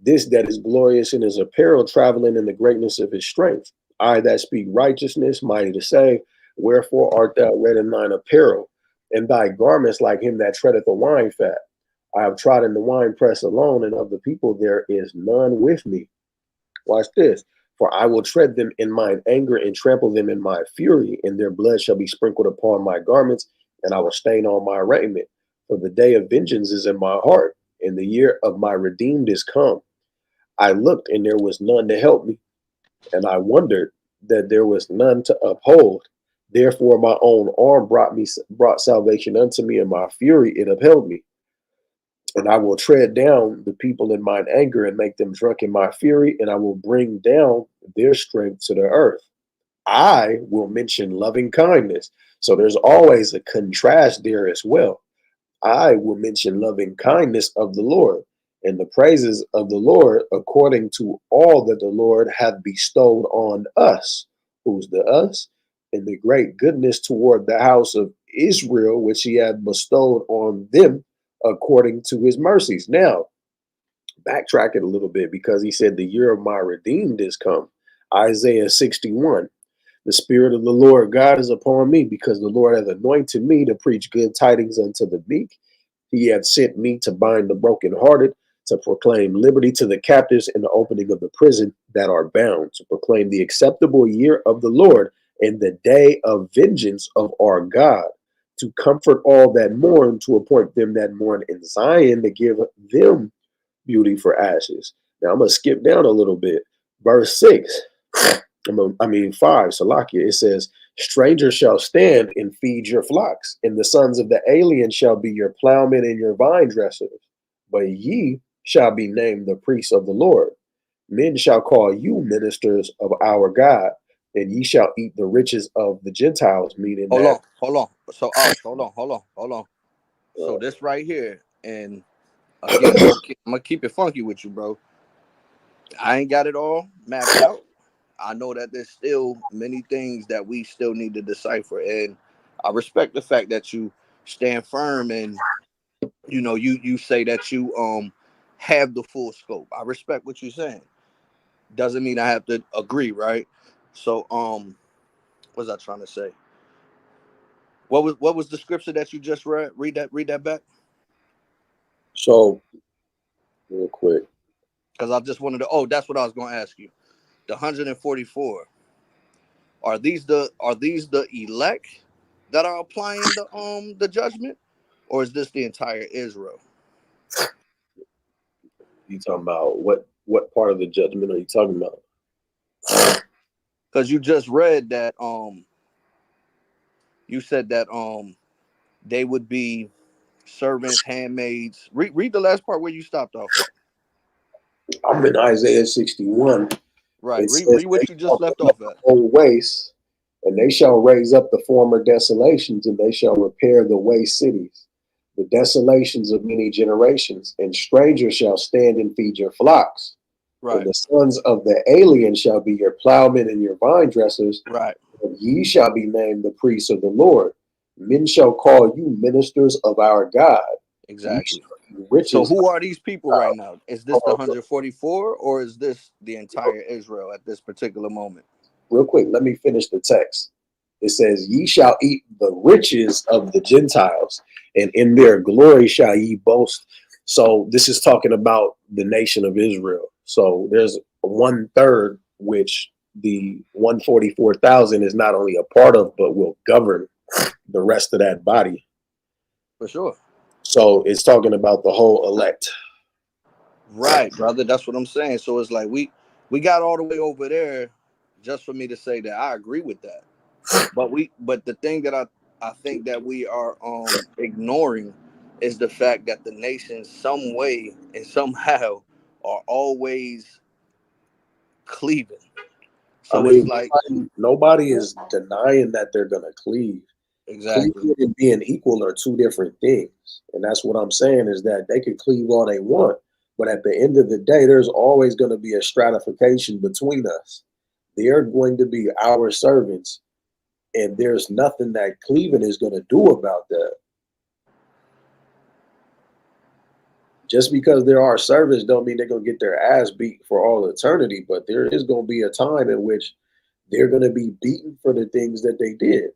This that is glorious in his apparel, traveling in the greatness of his strength. I that speak righteousness, mighty to save. Wherefore art thou red in thine apparel, and thy garments like him that treadeth the wine fat? I have trodden the winepress alone, and of the people there is none with me. Watch this. For I will tread them in mine anger and trample them in my fury, and their blood shall be sprinkled upon my garments, and I will stain all my raiment. For the day of vengeance is in my heart, and the year of my redeemed is come. I looked, and there was none to help me, and I wondered that there was none to uphold. Therefore my own arm brought salvation unto me, and my fury it upheld me. And I will tread down the people in mine anger and make them drunk in my fury, and I will bring down their strength to the earth. I will mention loving kindness. So there's always a contrast there as well. I will mention loving kindness of the Lord and the praises of the Lord according to all that the Lord hath bestowed on us. Who's the us? And the great goodness toward the house of Israel, which he had bestowed on them according to his mercies. Now, backtrack it a little bit, because he said, the year of my redeemed is come. Isaiah 61. The Spirit of the Lord God is upon me, because the Lord hath anointed me to preach good tidings unto the meek. He hath sent me to bind the brokenhearted, to proclaim liberty to the captives, and the opening of the prison that are bound, to proclaim the acceptable year of the Lord, and the day of vengeance of our God, to comfort all that mourn, to appoint them that mourn in Zion, to give them beauty for ashes. Now I'm going to skip down a little bit. Verse 6. 5, Salakia, it says, strangers shall stand and feed your flocks, and the sons of the alien shall be your plowmen and your vine dressers. But ye shall be named the priests of the Lord. Men shall call you ministers of our God, and ye shall eat the riches of the Gentiles, meaning that. Hold on. So, hold on. So this right here, and again, I'm gonna keep it funky with you, bro. I ain't got it all mapped out. I know that there's still many things that we still need to decipher, and I respect the fact that you stand firm, and you say that you have the full scope. I respect what you're saying. Doesn't mean I have to agree, right? So what was I trying to say? What was the scripture that you just read? Read that back. So, real quick. Because I just wanted to. Oh, that's what I was going to ask you. The 144. Are these the elect that are applying the judgment, or is this the entire Israel? You talking about what part of the judgment are you talking about? Because you just read that you said that they would be servants, handmaids. Read the last part where you stopped off at. I'm in Isaiah 61. Right. It says, Read they what you shall just left put up off the at. old waste, and they shall raise up the former desolations, and they shall repair the waste cities, the desolations of many generations, and strangers shall stand and feed your flocks. And Right. the sons of the alien shall be your plowmen and your vine dressers, Right. and ye shall be named the priests of the Lord. Men shall call you ministers of our God. Ye Exactly. shall be So riches. who are these people right now? Is this the Hold on, 144, or is this the entire Israel at this particular moment? real quick, let me finish the text. It says, ye shall eat the riches of the Gentiles, and in their glory shall ye boast. So this is talking about the nation of Israel. So there's 1/3, which the 144,000 is not only a part of, but will govern the rest of that body. For sure. So it's talking about the whole elect. Right, brother. That's what I'm saying. So it's like we got all the way over there just for me to say that I agree with that. But the thing that I think that we are ignoring is the fact that the nations some way and somehow are always cleaving. I So it's mean, like nobody is denying that they're going to cleave. exactly. Cleaving and being equal are two different things. And that's what I'm saying, is that they can cleave all they want. But at the end of the day, there's always going to be a stratification between us. They're going to be our servants. And there's nothing that cleaving is going to do about that. Just because they're our servants don't mean they're going to get their ass beat for all eternity. But there is going to be a time in which they're going to be beaten for the things that they did.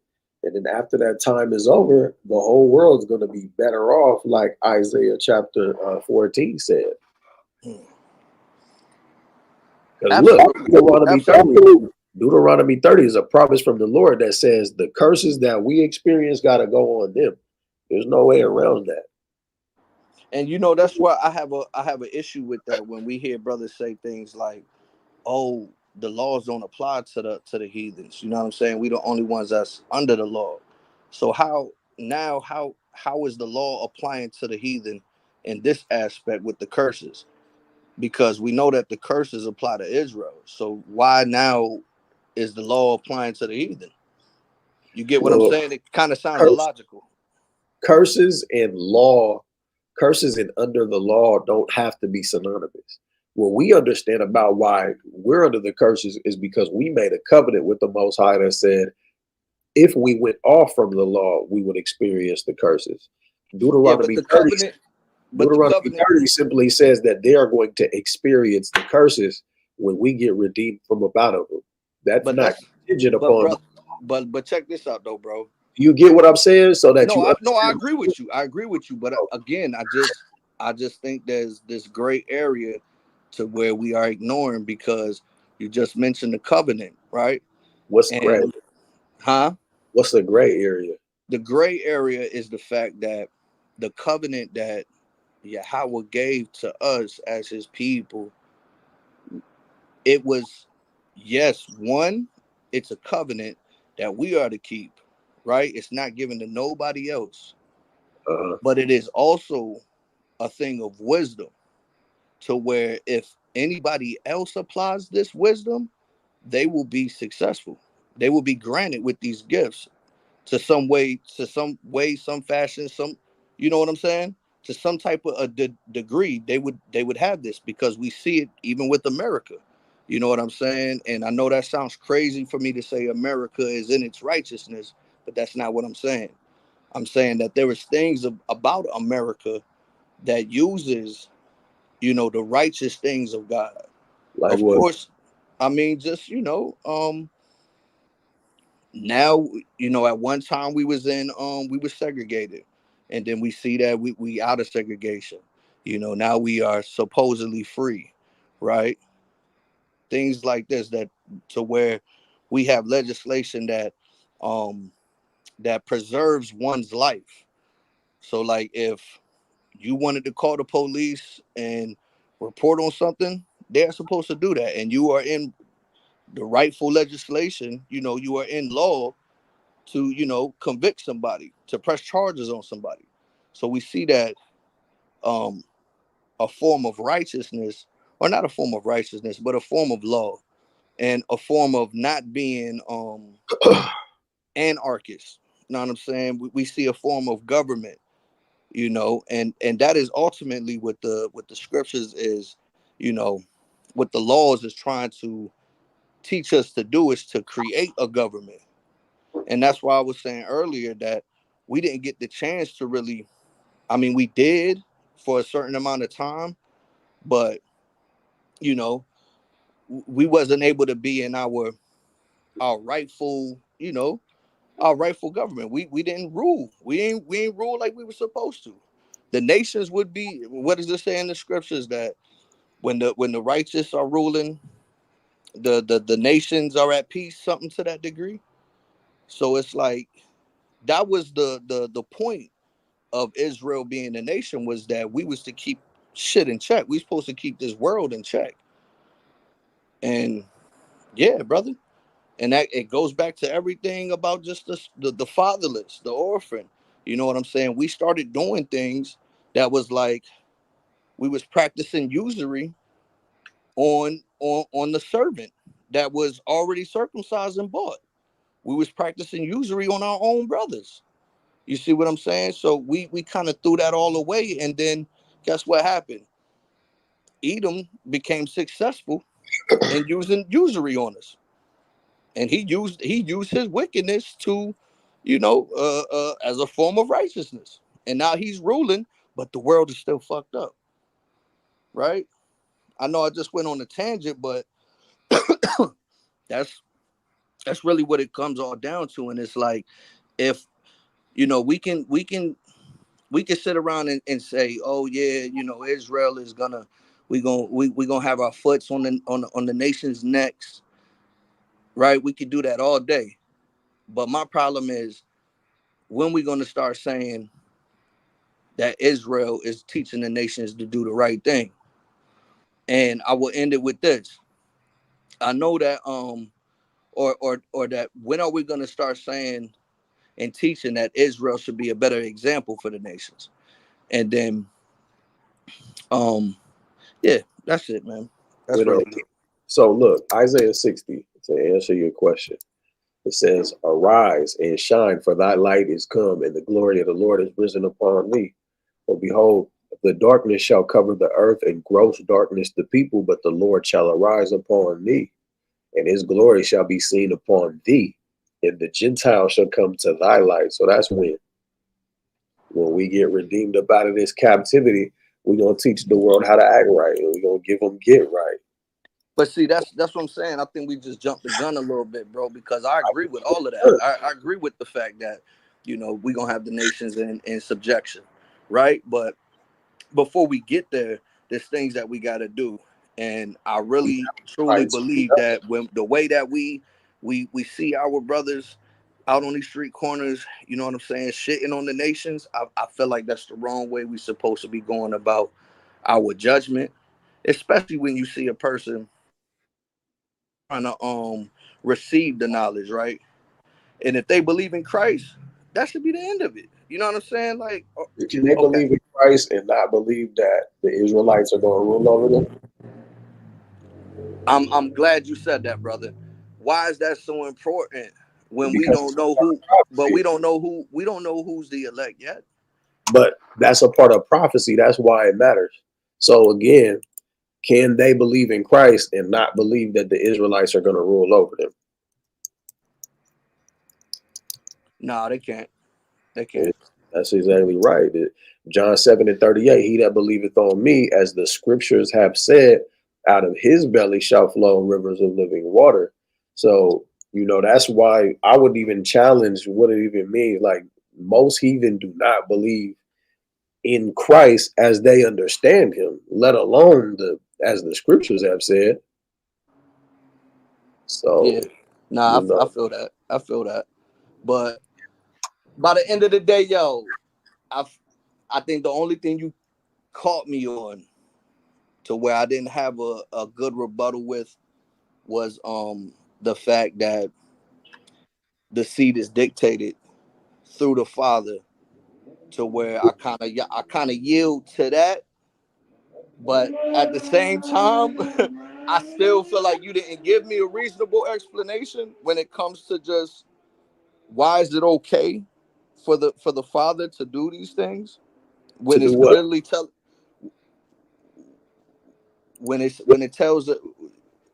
And then after that time is over, the whole world's going to be better off, like Isaiah chapter 14 said. Because look, Absolutely. Absolutely. Deuteronomy 30 is a promise from the Lord that says the curses that we experience got to go on them. There's no way around that. And that's why I have an issue with that when we hear brothers say things like, "Oh, the laws don't apply to the heathens." You know what I'm saying? We the only ones that's under the law. So how is the law applying to the heathen in this aspect with the curses? Because we know that the curses apply to Israel. So why now is the law applying to the heathen? You get what I'm Well, saying? It kind of sounds curse, illogical. curses and law, curses and under the law don't have to be synonymous. What we understand about why we're under the curses is because we made a covenant with the Most High that said, if we went off from the law, we would experience the curses. Yeah, but Deuteronomy the 30, covenant, but the Deuteronomy covenant, 30 simply says that they are going to experience the curses when we get redeemed from about of them. That's but not that's, contingent but upon. bro, but check this out though, bro. You get what I'm saying? So that No, you I understand. agree with you. I agree with you. But again, I just think there's this gray area to where we are ignoring because you just mentioned the covenant, right? What's gray? And huh? What's the gray area? The gray area is the fact that the covenant that Yahweh gave to us as his people, it was, yes, one, it's a covenant that we are to keep, right? It's not given to nobody else, Uh-huh. but it is also a thing of wisdom to where if anybody else applies this wisdom, they will be successful. They will be granted with these gifts some fashion, some, you know what I'm saying? To some type of degree, they would have this because we see it even with America. You know what I'm saying? And I know that sounds crazy for me to say America is in its righteousness, but that's not what I'm saying. I'm saying that there is things about America that uses, the righteous things of God. Like Of what? course, I mean, just, now, at one time we were segregated, and then we see that we out of segregation. Now we are supposedly free, right? Things like this, that to where we have legislation um that preserves one's life. So like if you wanted to call the police and report on something, they're supposed to do that, and you are in the rightful legislation. You are in law to, convict somebody, to press charges on somebody. So we see that um a form of righteousness, or not a form of righteousness, but a form of law, and a form of not being anarchist. You know what I'm saying? We see a form of government, and that is ultimately what the scriptures is, you know, what the laws is trying to teach us to do, is to create a government. And that's why I was saying earlier that we didn't get the chance to really, I mean, we did for a certain amount of time, but you know, we wasn't able to be in our rightful, our rightful government. We didn't rule. We ain't rule like we were supposed to. The nations would be, what does it say in the scriptures, that when the righteous are ruling, the nations are at peace, something to that degree. So it's like that was the point of Israel being a nation, was that we was to keep shit in check. We supposed to keep this world in check. And yeah, brother. And that it goes back to everything about just the fatherless, the orphan. You know what I'm saying? We started doing things that was like we was practicing usury on the servant that was already circumcised and bought. We was practicing usury on our own brothers. You see what I'm saying? So we kind of threw that all away, and then guess what happened? Edom became successful in using usury on us, and he used his wickedness to, as a form of righteousness, and now he's ruling, but the world is still fucked up, right? I know I just went on a tangent, but that's that's really what it comes all down to, and it's like if we can sit around and say, oh yeah, Israel is gonna we gonna have our foots on the nation's necks, right? We could do that all day, but my problem is when we gonna start saying that Israel is teaching the nations to do the right thing. And I will end it with this. I know that or that when are we gonna start saying and teaching that Israel should be a better example for the nations? And then um yeah, that's it, man. You That's know. really it. So look, Isaiah 60, to answer your question, it says, "Arise and shine, for thy light is come, and the glory of the Lord is risen upon thee. For behold, the darkness shall cover the earth, and gross darkness the people, but the Lord shall arise upon thee, and his glory shall be seen upon thee." and the Gentiles shall come to thy light. So that's when we get redeemed up out of this captivity, we're gonna teach the world how to act right, and we're gonna give them get right. But see, that's what I'm saying. I think we just jumped the gun a little bit, bro, because I agree with all of that. I agree with the fact that, we're gonna have the nations in subjection, right? But before we get there, there's things that we gotta do. And I really truly Right. believe that when the way that we see our brothers out on these street corners, you know what I'm saying, shitting on the nations, I feel like that's the wrong way we're supposed to be going about our judgment, especially when you see a person trying to receive the knowledge, right? And if they believe in Christ, that should be the end of it. You know what I'm saying? Like, Can they okay, believe in Christ and not believe that the Israelites are going to rule over them? I'm glad you said that, brother. Why is that so important when we Because don't it's a know part who? of But prophecy. we don't know who's the elect yet. But that's a part of prophecy. That's why it matters. So again, can they believe in Christ and not believe that the Israelites are going to rule over them? No, they can't. They can't. That's exactly right. John 7:38, he that believeth on me, as the scriptures have said, out of his belly shall flow rivers of living water. So, that's why I would even challenge what it even means. Like, most heathen do not believe in Christ as they understand him, let alone as the scriptures have said. Yeah. So, Nah, you I know, feel that. I feel that. But by the end of the day, yo, I I think the only thing you caught me on to where I didn't have a good rebuttal with was the fact that the seed is dictated through the father, to where I kind of yield to that, but at the same time I still feel like you didn't give me a reasonable explanation when it comes to just why is it okay for the father to do these things to when do it's what? clearly when it tells it.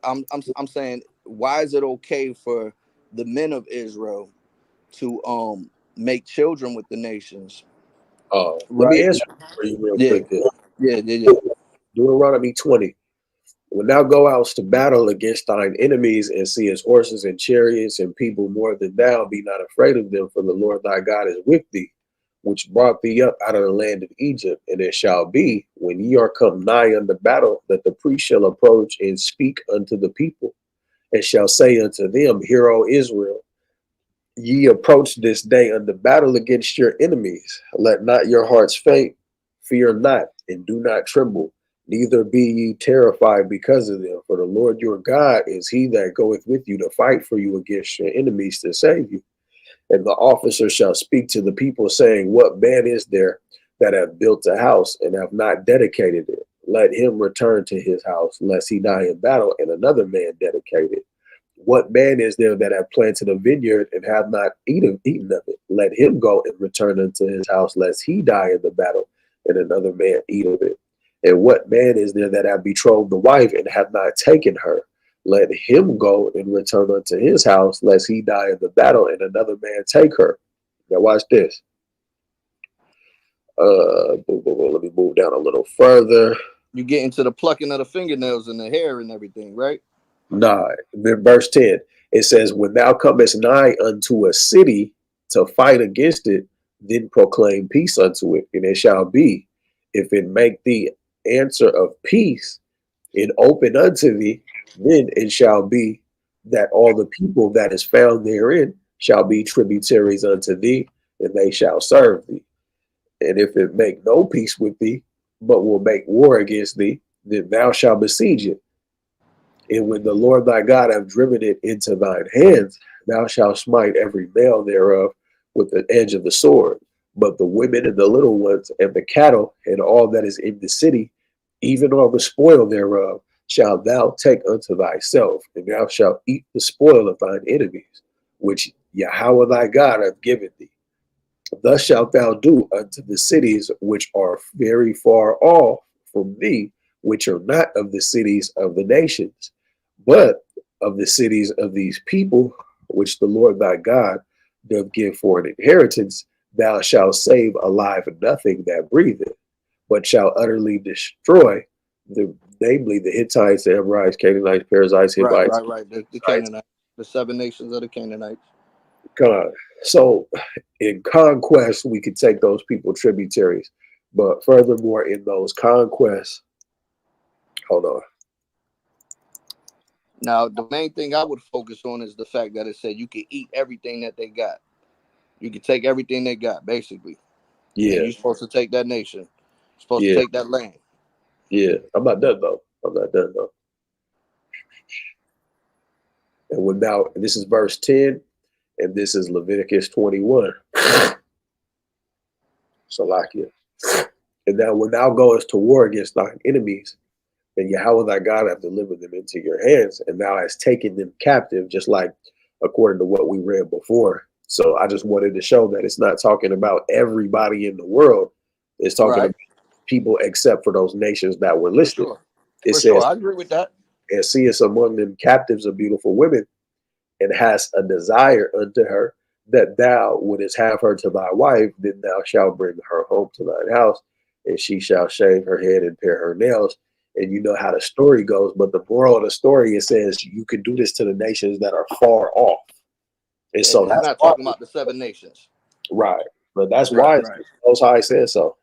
I'm saying, why is it okay for the men of Israel to make children with the nations, Let me right? answer for you real Yeah, quick. Then. yeah. Deuteronomy 20. When thou go out to battle against thine enemies and seest horses and chariots and people more than thou, be not afraid of them, for the Lord thy God is with thee, which brought thee up out of the land of Egypt. And it shall be, when ye are come nigh unto battle, that the priest shall approach and speak unto the people, and shall say unto them, Hear, O Israel, ye approach this day unto battle against your enemies. Let not your hearts faint, fear not, and do not tremble, neither be ye terrified because of them. For the Lord your God is he that goeth with you to fight for you against your enemies to save you. And the officer shall speak to the people, saying, What man is there that hath built a house and have not dedicated it? Let him return to his house, lest he die in battle, and another man dedicate it. What man is there that hath planted a vineyard and have not eaten of it? Let him go and return unto his house, lest he die in the battle, and another man eat of it. And what man is there that hath betrothed the wife and have not taken her? Let him go and return unto his house, lest he die in the battle, and another man take her. Now watch this. Let me move down a little further. You get into the plucking of the fingernails and the hair and everything, right? 9, then verse 10, it says, When thou comest nigh unto a city to fight against it, then proclaim peace unto it. And it shall be, if it make thee answer of peace and open unto thee, then it shall be that all the people that is found therein shall be tributaries unto thee, and they shall serve thee. And if it make no peace with thee, but will make war against thee, then thou shalt besiege it. And when the Lord thy God hath driven it into thine hands, thou shalt smite every male thereof with the edge of the sword. But the women and the little ones and the cattle and all that is in the city, even all the spoil thereof, shalt thou take unto thyself, and thou shalt eat the spoil of thine enemies, which Yahweh thy God hath given thee. Thus shalt thou do unto the cities which are very far off from thee, which are not of the cities of the nations, but of the cities of these people which the Lord thy God doth give for an inheritance, thou shalt save alive nothing that breatheth, but shall utterly destroy namely the Hittites, the Amorites, Canaanites, Perizzites, Right, Hivites, right, right. The Jebusites. Canaanites, the 7 nations of the Canaanites. God. So in conquest, we could take those people tributaries. But furthermore, in those conquests, hold on. Now, the main thing I would focus on is the fact that it said you can eat everything that they got. You can take everything they got, basically, and Yeah, you're supposed to take that nation. You're supposed to yeah, take that land. yeah. I'm not done though. I'm not done though. And when now, this is verse 10, and this is Leviticus 21. Salakia. And now when thou goest to war against thine enemies, and Yahweh thy God hath delivered them into your hands, and thou hast taken them captive, just like according to what we read before. So I just wanted to show that it's not talking about everybody in the world. It's talking Right, about people except for those nations that were for listed. sure. It For sure. says, I agree with that. and seest among them captives of beautiful women, and hast a desire unto her, that thou wouldest have her to thy wife, then thou shalt bring her home to thine house, and she shall shave her head and pare her nails. And you know how the story goes, but the moral of the story, it says you can do this to the nations that are far off. And And so it's that's not why, talking about the 7 nations. right. But that's Right, why it's right. Most High says so.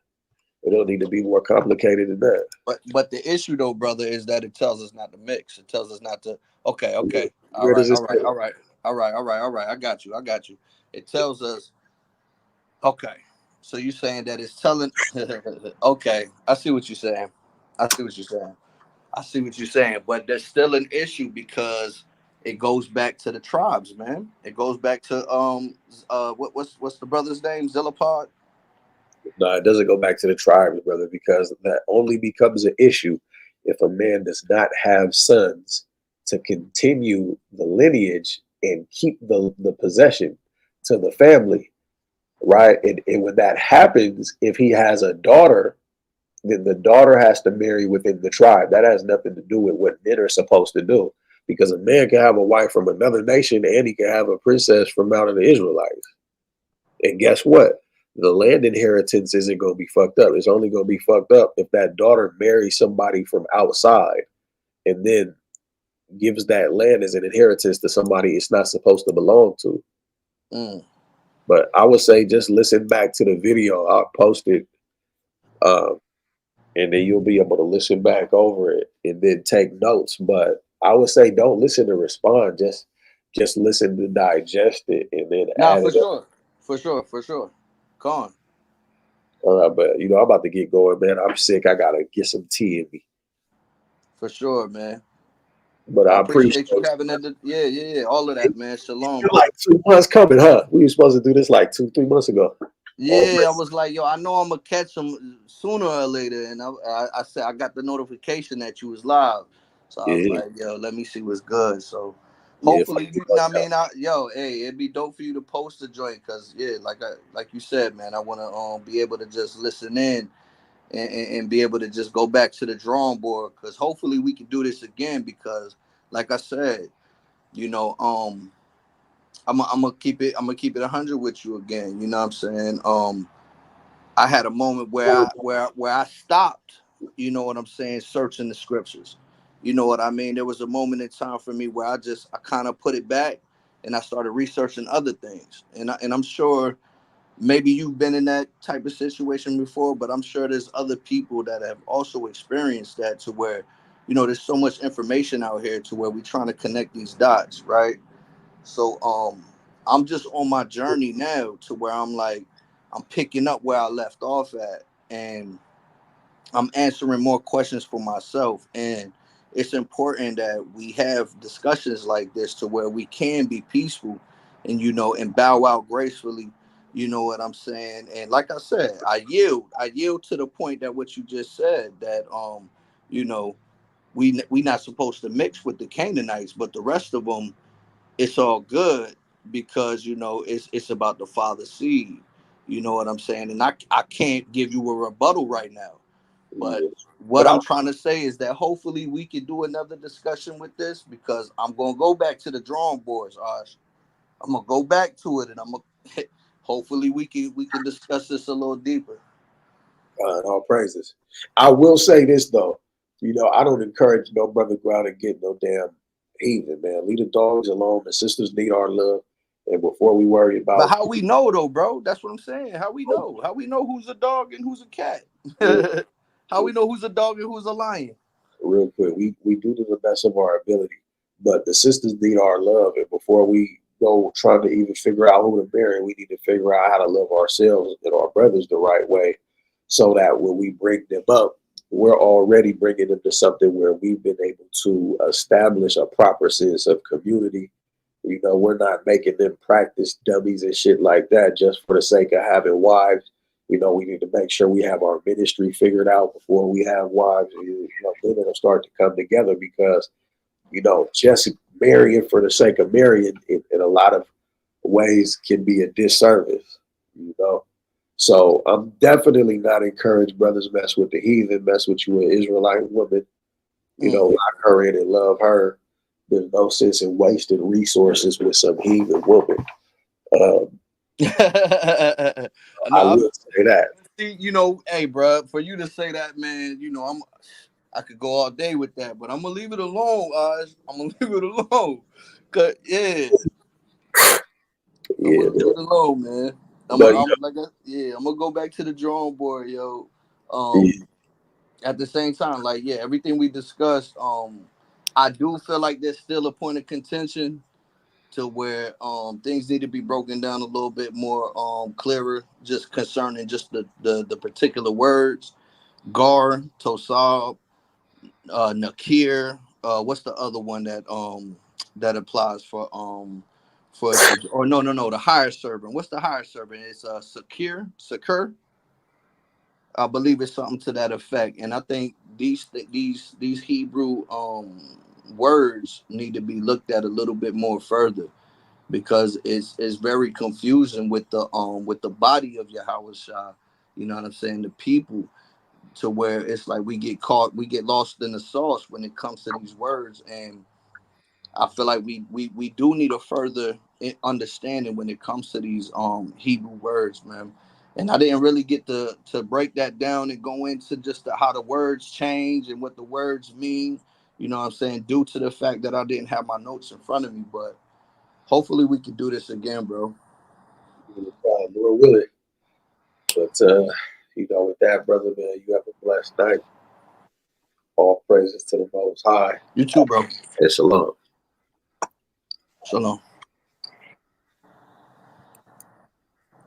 It don't need to be more complicated than that. But the issue though, brother, is that it tells us not to mix. It tells us not to. Okay, Where, okay, all where right, does it all right, say? all right, all right, all right, all right. I got you. I got you. It tells us. Okay, so you're saying that it's telling. Okay, I see what you're saying. I see what you're saying. I see what you're saying. But there's still an issue because it goes back to the tribes, man. It goes back to what's the brother's name? Zillapod. No, it doesn't go back to the tribes, brother, because that only becomes an issue if a man does not have sons to continue the lineage and keep the possession to the family, right? And when that happens, if he has a daughter, then the daughter has to marry within the tribe. That has nothing to do with what men are supposed to do. Because a man can have a wife from another nation and he can have a princess from out of the Israelites. And guess what? The land inheritance isn't going to be fucked up. It's only going to be fucked up if that daughter marries somebody from outside and then gives that land as an inheritance to somebody it's not supposed to belong to. Mm. But I would say just listen back to the video. I'll post it, um, and then you'll be able to listen back over it and then take notes. But I would say don't listen to respond. Just listen to digest it and then Nah, add for it up. sure, for sure, for sure. Con. All right, but I'm about to get going, man. I'm sick. I gotta get some tea in me. For sure, man. But I I appreciate appreciate you having that. Yeah, yeah, yeah. All of that, man. Shalom, you. Like brother. 2 months coming, huh? We were supposed to do this like 2, 3 months ago. Yeah, I was like, yo, I know I'm gonna catch him sooner or later, and I said I got the notification that you was live, so I was Yeah, like, yo, let me see what's good. So yeah. hopefully, you know, what I mean, yo, hey, it'd be dope for you to post the joint, cause yeah, like you said, man, I wanna be able to just listen in and be able to just go back to the drawing board, cause hopefully we can do this again, because like I said, you know, I'm gonna keep it, I'm gonna keep it 100 with you again. You know what I'm saying? I had a moment where I stopped, you know what I'm saying, searching the scriptures. You know what I mean? There was a moment in time for me where I kind of put it back and I started researching other things. And I'm sure maybe you've been in that type of situation before, but I'm sure there's other people that have also experienced that, to where, you know, there's so much information out here to where we're trying to connect these dots, right? So I'm just on my journey now to where I'm like, I'm picking up where I left off at, and I'm answering more questions for myself. And it's important that we have discussions like this to where we can be peaceful and, you know, and bow out gracefully. You know what I'm saying? And like I said, I yield to the point that what you just said, that you know, we not supposed to mix with the Canaanites, but the rest of them, it's all good, because you know it's about the father seed. You know what I'm saying? And I can't give you a rebuttal right now, but Yeah. what But I I'm trying to say is that hopefully we can do another discussion with this, because I'm gonna go back to the drawing boards, Osh. I'm gonna go back to it, and I'm gonna hopefully we can discuss this a little deeper. All praises. I will say this though, I don't encourage no brother go out and get no damn heathen, man. Leave the dogs alone. The sisters need our love, and before we worry But about, how we know though, bro? That's what I'm saying. How we know? How we know who's a dog and who's a cat? How we know who's a dog and who's a lion? real quick, we do to the best of our ability, but the sisters need our love, and before we go trying to even figure out who to marry, we need to figure out how to love ourselves and our brothers the right way, so that when we bring them up, we're already bringing them to something where we've been able to establish a proper sense of community. We're not making them practice dummies and shit like that just for the sake of having wives. We need to make sure we have our ministry figured out before we have wives. Then it'll start to come together because, just marrying for the sake of marrying in a lot of ways can be a disservice, So I'm definitely not encouraged brothers mess with the heathen, mess with you an Israelite woman, lock her in and love her. There's no sense in wasting resources with some heathen woman. I will say that. See, hey, bro, for you to say that, man, I could go all day with that, but I'm gonna leave it alone, I'm gonna leave it alone, cause I'm gonna leave it alone, man. I'm gonna go back to the drawing board, yo. At the same time, like, everything we discussed, I do feel like there's still a point of contention to where things need to be broken down a little bit more clearer, just concerning just the particular words. Gar, Tosab, Nakir. What's the other one that applies for or no, the higher servant. What's the higher servant? It's Secure. I believe it's something to that effect. And I think these Hebrew words need to be looked at a little bit more further, because it's very confusing with the body of Yahweh Shah. You know what I'm saying? The people, to where it's like we get lost in the sauce when it comes to these words. And I feel like we do need a further understanding when it comes to these Hebrew words, man. And I didn't really get to break that down and go into just how the words change and what the words mean. You know what I'm saying? Due to the fact that I didn't have my notes in front of me, but hopefully we can do this again, bro. Lord willing. But with that, brother, man, you have a blessed night. All praises to the Most High. You too, bro. And shalom. Shalom.